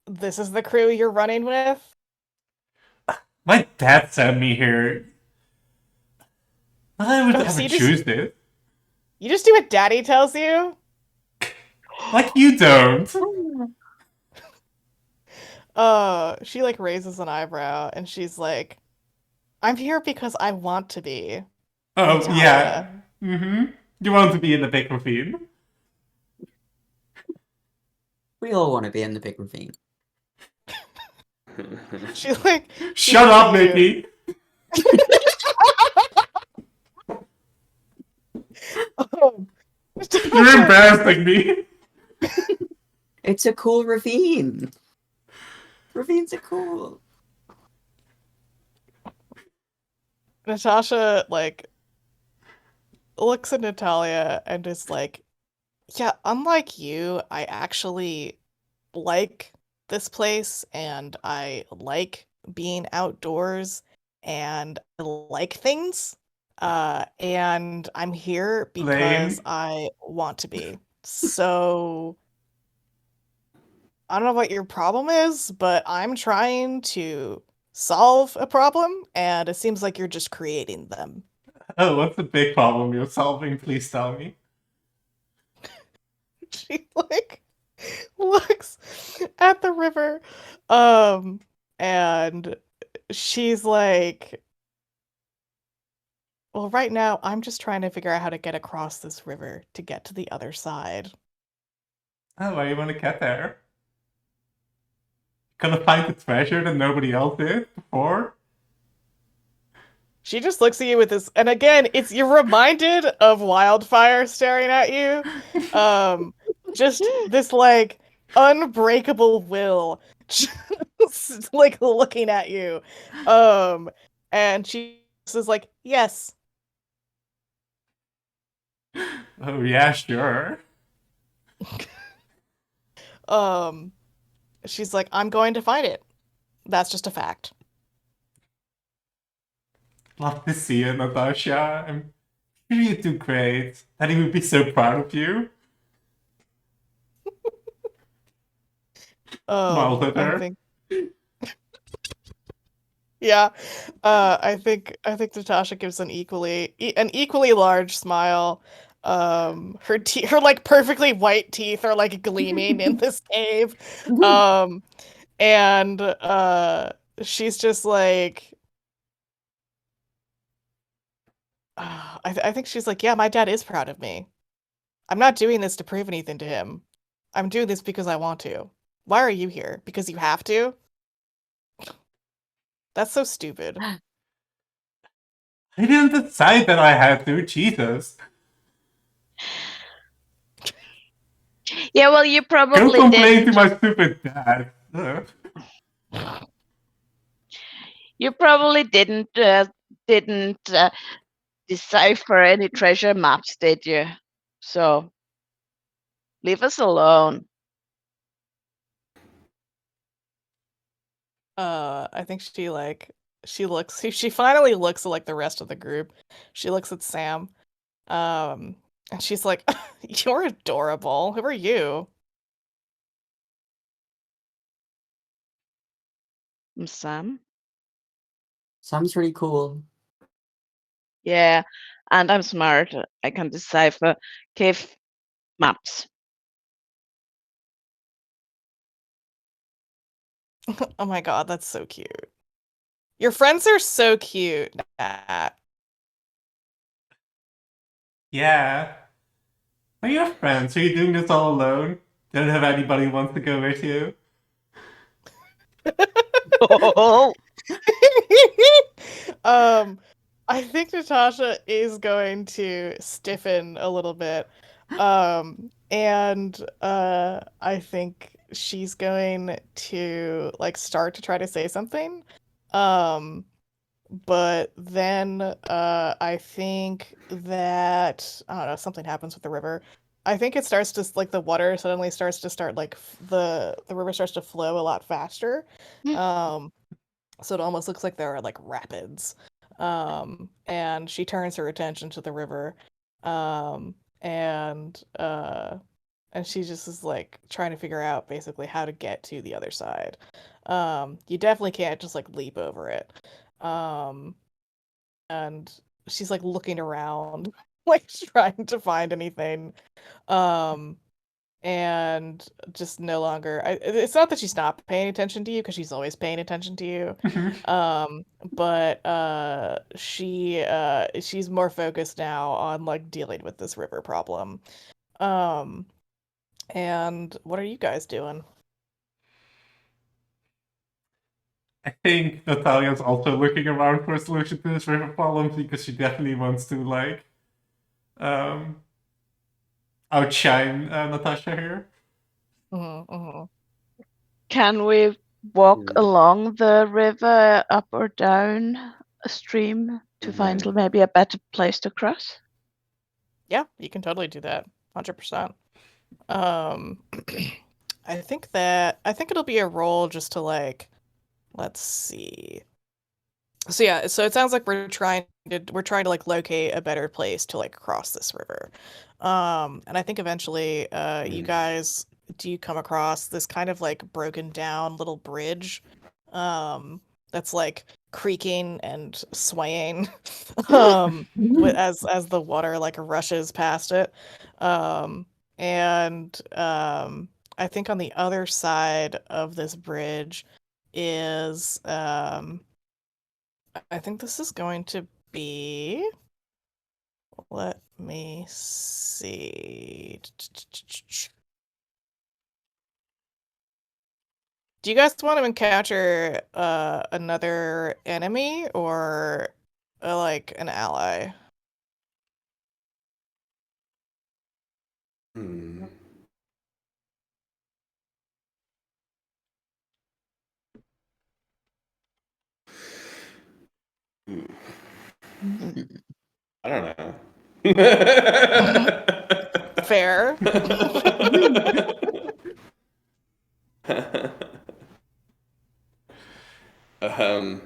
"This is the crew you're running with." My dad sent me here. Not that I would Oh, ever so choose this. you just do what Daddy tells you. Like you don't. She like raises an eyebrow and she's like, "I'm here because I want to be." Oh Natalia. yeah. You want to be in the big ravine? We all want to be in the big ravine. She like Shut up, Nikki. You're embarrassing me. It's a cool ravine. Ravines are cool. Natasha like looks at Natalia and is like, "Yeah, unlike you, I actually like this place and I like being outdoors and I like things. And I'm here because Lame. I want to be. So I don't know what your problem is, but I'm trying to solve a problem and it seems like you're just creating them." Oh, what's the big problem you're solving? Please tell me. She like looks at the river and she's like, Well, right now I'm just trying to figure out how to get across this river to get to the other side. Oh, why you want to get there? Gonna find the treasure that nobody else did before? She just looks at you with this, and again, you're reminded of Wildfire staring at you. Just this like unbreakable will, just like looking at you. And she is like, yes. Oh yeah, sure. She's like, I'm going to find it. That's just a fact. Love to see it, Natasha. I'm sure you do great. Daddy would be so proud of you. Smile at I her. think yeah. I think Natasha gives an equally large smile. Her like perfectly white teeth are like gleaming in this cave. And she's just like I think she's like, yeah, my dad is proud of me. I'm not doing this to prove anything to him. I'm doing this because I want to. Why are you here? Because you have to? That's so stupid. I didn't decide that I had to, Jesus. Yeah, well, you Don't probably complain to didn't. my stupid dad. Ugh. You probably didn't decipher any treasure maps, did you? So leave us alone. I think she finally looks at like the rest of the group. She looks at Sam. And she's like, you're adorable. Who are you? Sam? Sam's really cool. Yeah, and I'm smart. I can decipher cave maps. Oh my god, that's so cute. Your friends are so cute, Nat. Yeah. Are you have friends? Are you doing this all alone? Don't have anybody who wants to go with you? Oh, I think Natasha is going to stiffen a little bit. And I think she's going to like start to try to say something. Um, but then I think that I don't know, something happens with the river. I think it starts to like the water suddenly starts to start like the river starts to flow a lot faster. Um, so it almost looks like there are like rapids. And she turns her attention to the river. Um, and she just is like trying to figure out basically how to get to the other side. You definitely can't just like leap over it. Um, and she's like looking around, like trying to find anything. Um, and just no longer it's not that she's not paying attention to you because she's always paying attention to you. But she's more focused now on like dealing with this river problem. Um, and what are you guys doing? I think Natalia's also looking around for a solution to this river problem because she definitely wants to, like, um, outshine Natasha here. can we walk along the river up or down a stream to find maybe a better place to cross? Yeah, you can totally do that. 100%. Um, I think it'll be a roll just to like, let's see. So yeah, so it sounds like we're trying to like locate a better place to like cross this river. And I think eventually you guys do come across this kind of like broken down little bridge that's like creaking and swaying as the water like rushes past it. And I think on the other side of this bridge is I think this is going to be Let me see. Do you guys want to encounter another enemy or like an ally? Hmm. I don't know. Fair. um.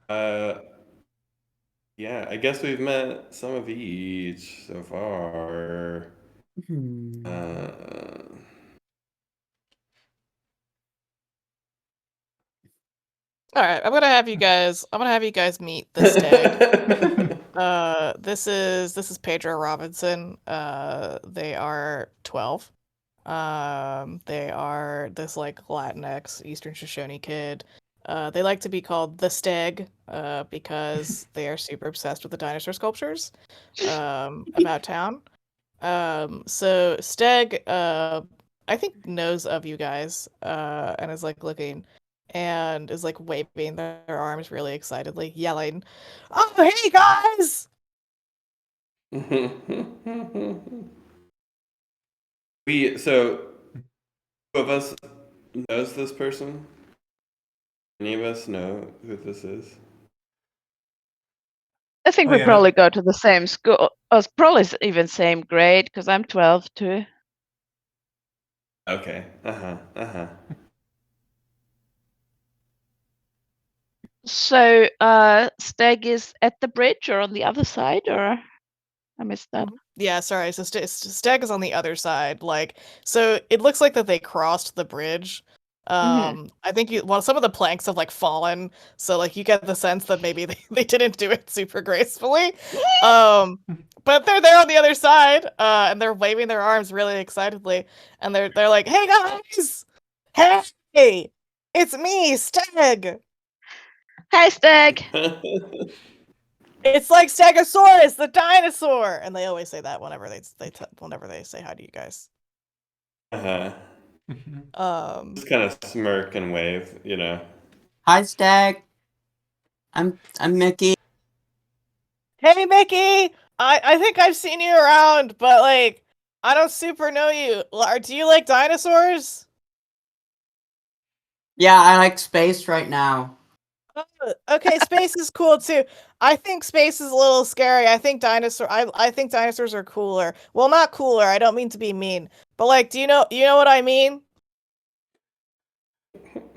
Uh, Yeah, I guess we've met some of each so far. Hmm. All right, I'm gonna have you guys meet the stag. This is Pedro Robinson. They are 12. They are this like Latinx Eastern Shoshone kid. They like to be called the Stag, because they are super obsessed with the dinosaur sculptures, about town. So Steg, I think knows of you guys, and is like looking, and is like waving their arms really excitedly, yelling, "Oh, hey guys!" So who of us knows this person? Any of us know who this is? I think Oh, we yeah. probably go to the same school. Us probably even same grade because I'm 12 too. Okay. So, Steg is at the bridge or on the other side, or I missed that. Yeah, sorry. So Steg is on the other side. Like, so it looks like that they crossed the bridge. I think some of the planks have like fallen, so like you get the sense that maybe they didn't do it super gracefully. But they're there on the other side, and they're waving their arms really excitedly, and they're like, "Hey guys, hey, it's me, Steg. Hey, Steg. It's like Stegosaurus, the dinosaur." And they always say that whenever whenever they say hi to you guys. Just kind of smirk and wave, you know. Hi, Stag. I'm Mickey. Hey Mickey, I think I've seen you around, but like I don't super know you. Do you like dinosaurs? Yeah, I like space right now. Okay, space is cool too. I think space is a little scary. I think dinosaurs are cooler. Well, not cooler. I don't mean to be mean, but like, do you know what I mean?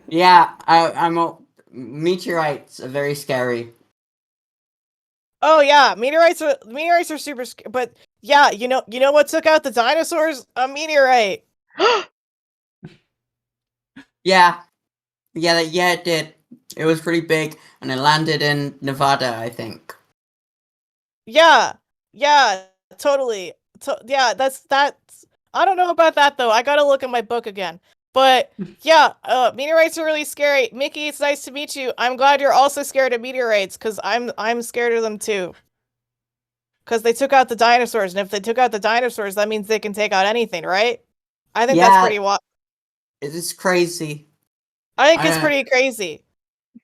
Yeah, meteorites are very scary. Oh yeah, meteorites are super but yeah, you know what took out the dinosaurs? A meteorite. Yeah, it did. It was pretty big, and it landed in Nevada, I think. Yeah. Yeah, totally. Yeah, that's I don't know about that though. I got to look at my book again. But yeah, meteorites are really scary. Mickey, it's nice to meet you. I'm glad you're also scared of meteorites cuz I'm scared of them too. Cuz they took out the dinosaurs, and if they took out the dinosaurs, that means they can take out anything, right? I think that's Yeah, pretty it is crazy. I think I it's don't- pretty crazy.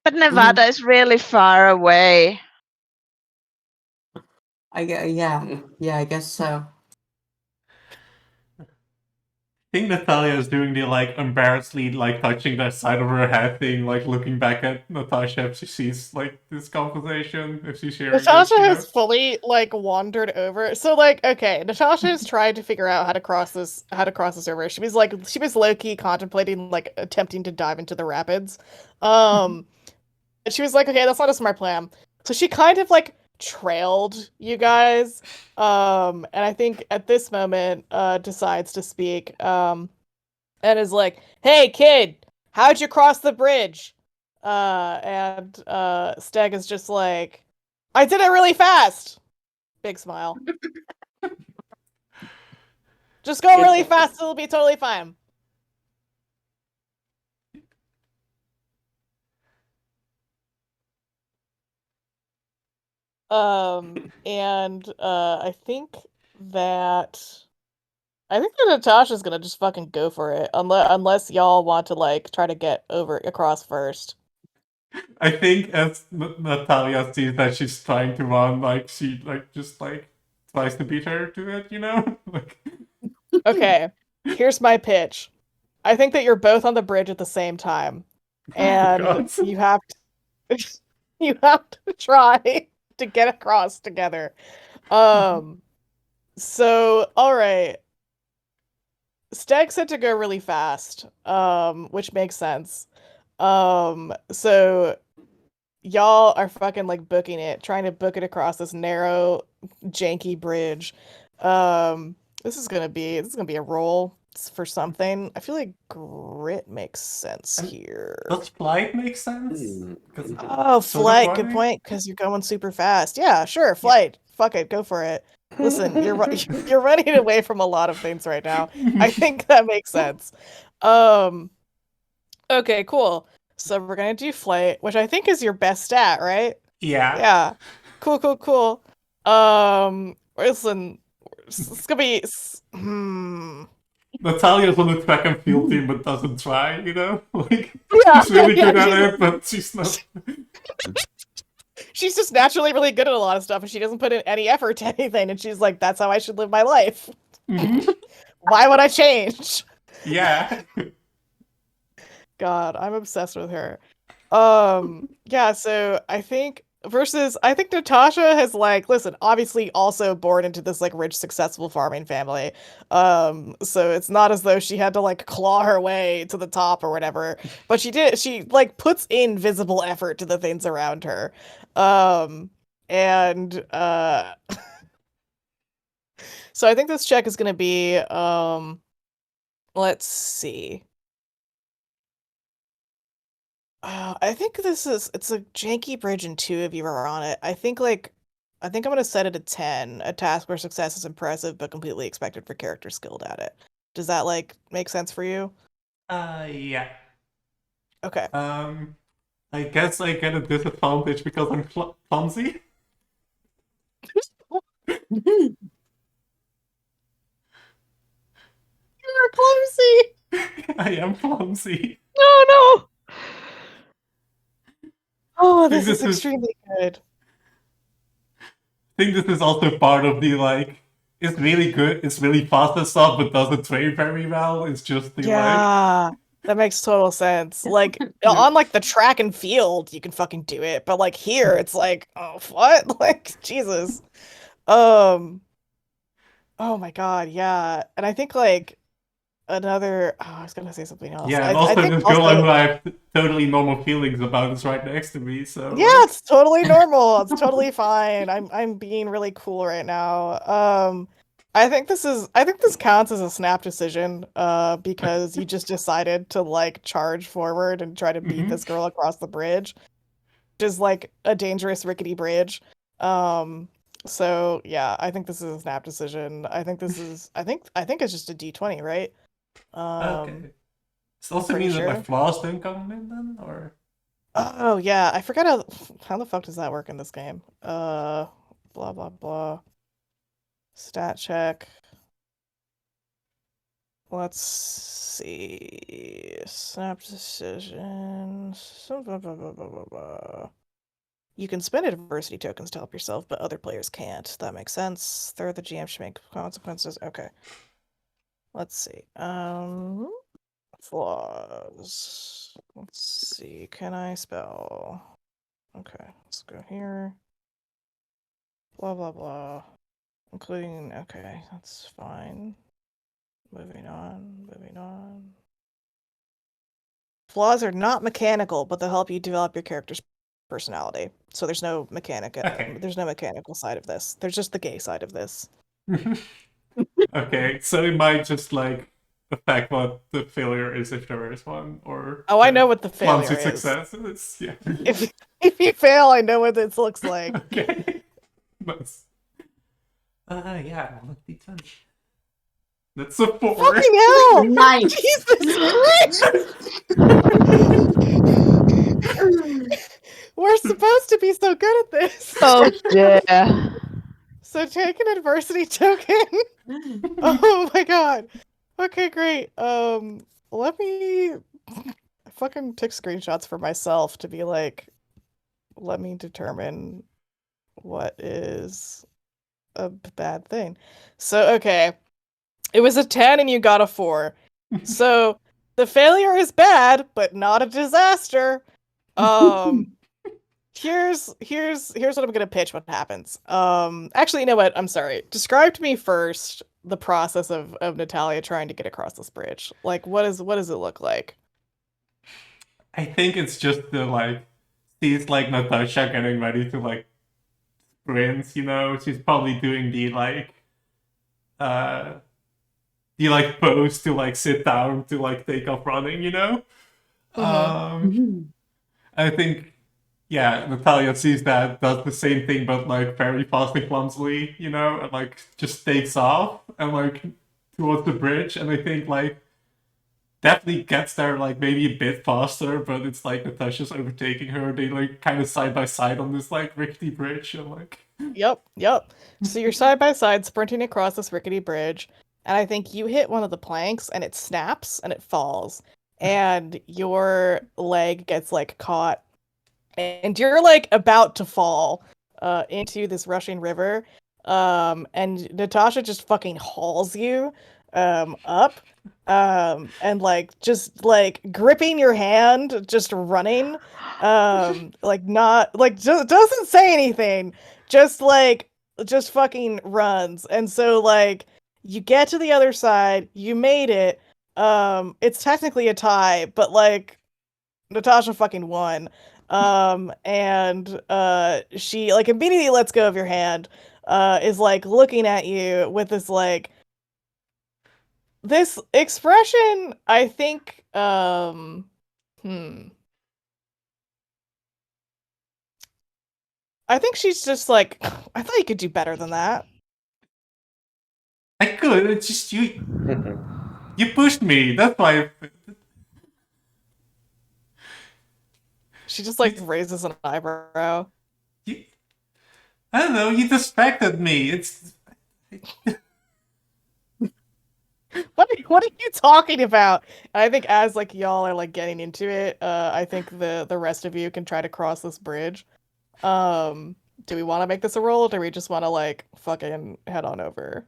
But Nevada is really far away. Yeah, I guess so. I think Natalia is doing the like embarrassedly like touching the side of her head thing, like looking back at Natasha if she sees like this conversation, if she's hearing Natasha this, has fully like wandered over. So like, okay, Natasha is trying to figure out how to cross this river. She was low key contemplating like attempting to dive into the rapids. And she was like, okay, that's not a smart plan. So she kind of like trailed you guys. And I think at this moment decides to speak. And is like, "Hey kid, how'd you cross the bridge?" And Steg is just like, "I did it really fast." Big smile. Just go really fast, it'll be totally fine. And I think that Natasha's gonna just fucking go for it, unless y'all want to like try to get across first. I think as Natalia sees that she's trying to run, like she just tries to beat her to it, you know? Like, Okay, here's my pitch. I think that you're both on the bridge at the same time, and God. you have to try to get across together. So all right. Stag said to go really fast, which makes sense. So y'all are fucking like booking it, trying to book it across this narrow, janky bridge. This is gonna be a roll for something. I feel like grit makes sense here. Does flight make sense? 'Cause it's Oh, sort of flight. Good running. point. Because you're going super fast. Yeah, sure. Flight. Fuck it. Go for it. Listen, you're running away from a lot of things right now. I think that makes sense. Okay, cool. So we're gonna do flight, which I think is your best stat, right? Yeah. Yeah. Cool. Listen, it's gonna be. Natalia's on the track and field team but doesn't try, you know? Like, Yeah, she's really yeah, good at she's- it, but she's not. She's just naturally really good at a lot of stuff, and she doesn't put in any effort to anything. And she's like, "That's how I should live my life. Why would I change?" Yeah. God, I'm obsessed with her. Yeah, so I think Natasha has like, listen, obviously also born into this like rich, successful farming family. So it's not as though she had to like claw her way to the top or whatever, but she like puts in visible effort to the things around her. And so I think this check is gonna be let's see. I think it's a janky bridge and two of you are on it. I think I'm gonna set it at 10, a task where success is impressive but completely expected for character skilled at it. Does that like make sense for you? Yeah. Okay. I guess I get a disadvantage because I'm clumsy. You're clumsy! I am clumsy. Oh no! Oh, think this is this is- extremely good. I think this is also part of the like, it's really good, it's really fast and stuff, but doesn't train very well. It's just the like, Yeah, that makes total sense. Like on like the track and field, you can fucking do it, but like here, it's like, oh, what? Like Jesus. Oh my God, yeah. And I think like I was gonna say something else. yeah, I and also think this girl who I have totally normal feelings about is right next to me, so yeah, like, it's totally normal. It's totally fine. I'm being really cool right now. I think this counts as a snap decision, because you just decided to like charge forward and try to beat Mhm. this girl across the bridge, which is like a dangerous rickety bridge. So yeah, I think this is a snap decision. I think it's just a D20, right? okay. Does it also pretty mean that my sure. flaws don't come in then, or? Oh yeah, I forgot how the fuck does that work in this game? Blah blah blah. Stat check. Let's see. Snap decisions. Blah, blah, blah, blah, blah, blah. You can spend adversity tokens to help yourself, but other players can't. That makes sense. Third, the GM should make consequences. Okay. Let's see. Flaws. Let's see. Can I spell? Okay, let's go here. Blah blah blah. Including okay, that's fine. Moving on. Flaws are not mechanical, but they'll help you develop your character's personality. So there's no Okay. there's no mechanical side of this. There's just the gay side of this. Okay, so it might just like affect what the failure is if there is one, or Oh, I the know what the failure clumsy is. success is. Yeah. If you fail, I know what this looks like. Okay. Nice. Yeah, I'll let D10. That's a 4. Fucking hell! Nice. Jesus Christ! We're supposed to be so good at this. Oh dear. So take an adversity token. Oh my god. Okay, great. Let me I fucking took screenshots for myself to be like, let me determine what is a bad thing. So, okay. It was a 10 and you got a 4. So, the failure is bad, but not a disaster. Here's what I'm gonna pitch what happens. Actually, you know what? I'm sorry. Describe to me first the process of Natalia trying to get across this bridge. Like, what does it look like? I think it's just the like sees like Natasha getting ready to like sprint, you know, she's probably doing uh the like pose to like sit down to like take off running, you know? I think yeah, Natalia sees that, does the same thing but like very fast and clumsily, you know, and like just takes off and like towards the bridge, and I think like definitely gets there like maybe a bit faster, but it's like Natasha's overtaking her. They like kind of side by side on this like rickety bridge, and like Yep. So you're side by side sprinting across this rickety bridge, and I think you hit one of the planks and it snaps and it falls, and your leg gets like caught, and you're like about to fall into this rushing river. And Natasha just fucking hauls you up, and like just like gripping your hand, just running, like not like just doesn't say anything, just fucking runs. And so like you get to the other side, you made it. It's technically a tie, but like Natasha fucking won. And she like immediately lets go of your hand, is like looking at you with this expression. I think I think she's just like, I thought you could do better than that. I could. It's just you pushed me. That's why. She just like raises an eyebrow. I don't know. You distracted me. It's. What are you talking about? And I think as like y'all are like getting into it, I think the rest of you can try to cross this bridge. Do we want to make this a roll, or do we just want to like fucking head on over?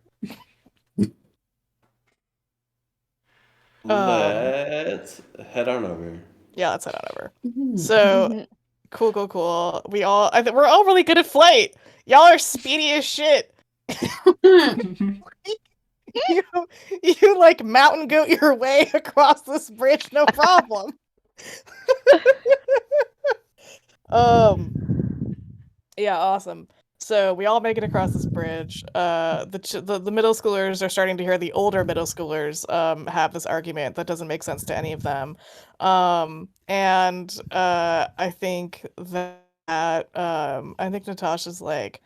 Let's head on over. Yeah, let's head on over. So cool. We're all really good at flight. Y'all are speedy as shit. You like mountain goat your way across this bridge, no problem. Yeah, awesome. So we all make it across this bridge. The middle schoolers are starting to hear the older middle schoolers have this argument that doesn't make sense to any of them. And I think Natasha's like,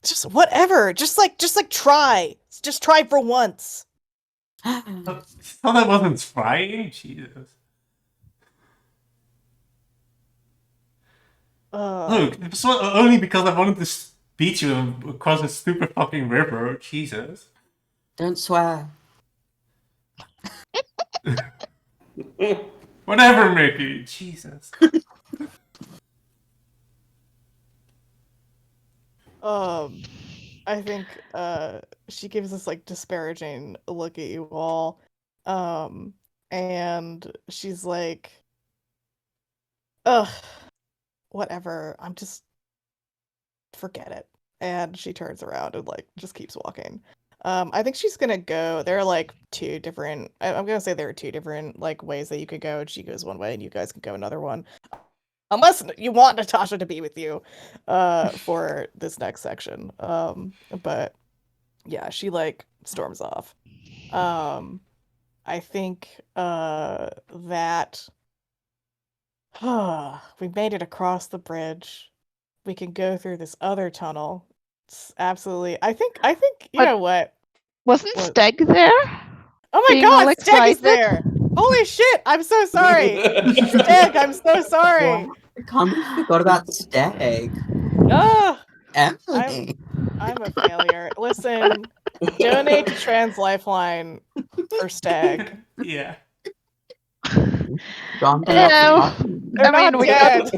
just whatever, just try. Just try for once. Thought I wasn't trying. Jesus. Look, it was only because I wanted to beat you across a stupid fucking river. Jesus. Don't swear. Whatever, Mickey. Jesus. I think she gives this like disparaging look at you all. And she's like, ugh, whatever. I'm just forget it. And she turns around and like just keeps walking. I think she's gonna go. There are like two different. I'm gonna say there are two different like ways that you could go. She goes one way, and you guys can go another one. Unless you want Natasha to be with you, for this next section. But yeah, she like storms off. I think that we made it across the bridge. We can go through this other tunnel. It's absolutely. I think you But- know what? Wasn't What? Steg there? Oh my Being all god, Steg is excited? there. Holy shit! I'm so sorry. Steg, I'm so sorry. I can't believe I forgot about Steg. Ah, Emily. I'm a failure. Listen, donate to Trans Lifeline for Steg. Yeah. Gone to Yeah, that They're I mean, not we dead.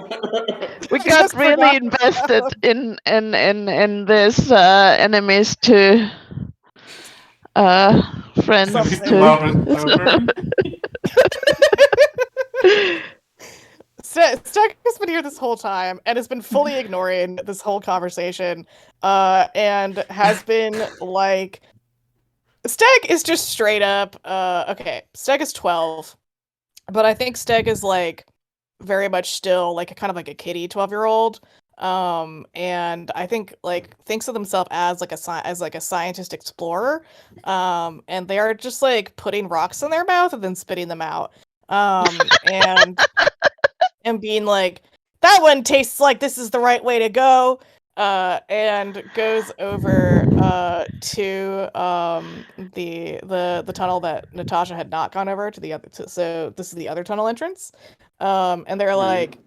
we I got just really forgot invested in this enemies to friends Enemies Something. to lovers to. over. Steg has been here this whole time and has been fully ignoring this whole conversation, and has been like, Steg is just straight up, okay, Steg is 12, but I think Steg is like very much still like kind of like a kiddie 12-year-old, and I think like thinks of themselves as like a scientist explorer, and they are just like putting rocks in their mouth and then spitting them out, and being like, that one tastes like this is the right way to go, and goes over to the tunnel that Natasha had not gone over to the other. So this is the other tunnel entrance, and they're like,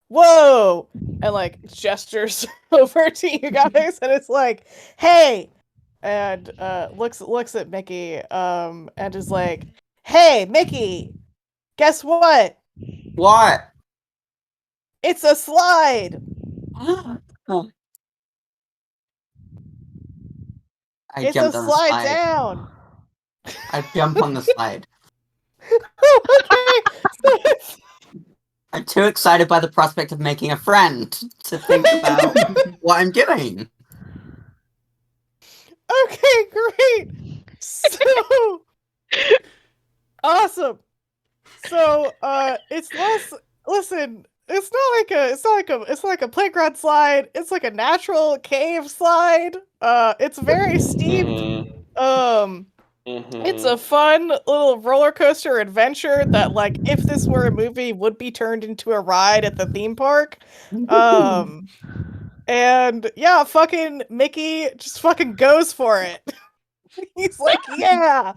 "Whoa!" and like gestures over to you guys, and it's like, "Hey!" and looks at Mickey, and is like, "Hey, Mickey, guess what? What? It's a slide." Oh. I It's a jumped on the slide slide. down. I jump on the slide. Okay. So it's- I'm too excited by the prospect of making a friend to think about what I'm doing. okay, great. So awesome. So it's less, listen, it's not like a playground slide. It's like a natural cave slide. It's very steep. It's a fun little roller coaster adventure that, like, if this were a movie, would be turned into a ride at the theme park. And yeah, fucking Mickey just fucking goes for it. He's like, yeah,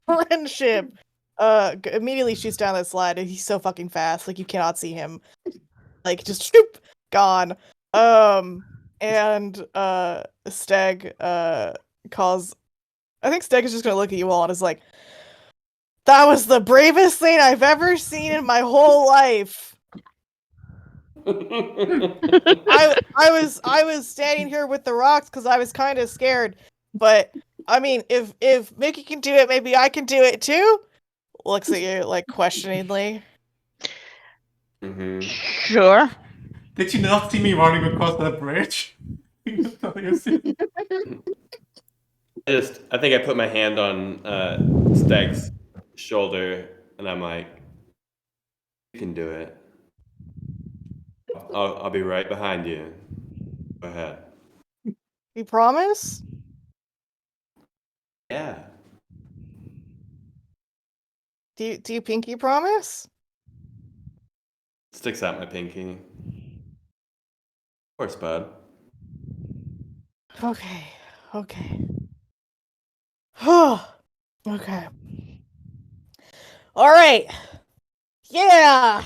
friendship. Immediately shoots down that slide, and he's so fucking fast, like you cannot see him. Like just shoop, gone. And Steg calls. I think Steg is just gonna look at you all and is like, that was the bravest thing I've ever seen in my whole life. I was standing here with the rocks because I was kind of scared. But I mean, if Mickey can do it, maybe I can do it too. Looks at you like questioningly. Sure. Did you not see me running across that bridge? I think I put my hand on Steg's shoulder, and I'm like, "You can do it. I'll be right behind you. Go ahead." You promise? Yeah. Do you pinky promise? Sticks out my pinky. Of course, bud. Okay. Okay. All right. Yeah.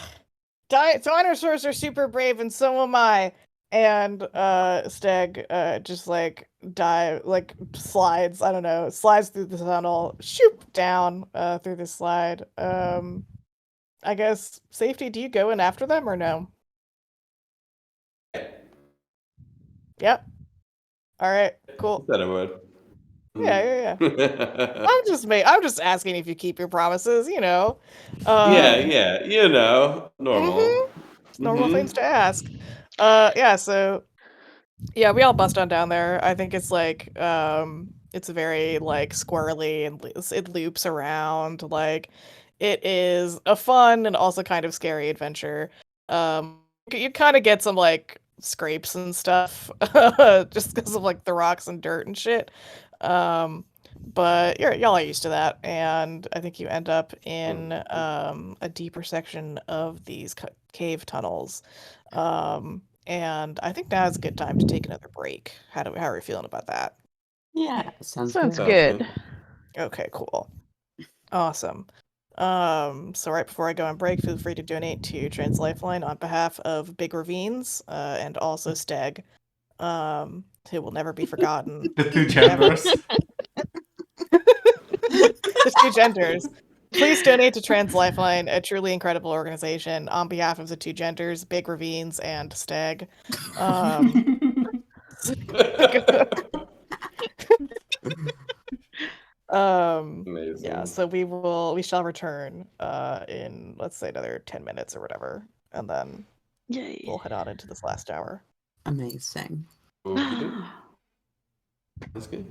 Dinosaurs are super brave, and so am I. And Steg just like slides. I don't know, slides through the tunnel, shoop down through the slide. I guess Safety. Do you go in after them or no? Yep. All right. Cool. Said I would. Yeah. Yeah. I'm just asking if you keep your promises. You know. Yeah. You know, normal. It's normal Mhm. things to ask. Yeah. So, yeah, we all bust on down there. I think it's like, it's very like squirrely and it loops around. Like, it is a fun and also kind of scary adventure. You kind of get some like scrapes and stuff, just because of like the rocks and dirt and shit. But y'all are used to that, and I think you end up in a deeper section of these cave tunnels. And I think now is a good time to take another break. How are we feeling about that? Yeah, sounds Sounds good. good. Okay, cool. Awesome. So right before I go on break, feel free to donate to Trans Lifeline on behalf of Big Ravines, and also Steg, who will never be forgotten. The two genders. The two genders. Please donate to Trans Lifeline, a truly incredible organization, on behalf of the two genders, Big Ravines and Steg. Amazing. Yeah, so we shall return in, let's say, another 10 minutes or whatever, and then Yay. we'll head on into this last hour. Amazing. Okey-doke. That's good.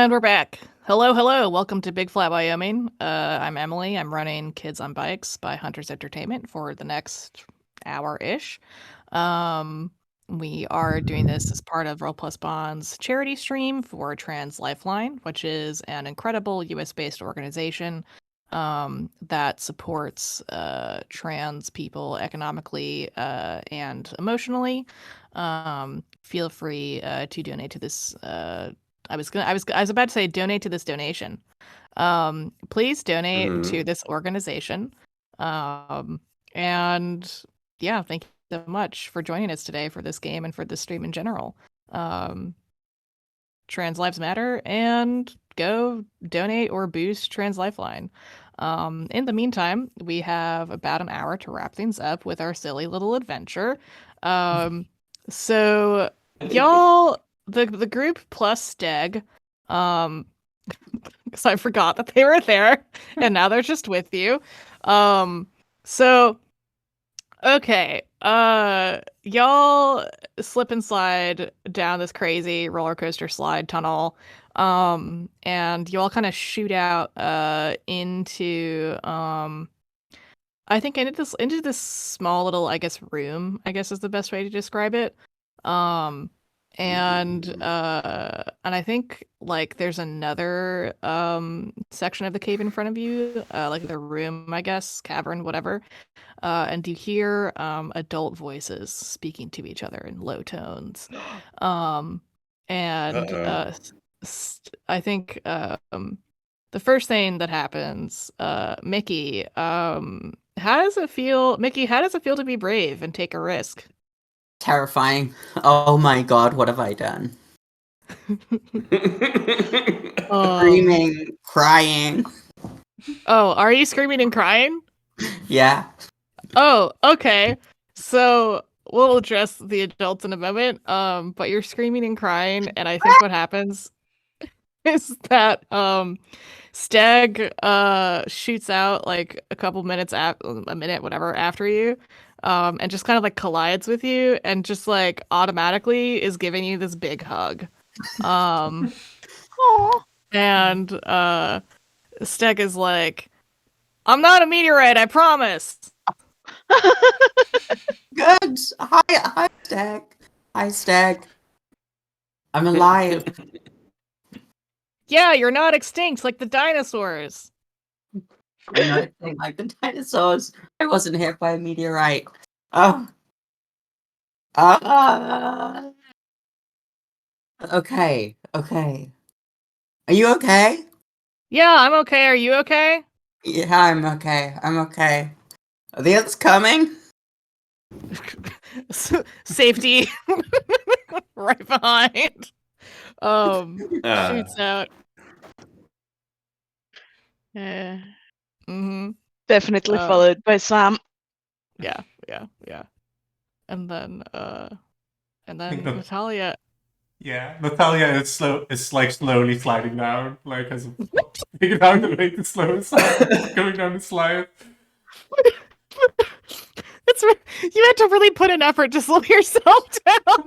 And we're back. Hello, hello. Welcome to Big Flat, Wyoming. I'm Emily. I'm running Kids on Bikes by Hunters Entertainment for the next hour-ish. We are doing this as part of Roll Plus Bond's charity stream for Trans Lifeline, which is an incredible US-based organization that supports trans people economically and emotionally. Feel free to donate to this. I was about to say donate to this donation. Please donate to this organization. And yeah, thank you so much for joining us today for this game and for this stream in general. Trans lives matter, and go donate or boost Trans Lifeline. In the meantime, we have about an hour to wrap things up with our silly little adventure. So y'all, the group plus Steg, because I forgot that they were there, and now they're just with you. So okay, y'all slip and slide down this crazy roller coaster slide tunnel, and you all kind of shoot out into I think into this small little, I guess, room, I guess is the best way to describe it. And I think like there's another section of the cave in front of you, like the room, I guess, cavern, whatever. And you hear adult voices speaking to each other in low tones. I think the first thing that happens, Mickey, how does it feel, Mickey? How does it feel to be brave and take a risk? Terrifying. Oh my god, what have I done? Screaming, crying. Oh, are you screaming and crying? Yeah. Oh, okay. So we'll address the adults in a moment. But you're screaming and crying, and I think what happens is that Steg shoots out like a couple minutes a minute, whatever, after you, and just kind of like collides with you, and just like automatically is giving you this big hug. Aw. And Steg is like, "I'm not a meteorite, I promise." Good. Hi, Stag. Hi, Stag. I'm alive. Yeah, you're not extinct like the dinosaurs. I'm not anything like the dinosaurs. I wasn't hit by a meteorite. Oh. Okay. Okay. Are you okay? Yeah, I'm okay. Are you okay? Yeah, I'm okay. I'm okay. Are the others coming? Safety right behind. Shoots out. Yeah. Mm-hmm. Definitely followed by Sam. Yeah. And then think that- Natalia. Yeah, Natalia is like slowly sliding down, like has figured out the way to slow slide, going down the slide. You had to really put an effort to slow yourself down.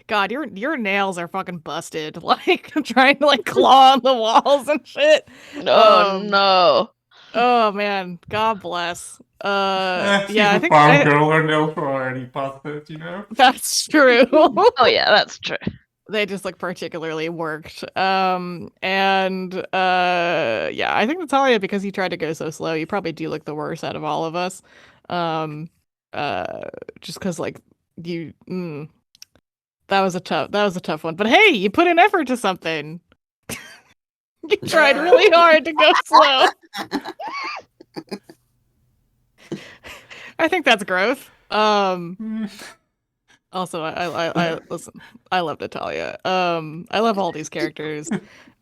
God, your nails are fucking busted. Like trying to like claw on the walls and shit. Oh no. Oh man, God bless. Yeah, I think farm girl her nails were already busted, you know. that's true. Oh yeah, that's true. They just look particularly worked. Yeah, I think Natalia, because you tried to go so slow, you probably do look the worst out of all of us. Just because like you, that was a tough one. But hey, you put an effort to something. You tried really hard to go slow. I think that's growth. Also, I listen. I love Natalia. I love all these characters.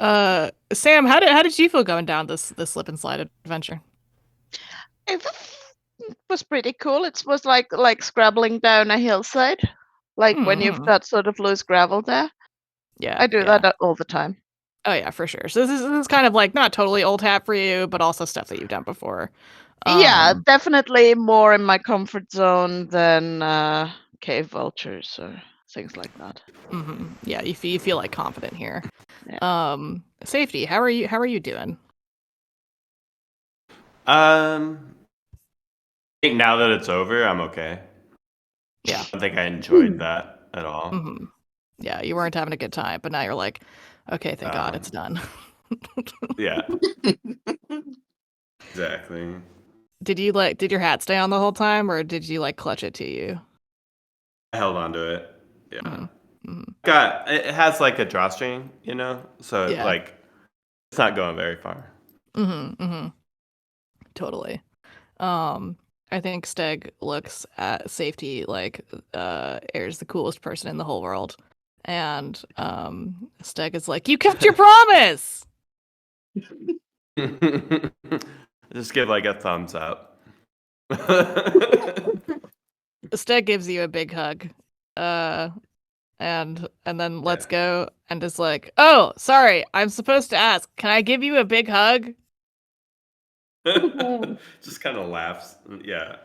Sam, how did you feel going down this slip and slide adventure? It was pretty cool. It was like scrabbling down a hillside, like when you've got sort of loose gravel there. Yeah, I do that all the time. Oh yeah, for sure. So this is kind of like not totally old hat for you, but also stuff that you've done before. Yeah, definitely more in my comfort zone than cave vultures or things like that. Yeah, you feel like confident here. Yeah. Safety, how are you doing? I think now that it's over, I'm okay. Yeah. I don't think I enjoyed that at all. Yeah, you weren't having a good time, but now you're like, okay, thank God it's done. Yeah. Exactly. Did your hat stay on the whole time, or did you like clutch it to you? I held on to it. Yeah. Mm-hmm. It has like a drawstring, you know, so Yeah. like it's not going very far. Totally. I think Steg looks at Safety like Air's the coolest person in the whole world. And Steg is like, you kept your promise! Just give like a thumbs up. Steg gives you a big hug. And then lets go and is like, oh, sorry, I'm supposed to ask, can I give you a big hug? Just kind of laughs. Yeah.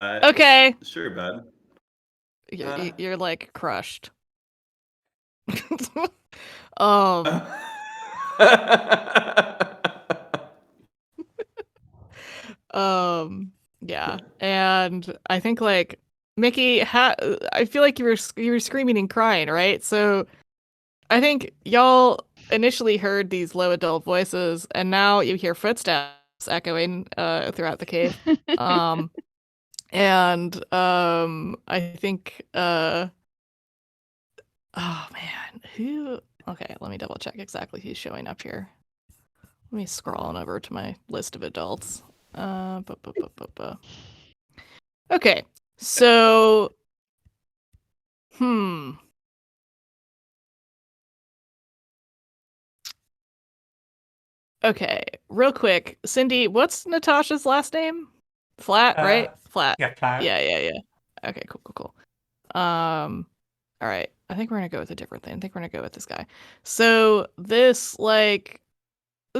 Okay. Sure, bud. You're like crushed. Yeah, and I think like Mickey, I feel like you were screaming and crying, right? So I think y'all initially heard these low adult voices, and now you hear footsteps echoing throughout the cave. I think oh man, who? Okay, let me double check exactly who's showing up here. Let me scroll on over to my list of adults. Okay, so Okay, real quick, Cindy, what's Natasha's last name? Flat, right? Flat. Yeah, Flat. Yeah. Okay, cool. All right. I think we're gonna go with a different thing. I think we're gonna go with this guy. So this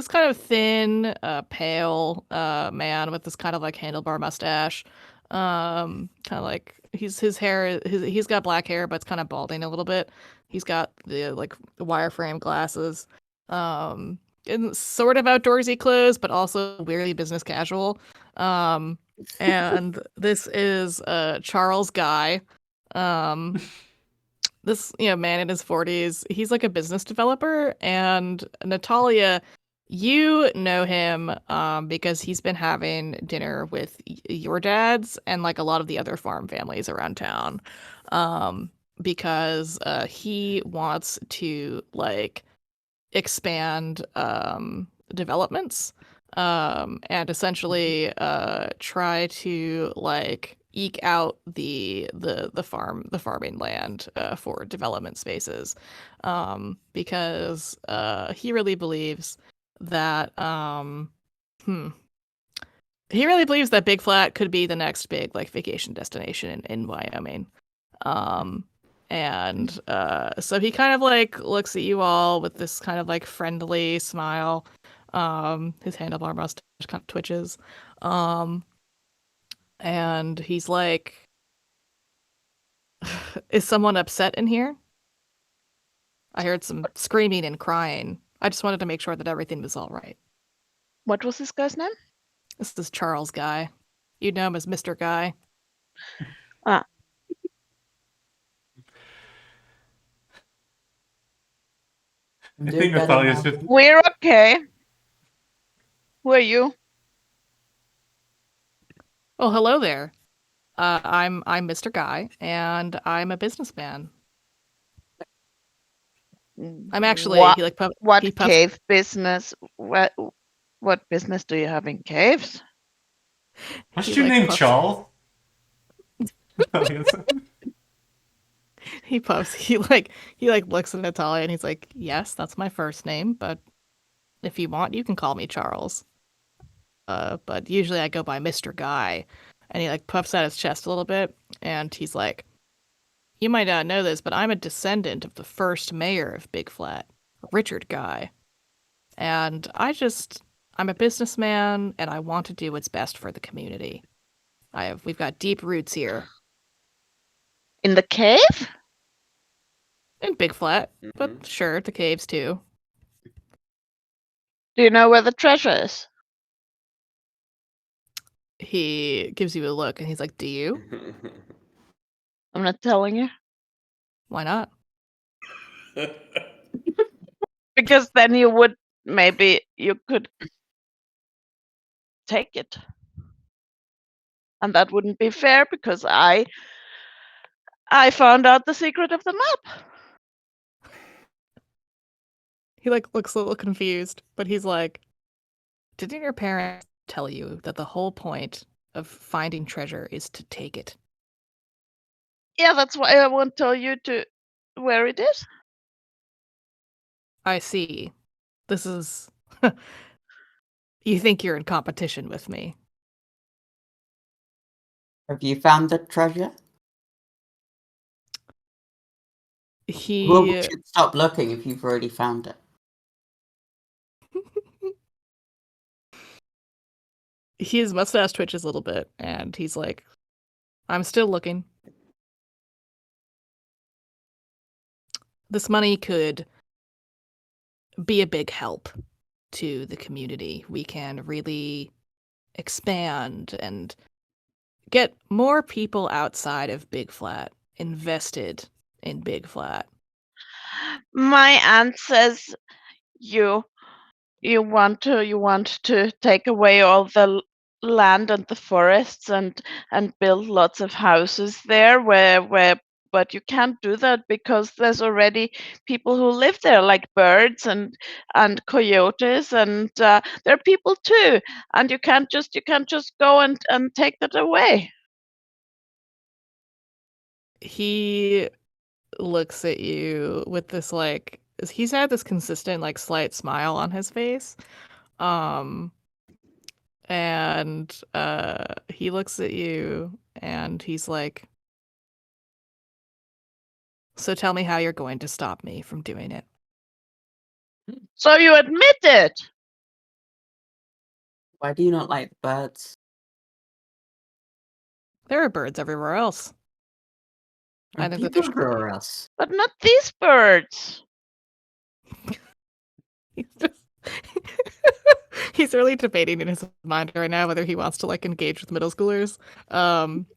kind of thin, pale, man with this kind of like handlebar mustache, kind of like his hair, he's got black hair, but it's kind of balding a little bit. He's got the like wireframe glasses, and sort of outdoorsy clothes, but also weirdly business casual. And this is Charles Guy. This man in his 40s, he's like a business developer, and Natalia, you know him because he's been having dinner with your dads and like a lot of the other farm families around town, because he wants to like expand developments and essentially try to like eke out the farming land for development spaces, because he really believes that Big Flat could be the next big like vacation destination in Wyoming. And so he kind of like looks at you all with this kind of like friendly smile. His handlebar mustache kind of twitches. And he's like, is someone upset in here? I heard some screaming and crying. I just wanted to make sure that everything was all right. What was this guy's name? This is Charles Guy. You know him as Mr. Guy. Ah. I think Natalia's just... We're okay. Who are you? Oh, hello there. I'm Mr. Guy, and I'm a businessman. I'm actually what cave business? What business do you have in caves? What's your name, Charles? He puffs. He looks at Natalia and he's like, "Yes, that's my first name, but if you want, you can call me Charles. But usually I go by Mr. Guy." And he like puffs out his chest a little bit, and he's like, "You might not know this, but I'm a descendant of the first mayor of Big Flat, Richard Guy. And I'm a businessman, and I want to do what's best for the community. We've got deep roots here." In the cave? In Big Flat, Mhm. but sure, the caves too. Do you know where the treasure is? He gives you a look and he's like, "Do you? I'm not telling you. Why not?" Because then maybe you could take it. And that wouldn't be fair because I found out the secret of the map. He like looks a little confused, but he's like, "Didn't your parents tell you that the whole point of finding treasure is to take it?" Yeah, that's why I won't tell you where it is. I see. This is you think you're in competition with me. Have you found the treasure? Well, we He should stop looking if you've already found it. his mustache twitches a little bit and he's like, "I'm still looking. This money could be a big help to the community. We can really expand and get more people outside of Big Flat invested in Big Flat." My aunt says you want to take away all the land and the forests and build lots of houses there where but you can't do that because there's already people who live there, like birds and coyotes, and there are people too, and you can't just go and take that away. He looks at you with this like he's had this consistent like slight smile on his face. Um and he looks at you and he's like, "So tell me how you're going to stop me from doing it." So you admit it. Why do you not like birds? There are birds everywhere else. I And think that people there's draw us. But not these birds. he's just he's really debating in his mind right now whether he wants to like engage with middle schoolers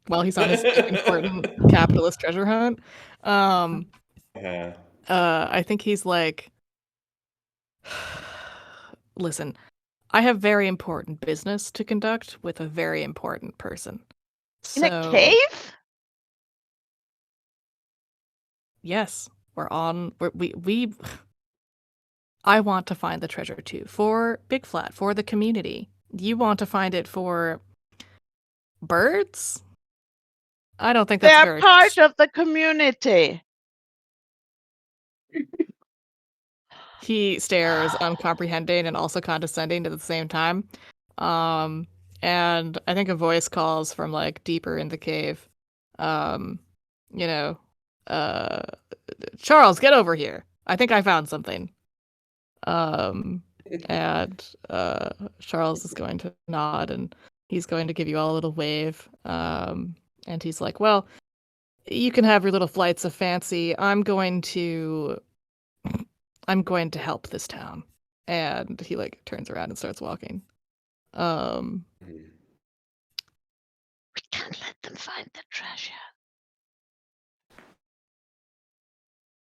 while he's on his important capitalist treasure hunt. Yeah. I think he's like, "Listen, I have very important business to conduct with a very important person. In a So, cave? yes, we I want to find the treasure too for Big Flat, for the community. You want to find it for birds? I don't think They that's are very part of the community. He stares, uncomprehending and also condescending at the same time. And I think a voice calls from like deeper in the cave. Um, you know, uh, "Charles, get over here. I think I found something." And Charles is going to nod and he's going to give you all a little wave. And he's like, "Well, you can have your little flights of fancy. I'm going to help this town." And he like turns around and starts walking. Um, Mhm. We can't let them find the treasure.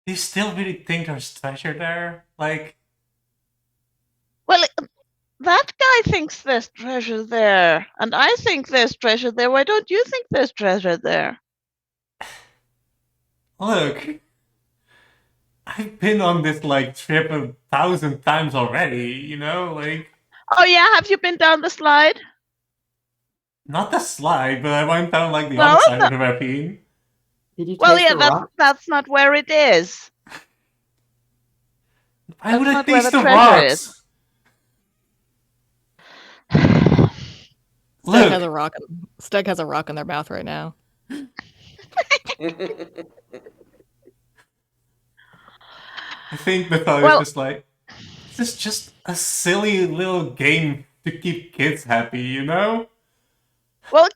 Do you still really think there's treasure there? Like, Well, that guy thinks there's treasure there, and I think there's treasure there. Why don't you think there's treasure there? look, I've been on this like trip 1,000 times already, you know? Like, Oh yeah, have you been down the slide? not the slide, but I went down like the No, other side of the ravine. Did you Well, taste yeah, the that's rock? that's not where it is. Why That's would I not where taste the the treasure is. rocks? Steg has Look, a rock. Steg has a rock in their mouth right now. I think the thought is Well, just like, this is just a silly little game to keep kids happy, you know? well,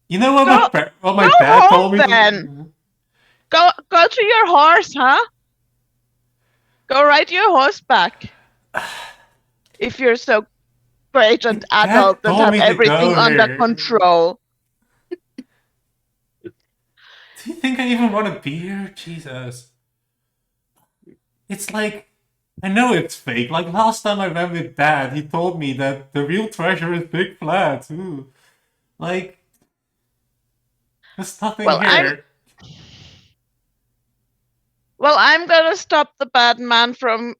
You know what Go- what my go dad home told me? then. Go to your horse, huh? Go ride your horse back. If you're so great and Dad adult and told have me to everything go under here. control. Do you think I even want to be here? Jesus. It's like, I know it's fake. Like last time I went with Dad, he told me that the real treasure is Big Flat. Ooh. Like, there's nothing Well, here. I'm gonna stop the bad man from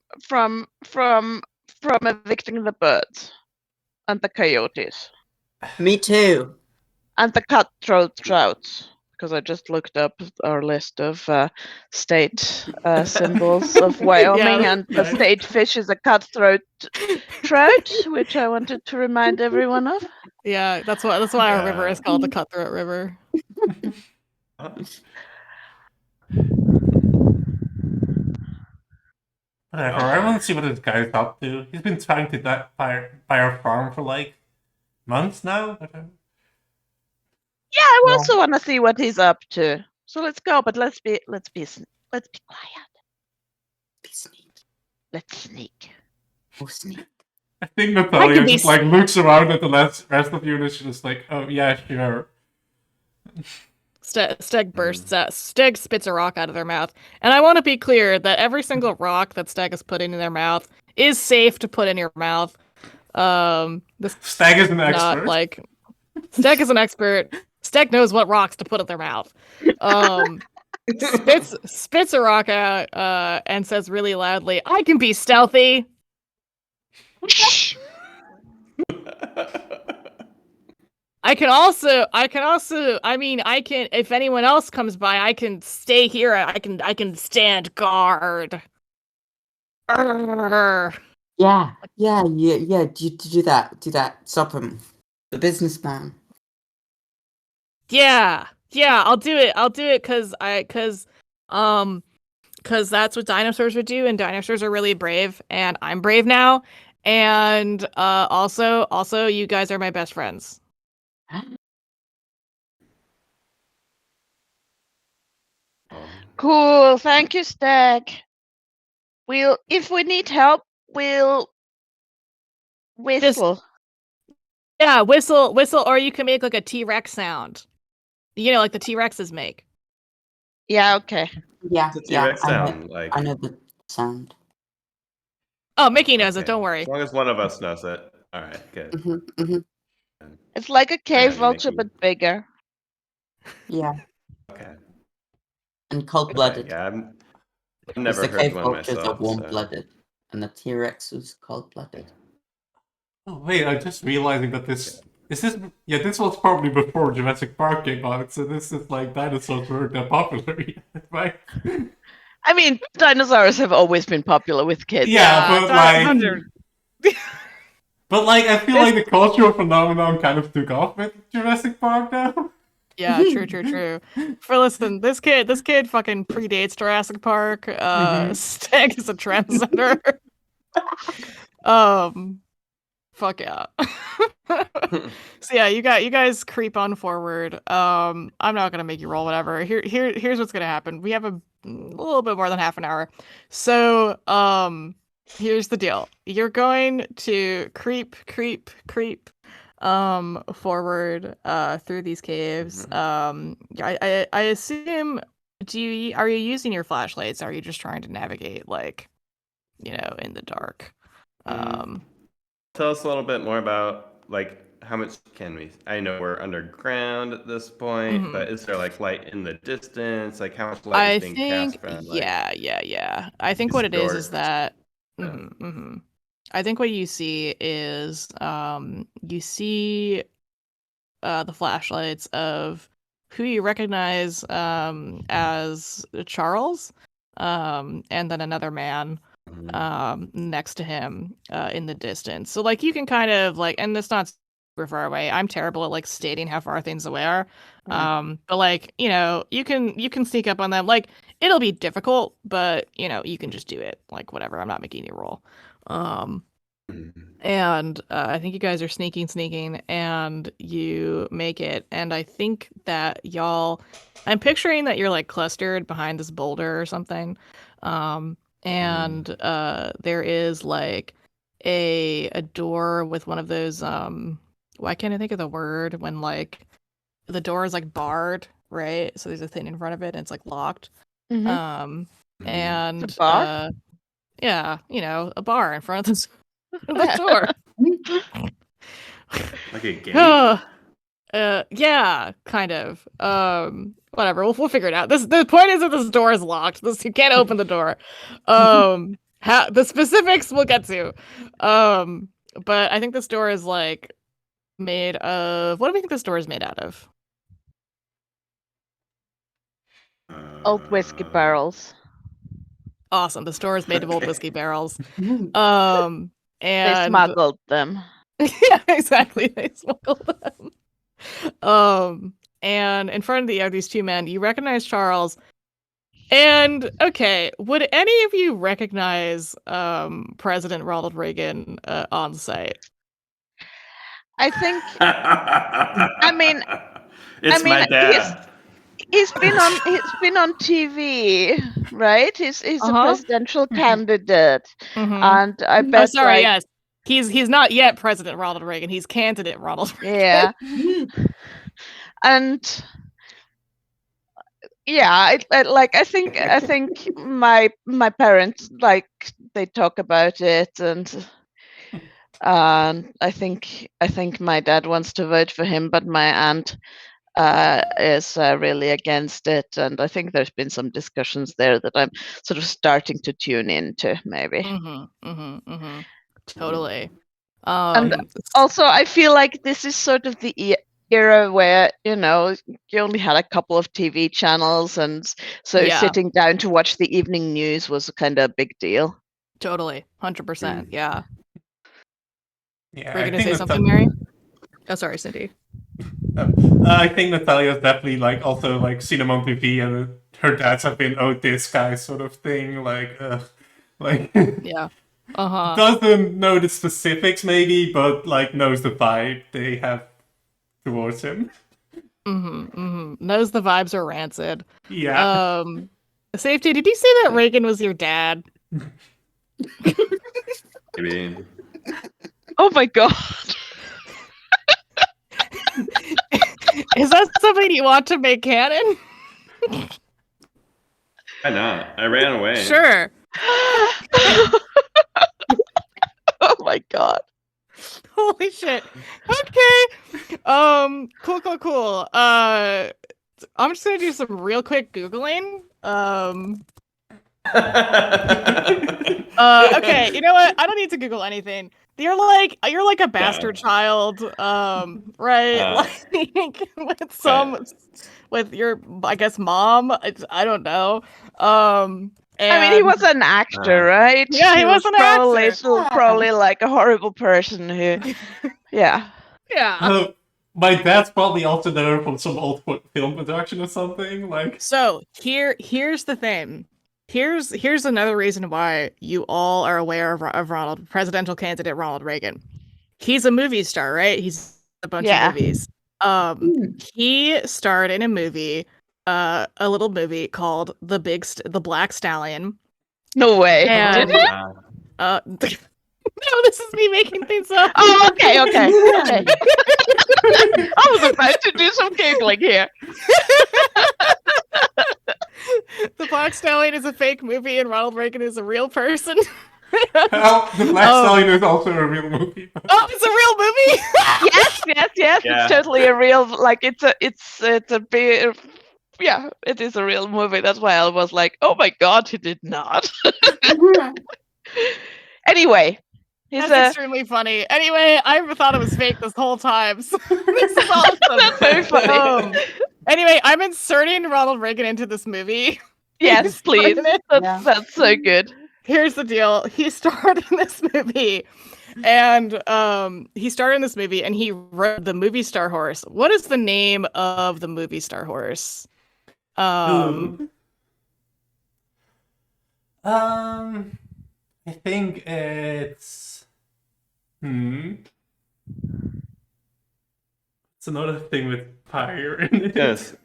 evicting the birds and the coyotes Me too. and the cutthroat trouts. Because I just looked up our list of state symbols of Wyoming, Yeah, and the nice. state fish is a cutthroat trout, which I wanted to remind everyone of. Yeah, that's why our river is called the Cutthroat River. Whatever, I want to see what this guy's up to. He's been trying to buy our farm for like months now. Whatever. Yeah, I Well- also want to see what he's up to. So let's go, but let's be quiet. Be sneak. Let's sneak. Oh, sneak. I think Natalia be just like looks around at the rest of you and is just like, oh yeah, sure. Steg bursts out. Steg spits a rock out of their mouth. And I want to be clear that every single rock that Steg is putting in their mouth is safe to put in your mouth. This Stag is an not expert. like Steg is an expert. Steg knows what rocks to put in their mouth. Spits a rock out and says really loudly, "I can be stealthy." I can if anyone else comes by, I can stay here. I can stand guard. Arrgh. Yeah. Do that. Stop him. The businessman. Yeah, I'll do it because that's what dinosaurs would do, and dinosaurs are really brave, and I'm brave now, and also you guys are my best friends. Cool. Thank you, Stag. If we need help, we'll whistle. Yeah, whistle, or you can make like a T-Rex sound. You know, like the T-Rexes make. Yeah, okay. Yeah. What's a Yeah. T-Rex sound like? I know the sound. Oh, Mickey knows it. Okay, Don't worry. As long as one of us knows it. All right, good. It's like a cave you, vulture, Mickey. but bigger. Yeah. Okay. And cold-blooded. Yeah, I've Because never the heard cave one vultures myself. are warm-blooded, and the T-Rex was cold-blooded. Oh wait, I'm just realizing that this was probably before Jurassic Park came out, so this is like dinosaurs weren't that popular yet, right? I mean, dinosaurs have always been popular with kids. Yeah, but like, Thunder. I feel like the cultural phenomenon kind of took off with Jurassic Park now. Yeah, true. For listen, this kid fucking predates Jurassic Park. Stag is a trendsetter. Fuck yeah. So yeah, you guys creep on forward. I'm not gonna make you roll whatever. Here's what's gonna happen. We have a little bit more than half an hour. So here's the deal. You're going to creep forward through these caves. I assume are you using your flashlights? Or are you just trying to navigate like, in the dark? Tell us a little bit more about like how much can we? I know we're underground at this point, but is there like light in the distance? Like how much light I is being think cast from? Like, yeah. I think these what it is doors? that Yeah. I think what you see is you see the flashlights of who you recognize as Charles, and then another man next to him in the distance. So like you can kind of like, and it's not super far away. I'm terrible at like stating how far things away are. But like, you can sneak up on them. Like it'll be difficult, but you can just do it. Like whatever. I'm not making you roll. And I think you guys are sneaking, and you make it. And I think that I'm picturing that you're like clustered behind this boulder or something. And there is like a door with one of those why can't I think of the word when like the door is like barred, right? So there's a thing in front of it and it's like locked. Mhm. And The bar? yeah, a bar in front of the door. Like a gate. Yeah, kind of. Whatever. We'll figure it out. The point is that this door is locked. You can't open the door. The specifics we'll get to. But I think this door is like made of. What do we think this door is made out of? Old whiskey barrels. Awesome. The store is made of old whiskey barrels. They And smuggled them. yeah, exactly. They smuggled them. And in front of you have these two men. You recognize Charles. And okay, would any of you recognize President Ronald Reagan on site? I think. I mean, it's my dad. he's been on TV, right? He's a presidential candidate, and I bet. Oh, sorry, yes, he's not yet President Ronald Reagan. He's candidate Ronald Reagan. Yeah, and yeah, I think my parents they talk about it, and I think my dad wants to vote for him, but my aunt is really against it, and I think there's been some discussions there that I'm sort of starting to tune into, maybe. Totally. And also, I feel like this is sort of the era where you only had a couple of TV channels, and so sitting down to watch the evening news was kind of a big deal. Totally, 100%. Yeah. Yeah. Were you gonna say something, Mary? Oh, sorry, Cindy. I think Natalia's definitely like also like seen him on TV, and her dads have been this guy sort of thing, like yeah. Uh-huh. Doesn't know the specifics maybe, but like knows the vibe they have towards him. Knows the vibes are rancid. Yeah. Safety, did you say that Reagan was your dad? Maybe. Oh my god. Is that something you want to make canon? Why not? I ran away. Sure. Oh my god. Holy shit. Okay. Cool. I'm just gonna do some real quick Googling. Okay, you know what? I don't need to Google anything. You're like a bastard child, right? With your, I guess, mom. I don't know. I mean, he was an actor, right? Yeah, he was an actor. Probably like a horrible person who, yeah. Yeah. My dad's probably also there from some old film production or something. Like, so here's the thing. Here's another reason why you all are aware of presidential candidate Ronald Reagan. He's a movie star, right? He's a bunch of movies. He starred in a movie, a little movie called The Black Stallion. No way. And, no, this is me making things up. Oh, okay. I was about to do some Googling here. The Black Stallion is a fake movie, and Ronald Reagan is a real person. The Black Stallion is also a real movie. Oh, it's a real movie. Yes. Yeah. It's totally a real. Like it's a big. Yeah, it is a real movie. That's why I was like, oh my god, he did not. Anyway. That's extremely funny. Anyway, I thought it was fake this whole time. So this is awesome. That's very funny. Anyway, I'm inserting Ronald Reagan into this movie. Yes, please. That's so good. Here's the deal. He starred in this movie. And he rode the movie star horse. What is the name of the movie star horse? I think it's It's another thing with fire in it. Yes.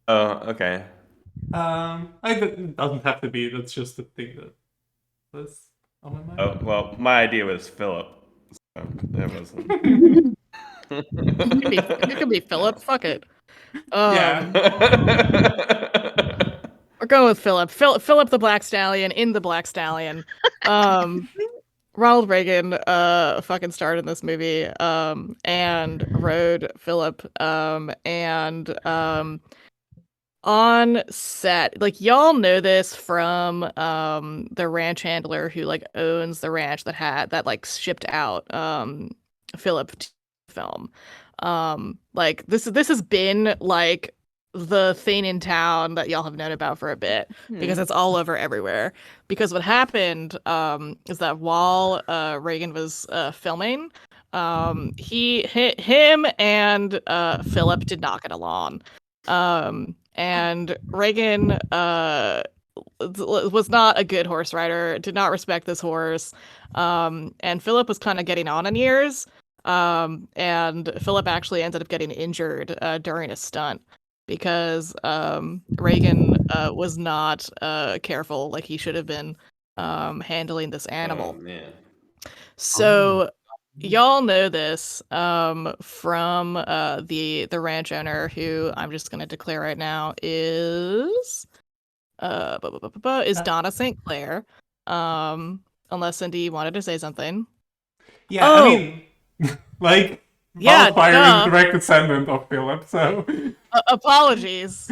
Oh, okay. It doesn't have to be. That's just the thing that was on my mind. Oh, well, my idea was Philip. So it wasn't. It could be Philip. Fuck it. Yeah. We're going with Philip. Philip the Black Stallion in the Black Stallion. Ronald Reagan fucking starred in this movie and rode Philip and on set, like y'all know this from the ranch handler who like owns the ranch that like shipped out Philip to film. Like this has been like the thing in town that y'all have known about for a bit because it's all over everywhere. Because what happened is that while Reagan was filming, him and Philip did not get along. And Reagan was not a good horse rider, did not respect this horse. And Philip was kind of getting on in years. And Philip actually ended up getting injured during a stunt because Reagan was not careful like he should have been handling this animal. Oh, man. So y'all know this from the ranch owner who I'm just gonna declare right now is Donna St. Clair. Unless Cindy wanted to say something. Yeah, Oh. I mean, like, Yeah, Wildfire duh. is direct descendant of Philip, so Apologies.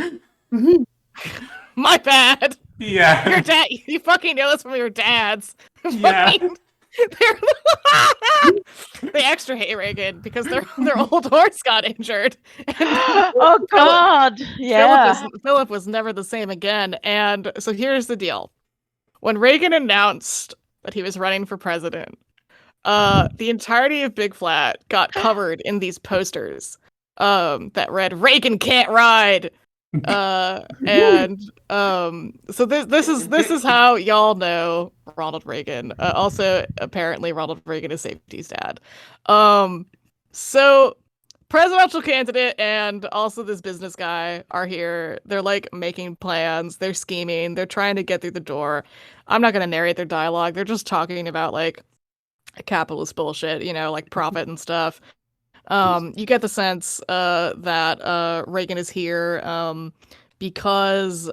My bad. Your yeah. dad, you fucking know this from your dads. Yeah. They extra hate Reagan because their old horse got injured. And Oh God, yeah. Philip was never the same again. And so here's the deal: when Reagan announced that he was running for president, the entirety of Big Flat got covered in these posters that read "Reagan can't ride." And so this is how y'all know Ronald Reagan. Also, apparently Ronald Reagan is Safety's dad. So presidential candidate and also this business guy are here. They're like making plans, they're scheming, they're trying to get through the door. I'm not gonna narrate their dialogue, they're just talking about like capitalist bullshit, you know, like profit and stuff. You get the sense that Reagan is here because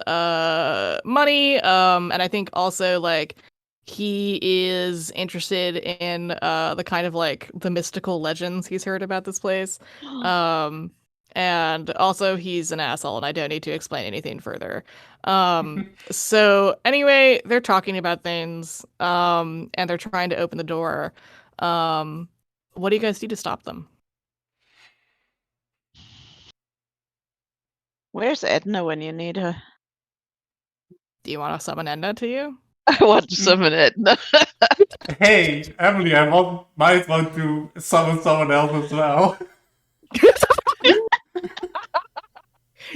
money, and I think also like he is interested in the kind of like the mystical legends he's heard about this place. And also he's an asshole and I don't need to explain anything further. So anyway, they're talking about things and they're trying to open the door. What do you guys do to stop them? Where's Edna when you need her? Do you want to summon Edna to you? I want to summon Edna. Hey, Emily, might want to summon someone else as well.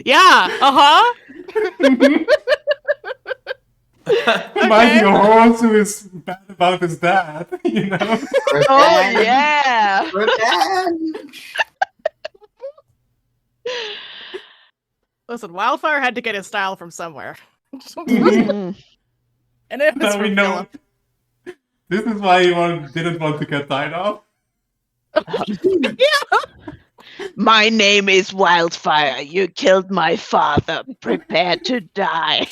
Yeah, uh-huh. Might be a horse who is bad about his dad, you know? Oh yeah. Revenge! Listen, Wildfire had to get his style from somewhere. Mm. And it was Now we from know. Philip. This is why he didn't want to get tied off. My name is Wildfire. You killed my father. Prepare to die.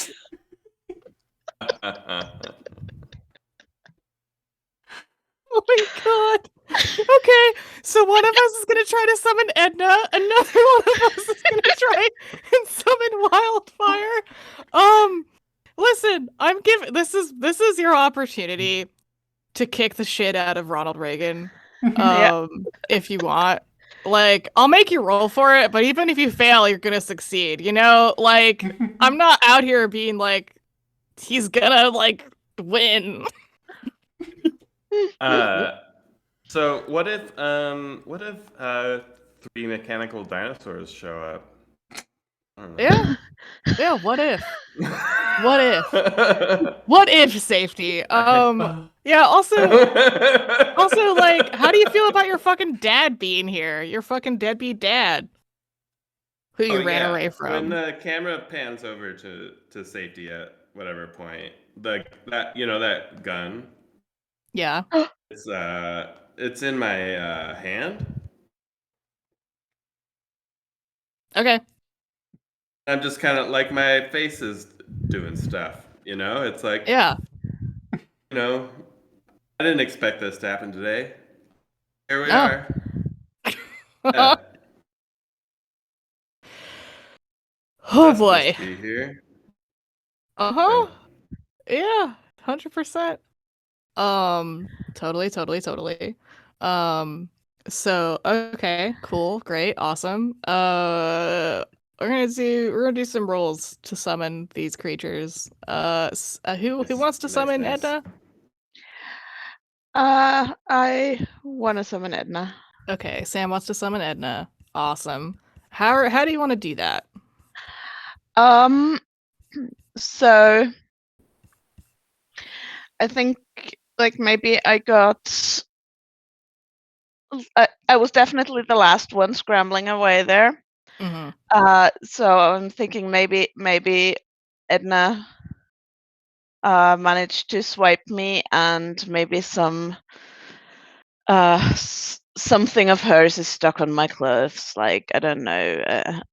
Oh my god. Okay, so one of us is gonna try to summon Edna, another one of us is gonna try and summon Wildfire. Listen, I'm giving this is your opportunity to kick the shit out of Ronald Reagan. Yeah. If you want. Like, I'll make you roll for it, but even if you fail, you're gonna succeed, you know? Like, I'm not out here being like, he's gonna, like, win. So what if three mechanical dinosaurs show up? I don't know. Yeah. Yeah, what if? What if? What if safety? Yeah, also like, how do you feel about your fucking dad being here? Your fucking deadbeat dad. Who you ran away When from. the camera pans over to safety at whatever point, that gun, Yeah. it's in my hand. Okay. I'm just kind of like my face is doing stuff. It's like Yeah. I didn't expect this to happen today. Here we Oh. are. Yeah. Oh That's supposed boy. to be here. Uh-huh. Yeah. 100%. Totally. So okay, cool, great, awesome. We're gonna do some rolls to summon these creatures. Who wants to Nice. summon Edna? I want to summon Edna. Okay, Sam wants to summon Edna. Awesome. How do you want to do that? So I think like maybe I was definitely the last one scrambling away there. So I'm thinking maybe Edna managed to swipe me, and maybe something of hers is stuck on my clothes, like I don't know,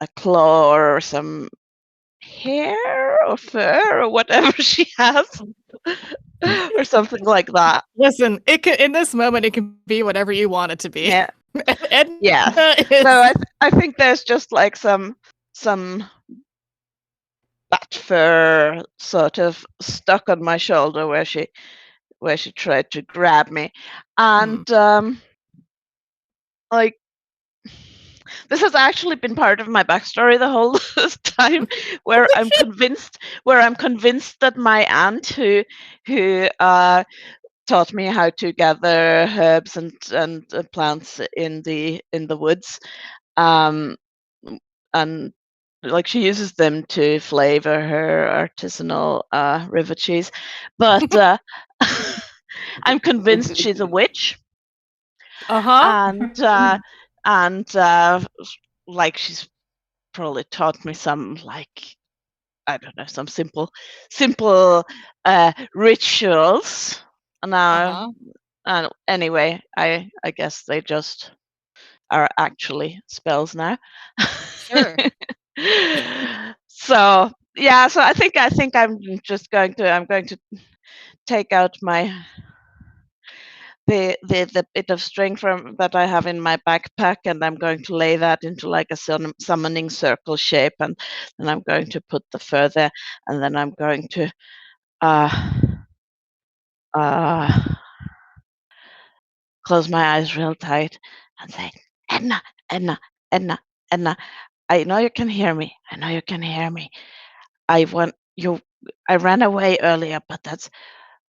a claw or some hair or fur or whatever she has, or something like that. Listen, in this moment it can be whatever you want it to be. Yeah. Edna Yeah. is... So I think there's just like some bat fur sort of stuck on my shoulder where she tried to grab me, and like this has actually been part of my backstory the whole time, where I'm convinced that my aunt who taught me how to gather herbs and plants in the woods, and like she uses them to flavor her artisanal river cheese, but I'm convinced she's a witch, and like she's probably taught me some, like, I don't know, some simple rituals. Now, and anyway, I guess they just are actually spells now. Sure. So yeah, so I think I'm just going to take out the bit of string from that I have in my backpack, and I'm going to lay that into like a summoning circle shape, and then I'm going to put the fur there, and then I'm going to close my eyes real tight and say, Edna, Edna, Edna, Edna, I know you can hear me. I know you can hear me. I ran away earlier, but that's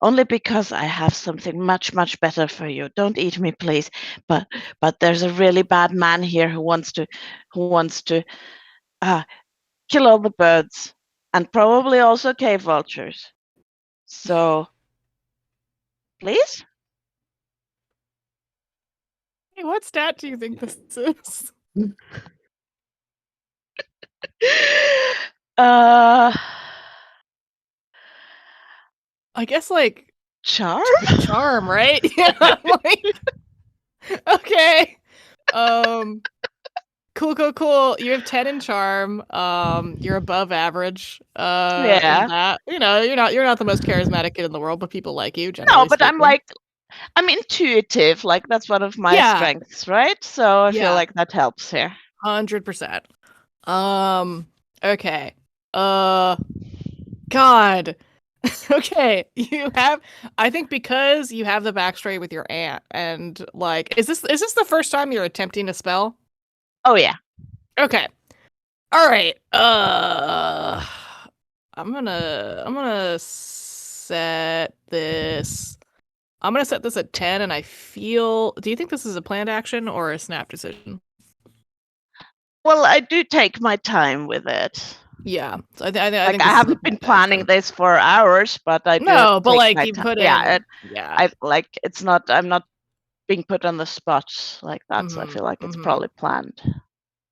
only because I have something much, much better for you. Don't eat me, please. But there's a really bad man here who wants to kill all the birds, and probably also cave vultures. So, please? Hey, what stat do you think this is? I guess like Charm? charm, right? Yeah. Like, okay. Cool. You have 10 in charm. You're above average. Yeah. In that, you're not the most charismatic kid in the world, but people like you. No, but speaking. I'm intuitive. Like that's one of my strengths, right? So I feel like that helps here. 100%. Okay. God. Okay, I think because you have the backstory with your aunt, and like, is this the first time you're attempting a spell? Oh yeah. Okay. All right. I'm gonna set this. I'm gonna set this at 10, and I feel. Do you think this is a planned action or a snap decision? Well, I do take my time with it. Yeah. So I think Like this I is a haven't been bad planning thing. this for hours, but I do No, but take like my you time. put in. Yeah, Yeah. I like it's not. I'm not being put on the spot like that. So I Mhm, feel like it's mhm. probably planned.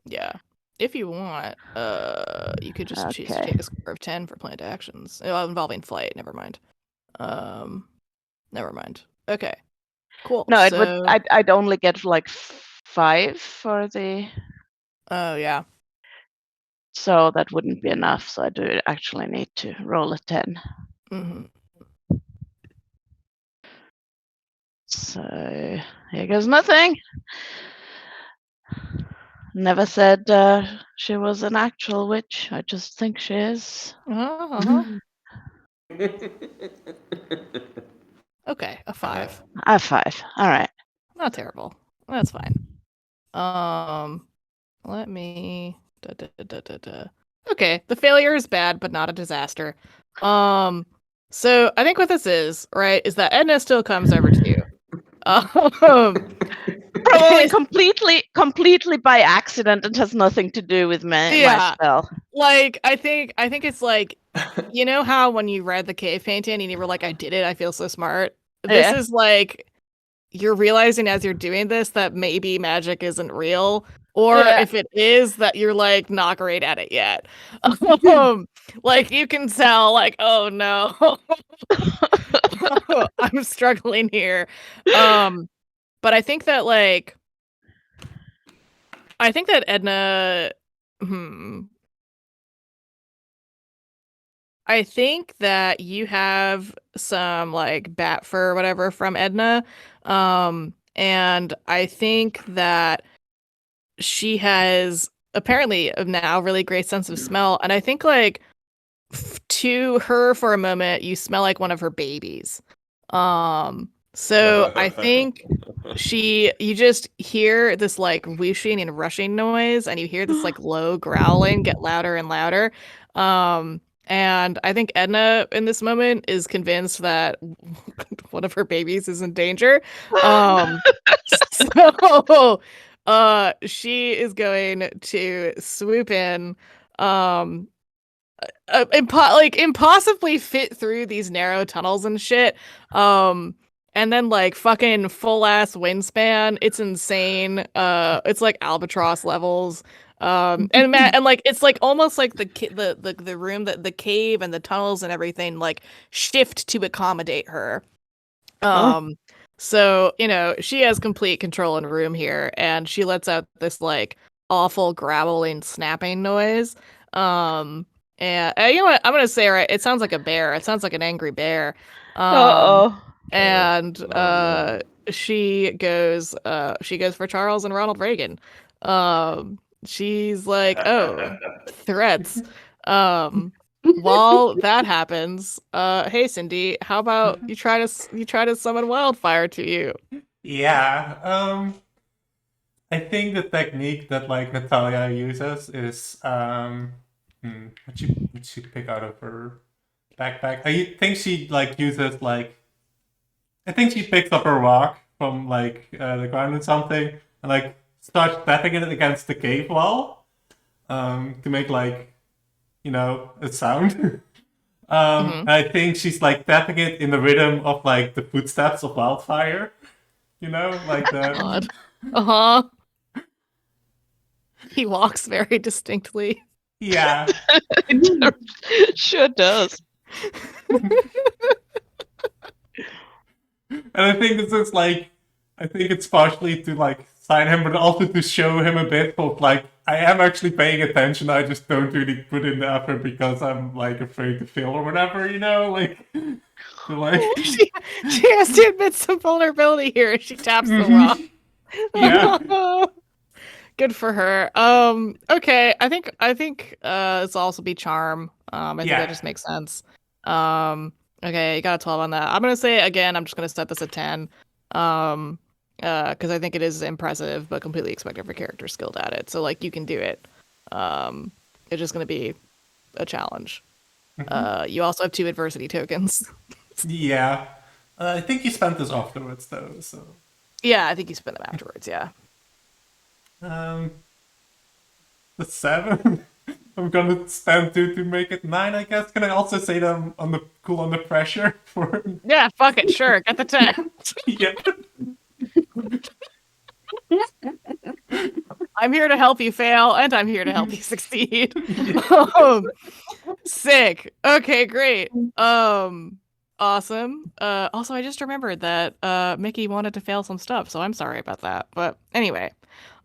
Yeah. If you want, you could just choose to Okay. take a score of 10 for planned actions involving flight. Never mind. Never mind. Okay. Cool. No, it so, would. I'd only get like 5 for the. Oh yeah. So that wouldn't be enough. So I do actually need to roll a 10. hmm So here goes nothing. Never said she was an actual witch. I just think she is. Uh-huh. Okay, a 5. A 5. All right. Not terrible. That's fine. Let me. Okay, the failure is bad, but not a disaster. So I think what this is, right, is that Edna still comes over to you. Probably completely by accident and has nothing to do with my spell. Like I think it's like, you know how when you read the cave painting and you were like, I did it, I feel so smart. This Yeah. is like you're realizing as you're doing this that maybe magic isn't real, or Yeah. if it is, that you're like not great at it yet. Like you can tell, like, oh no, I'm struggling here. But I think that Edna, I think that you have some like bat fur or whatever from Edna. And I think that she has apparently now really great sense of smell. And I think like to her for a moment, you smell like one of her babies. So I think you just hear this like whooshing and rushing noise, and you hear this like low growling get louder and louder. And I think Edna in this moment is convinced that one of her babies is in danger. So she is going to swoop in, impossibly fit through these narrow tunnels and shit. And then like fucking full ass wingspan. It's insane. It's like albatross levels. And like it's like almost like the room, that the cave and the tunnels and everything like shift to accommodate her. So, you know, she has complete control in the room here, and she lets out this like awful growling, snapping noise. And you know what? I'm gonna say, right, it sounds like a bear. It sounds like an angry bear. And she goes for Charles and Ronald Reagan. She's like, oh, threats. While that happens, hey Cindy, how about you try to summon wildfire to you? Yeah. I think the technique that like Natalia uses is what she pick out of her backpack. I think she like uses like I think she picks up a rock from like the ground or something and like starts tapping it against the cave wall to make like a sound. I think she's like tapping it in the rhythm of like the footsteps of wildfire. Like the God. Uh-huh. He walks very distinctly. Yeah. Sure does. And I think this is like, I think it's partially to like sign him, but also to show him a bit of like, I am actually paying attention. I just don't really put in the effort because I'm like afraid to fail or whatever, like. So, like she has to admit some vulnerability here. She taps the rock. Yeah. Good for her. Okay. I think this will also be charm. I think that just makes sense. Okay, you got a 12 on that. I'm gonna say again, I'm just gonna set this at 10. Because I think it is impressive, but completely expected for characters skilled at it. So like you can do it. It's just gonna be a challenge. You also have 2 adversity tokens. Yeah. I think you spent this afterwards though, so. Yeah, I think you spend them afterwards, yeah. the 7. I'm gonna spend 2 to make it 9, I guess. Can I also say that I'm on the cool under pressure for Yeah, fuck it, sure, get the 10. yeah. I'm here to help you fail, and I'm here to help you succeed. Sick. Okay, great. Awesome. Also, I just remembered that Mickey wanted to fail some stuff, so I'm sorry about that. But anyway,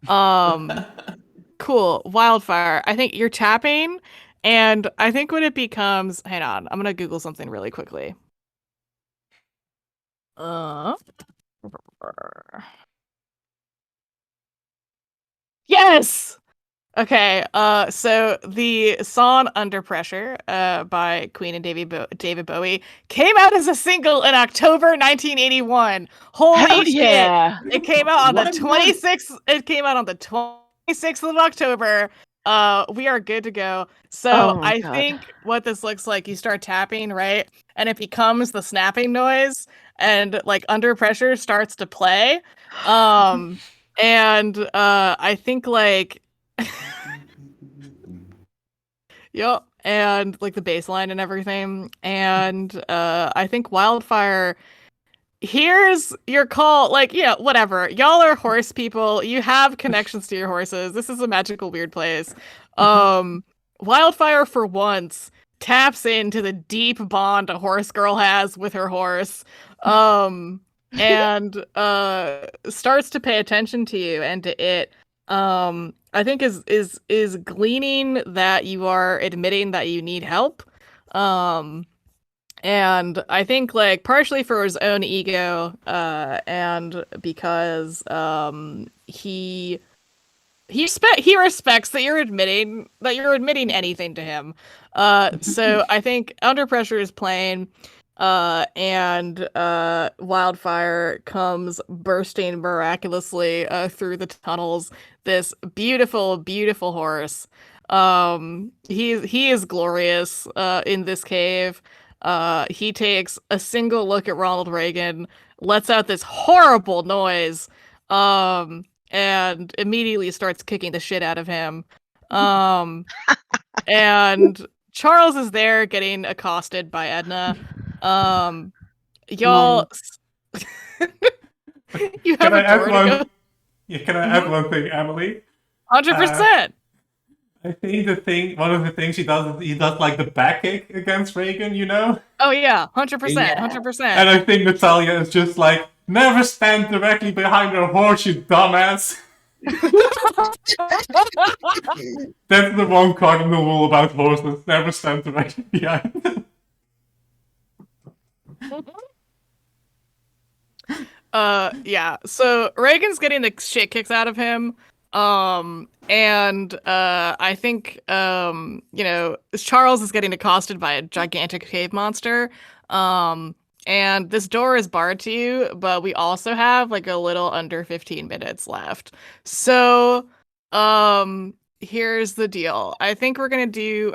cool. Wildfire. I think you're tapping, and I think when it becomes, hang on, I'm gonna Google something really quickly. Yes. Okay, so the song "Under Pressure" by Queen and David Bowie came out as a single in October 1981. Holy Hell shit! yeah! It came out on the What a month. 26th. It came out on the 26th of October. We are good to go. So Oh my I God. think what this looks like, you start tapping, right? And it becomes the snapping noise, and like Under Pressure starts to play. And I think like yep, and like the bass line and everything. And I think Wildfire, here's your call. Like, yeah, whatever. Y'all are horse people. You have connections to your horses. This is a magical, weird place. Wildfire, for once, taps into the deep bond a horse girl has with her horse. And starts to pay attention to you and to it. I think is gleaning that you are admitting that you need help. And I think like partially for his own ego, and because he respects that you're admitting anything to him. So I think Under Pressure is playing, and Wildfire comes bursting miraculously through the tunnels. This beautiful, beautiful horse. He is glorious in this cave. He takes a single look at Ronald Reagan, lets out this horrible noise, and immediately starts kicking the shit out of him. And Charles is there getting accosted by Edna. Y'all, you have Can I a add door to one? go. Yeah, can I add one thing, Emily? 100%. I think one of the things he does is he does like the back kick against Reagan, you know? Oh yeah, 100%, Yeah. 100%. And I think Natalia is just like, never stand directly behind a horse, you dumbass. That's the one cardinal rule about horses, never stand directly behind them. Yeah. So Reagan's getting the shit kicked out of him. And I think Charles is getting accosted by a gigantic cave monster. And this door is barred to you, but we also have like a little under 15 minutes left. So here's the deal. I think we're gonna do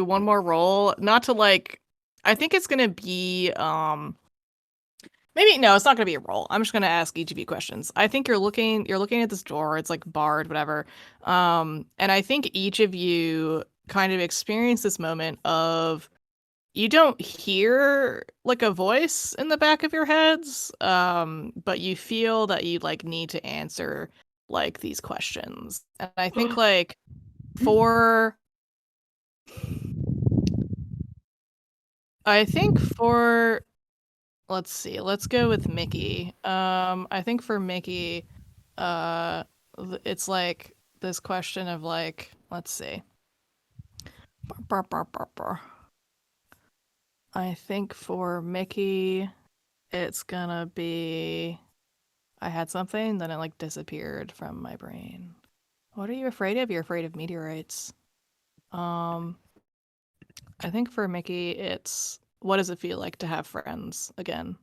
one more roll. Not to like, I think it's gonna be maybe no, it's not gonna be a roll. I'm just gonna ask each of you questions. I think you're looking at this door, it's like barred, whatever. And I think each of you kind of experience this moment of you don't hear like a voice in the back of your heads, but you feel that you like need to answer like these questions. And I think like for let's see, let's go with Mickey. I think for Mickey, it's like this question of like, let's see. I think for Mickey, it's gonna be, I had something, then it like disappeared from my brain. What are you afraid of? You're afraid of meteorites. I think for Mickey, it's what does it feel like to have friends again?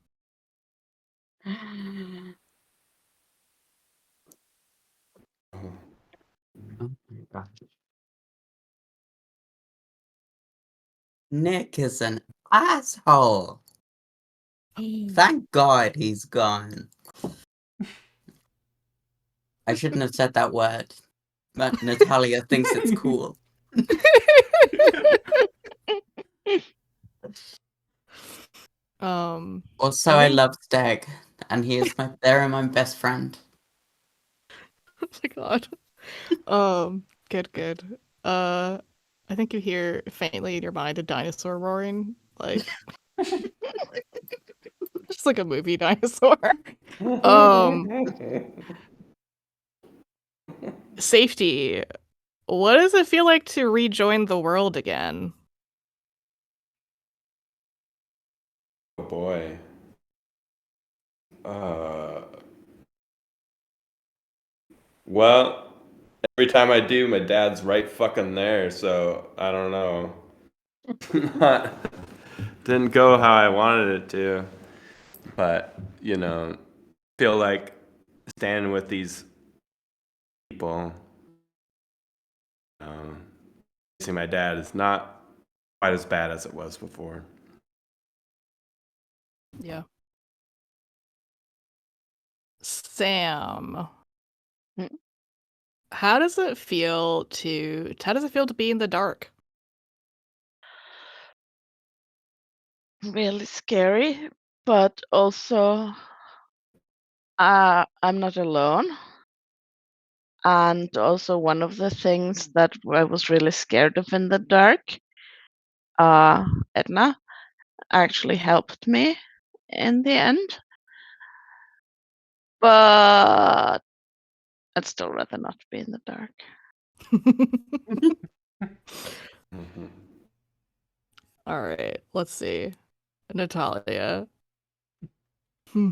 Oh my gosh. Nick is an asshole. Thank God he's gone. I shouldn't have said that word. But Natalia thinks it's cool. Also, I think- love Steg, and they're my best friend. Oh my god. Good. I think you hear faintly in your mind a dinosaur roaring, like just like a movie dinosaur. Safety. What does it feel like to rejoin the world again? Oh boy. Well, every time I do, my dad's right fucking there, so I don't know. Didn't go how I wanted it to, but feel like standing with these people. Missing my dad is not quite as bad as it was before. Yeah. Sam. Hmm? How does it feel to be in the dark? Really scary, but also I'm not alone. And also one of the things that I was really scared of in the dark, Edna actually helped me in the end. But I'd still rather not be in the dark. Mhm. All right, let's see. Natalia. Hmm.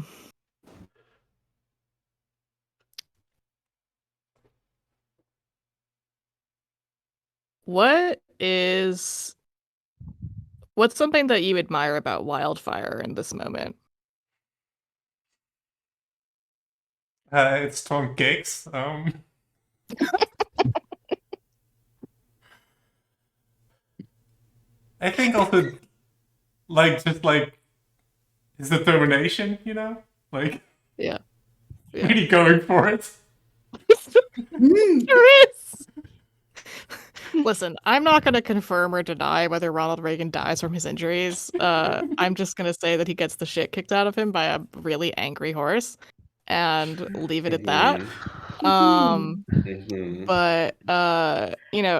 What's something that you admire about Wildfire in this moment? It's strong kicks. I think also, just his determination, like Yeah. really going for it. There is. Listen, I'm not going to confirm or deny whether Ronald Reagan dies from his injuries. I'm just going to say that he gets the shit kicked out of him by a really angry horse and leave it at that. Mhm. But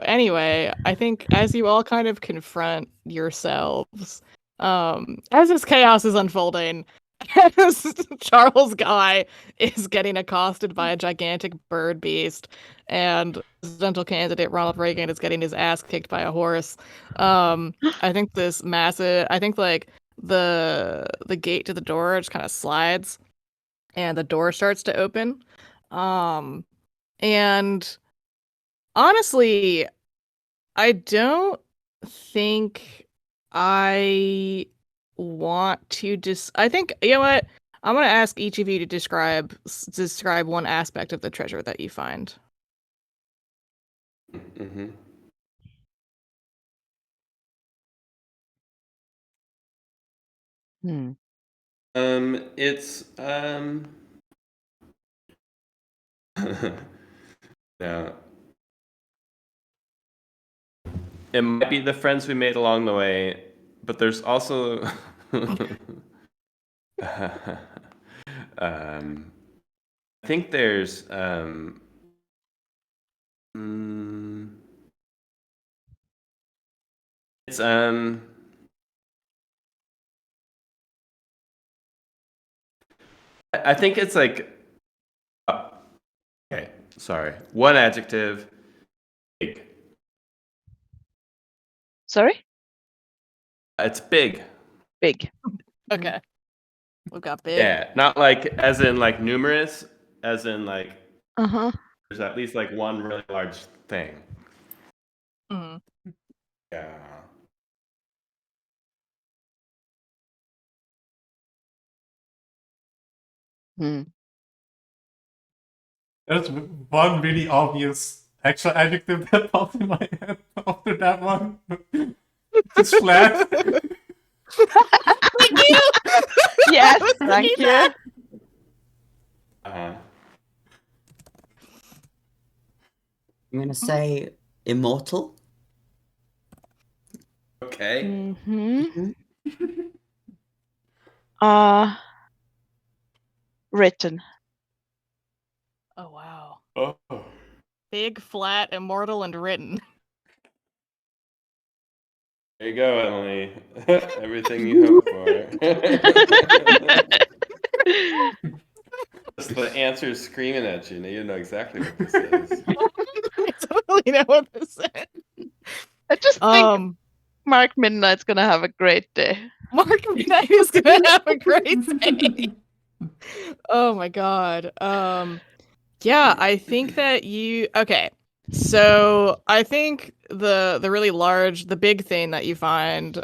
anyway, I think as you all kind of confront yourselves, as this chaos is unfolding, as Charles Guy is getting accosted by a gigantic bird beast, and presidential candidate Ronald Reagan is getting his ass kicked by a horse. I think like the gate to the door just kind of slides, and the door starts to open. And honestly, I don't think I want to I think, you know what? I'm going to ask each of you to describe one aspect of the treasure that you find. Mhm. Hmm. It's yeah. It might be the friends we made along the way, but there's also I think there's it's I think it's like okay, sorry. One adjective, big. Sorry? It's big. Big. Okay. We've got big. Yeah, not like as in like numerous, as in like Uh-huh. there's at least like one really large thing. Mhm. Yeah. Hmm. There's one really obvious extra adjective that popped in my head after that one. Just flat. Thank you. Yes, I was thank thinking you. that. Uh-huh. I'm gonna say immortal. Okay. Mm-hmm. Mhm. Written. Oh wow. Oh. Big, flat, immortal, and written. There you go, Emily. Everything you hope for. Just the answer's screaming at you, and you know exactly what this is. I totally know what this is. I just think Mark Midnight's gonna have a great day. Mark Midnight is gonna have a great day. Oh my god. Yeah, I think that okay. So I think the really large, the big thing that you find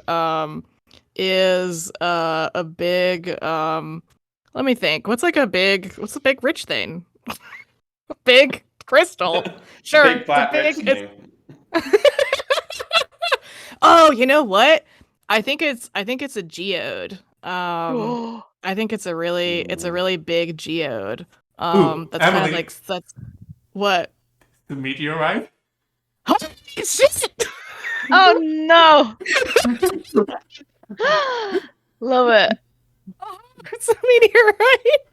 is a big let me think. What's a big rich thing? Big crystal. Sure. Big flat rich it's thing. Oh, you know what? I think it's a geode. I think it's a really big geode. Ooh, That's kind of Emily. like that's what. The meteorite? Holy shit! Oh no! Love it. Oh, it's a meteorite.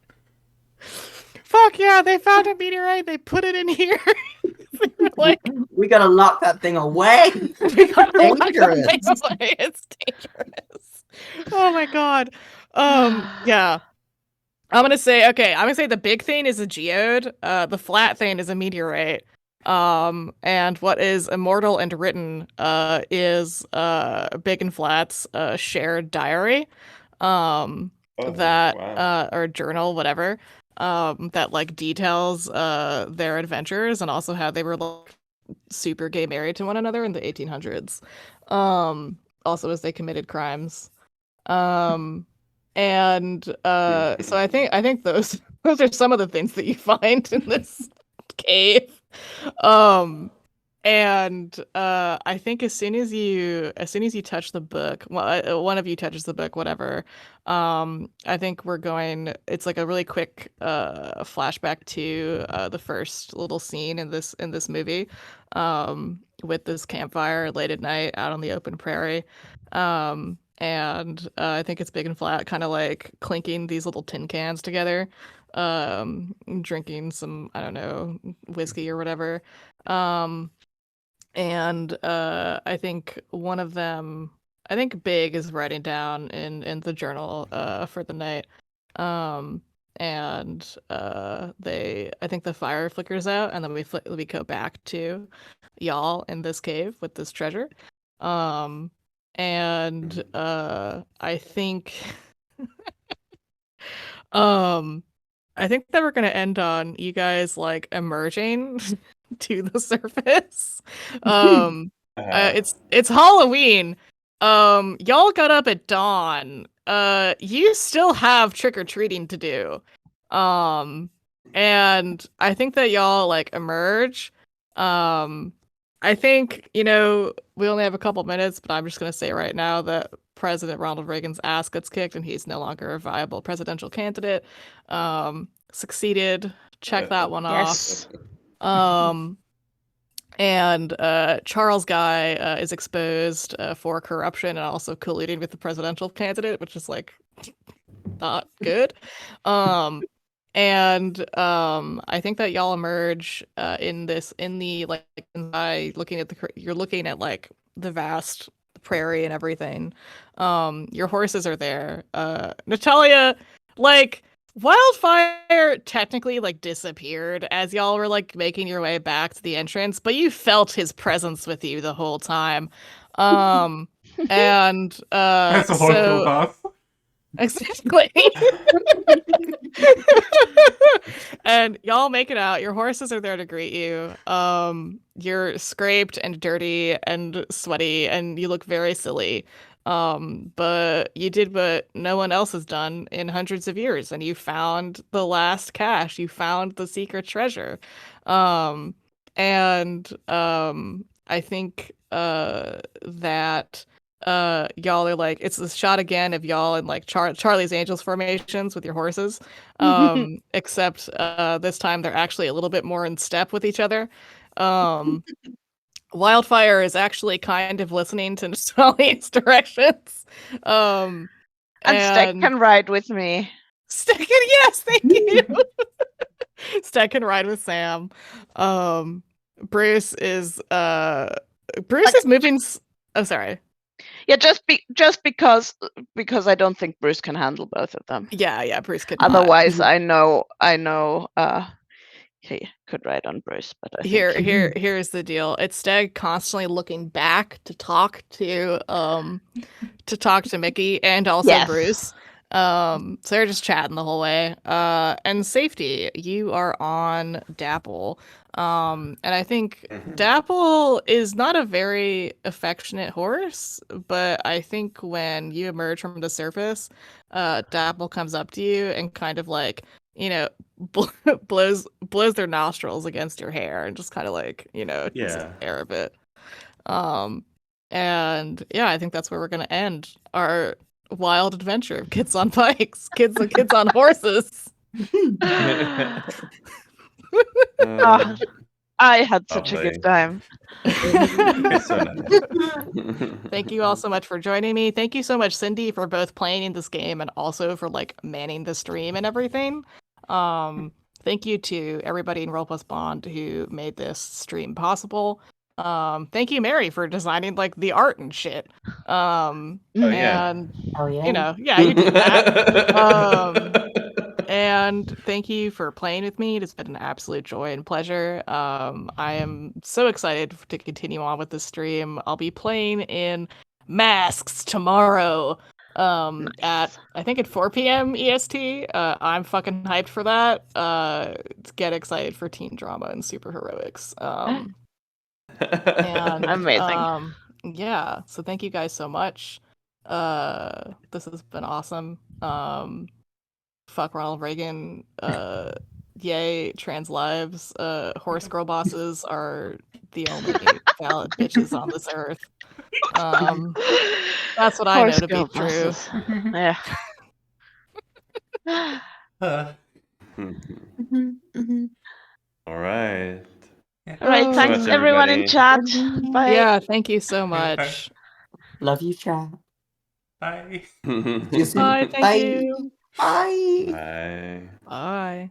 Fuck yeah! They found a meteorite. They put it in here. They were like, We gotta lock that thing away. we gotta lock that Dangerous. thing away. It's dangerous. Oh my god. Yeah. I'm gonna say the big thing is a geode. The flat thing is a meteorite. And what is immortal and written is Big and Flat's shared diary. That wow. or journal, whatever. That like details their adventures and also how they were like super gay married to one another in the 1800s. Also as they committed crimes. And so I think those are some of the things that you find in this cave. And I think as soon as you touch the book, one of you touches the book, whatever. I think it's like a really quick flashback to the first little scene in this movie, with this campfire late at night out on the open prairie. And I think it's Big and Flat kind of like clinking these little tin cans together, drinking some, I don't know, whiskey or whatever. And I think one of them, I think Big is writing down in the journal for the night. And I think the fire flickers out, and then we go back to y'all in this cave with this treasure. And I think I think that we're gonna end on you guys like emerging to the surface. It's Halloween. Y'all got up at dawn. You still have trick-or-treating to do. And I think that y'all like emerge. I think, we only have a couple minutes, but I'm just gonna say right now that President Ronald Reagan's ass gets kicked and he's no longer a viable presidential candidate. Succeeded. Check that one Yes. off. And Charles Guy is exposed for corruption and also colluding with the presidential candidate, which is like not good. And I think that y'all emerge you're looking at like the vast prairie and everything. Your horses are there. Natalia, like Wildfire technically like disappeared as y'all were like making your way back to the entrance, but you felt his presence with you the whole time. And That's a horrible boss. Exactly. And y'all make it out. Your horses are there to greet you. You're scraped and dirty and sweaty, and you look very silly. But you did what no one else has done in hundreds of years, and you found the last cache. You found the secret treasure. I think that y'all are like, it's a shot again of y'all in like Charlie's Angels formations with your horses, except this time they're actually a little bit more in step with each other. Wildfire is actually kind of listening to Nastali's directions. And Steck can ride with me. Steck, yes, thank you. Steck can ride with Sam. Bruce is moving. Oh, sorry. Yeah, just because I don't think Bruce can handle both of them. Yeah, Bruce could. Not. Otherwise, I know. He could ride on Bruce, but I think... here's the deal. It's Steg constantly looking back to talk to Mickey and also Bruce. So they're just chatting the whole way. And Safety, you are on Dapple. And I think Dapple is not a very affectionate horse, but I think when you emerge from the surface, Dapple comes up to you and kind of like, you know, blows their nostrils against your hair and just kind of like, you know, just air a bit. And yeah, I think that's where we're gonna end our wild adventure of kids on bikes, kids on horses. I had such a good time. Thank you all so much for joining me. Thank you so much, Cindy, for both playing in this game and also for like manning the stream and everything. Thank you to everybody in Roll Plus Bond who made this stream possible. Thank you, Mary, for designing like the art and shit. And Oh, you know, you did that. And thank you for playing with me. It's been an absolute joy and pleasure. I am so excited to continue on with this stream. I'll be playing in Masks tomorrow. At I think at 4 p.m. EST. I'm fucking hyped for that. Get excited for teen drama and super heroics. And amazing. Yeah, so thank you guys so much. This has been awesome. Fuck Ronald Reagan. Yay, trans lives. Horse girl bosses are the only valid bitches on this earth. That's what I know to be true. Yeah. All right. All right. Thanks, much, everyone in chat. Bye. Yeah, thank you so much. Love you, chat. Bye. See you soon. Bye, thank you. Bye. Bye. Bye.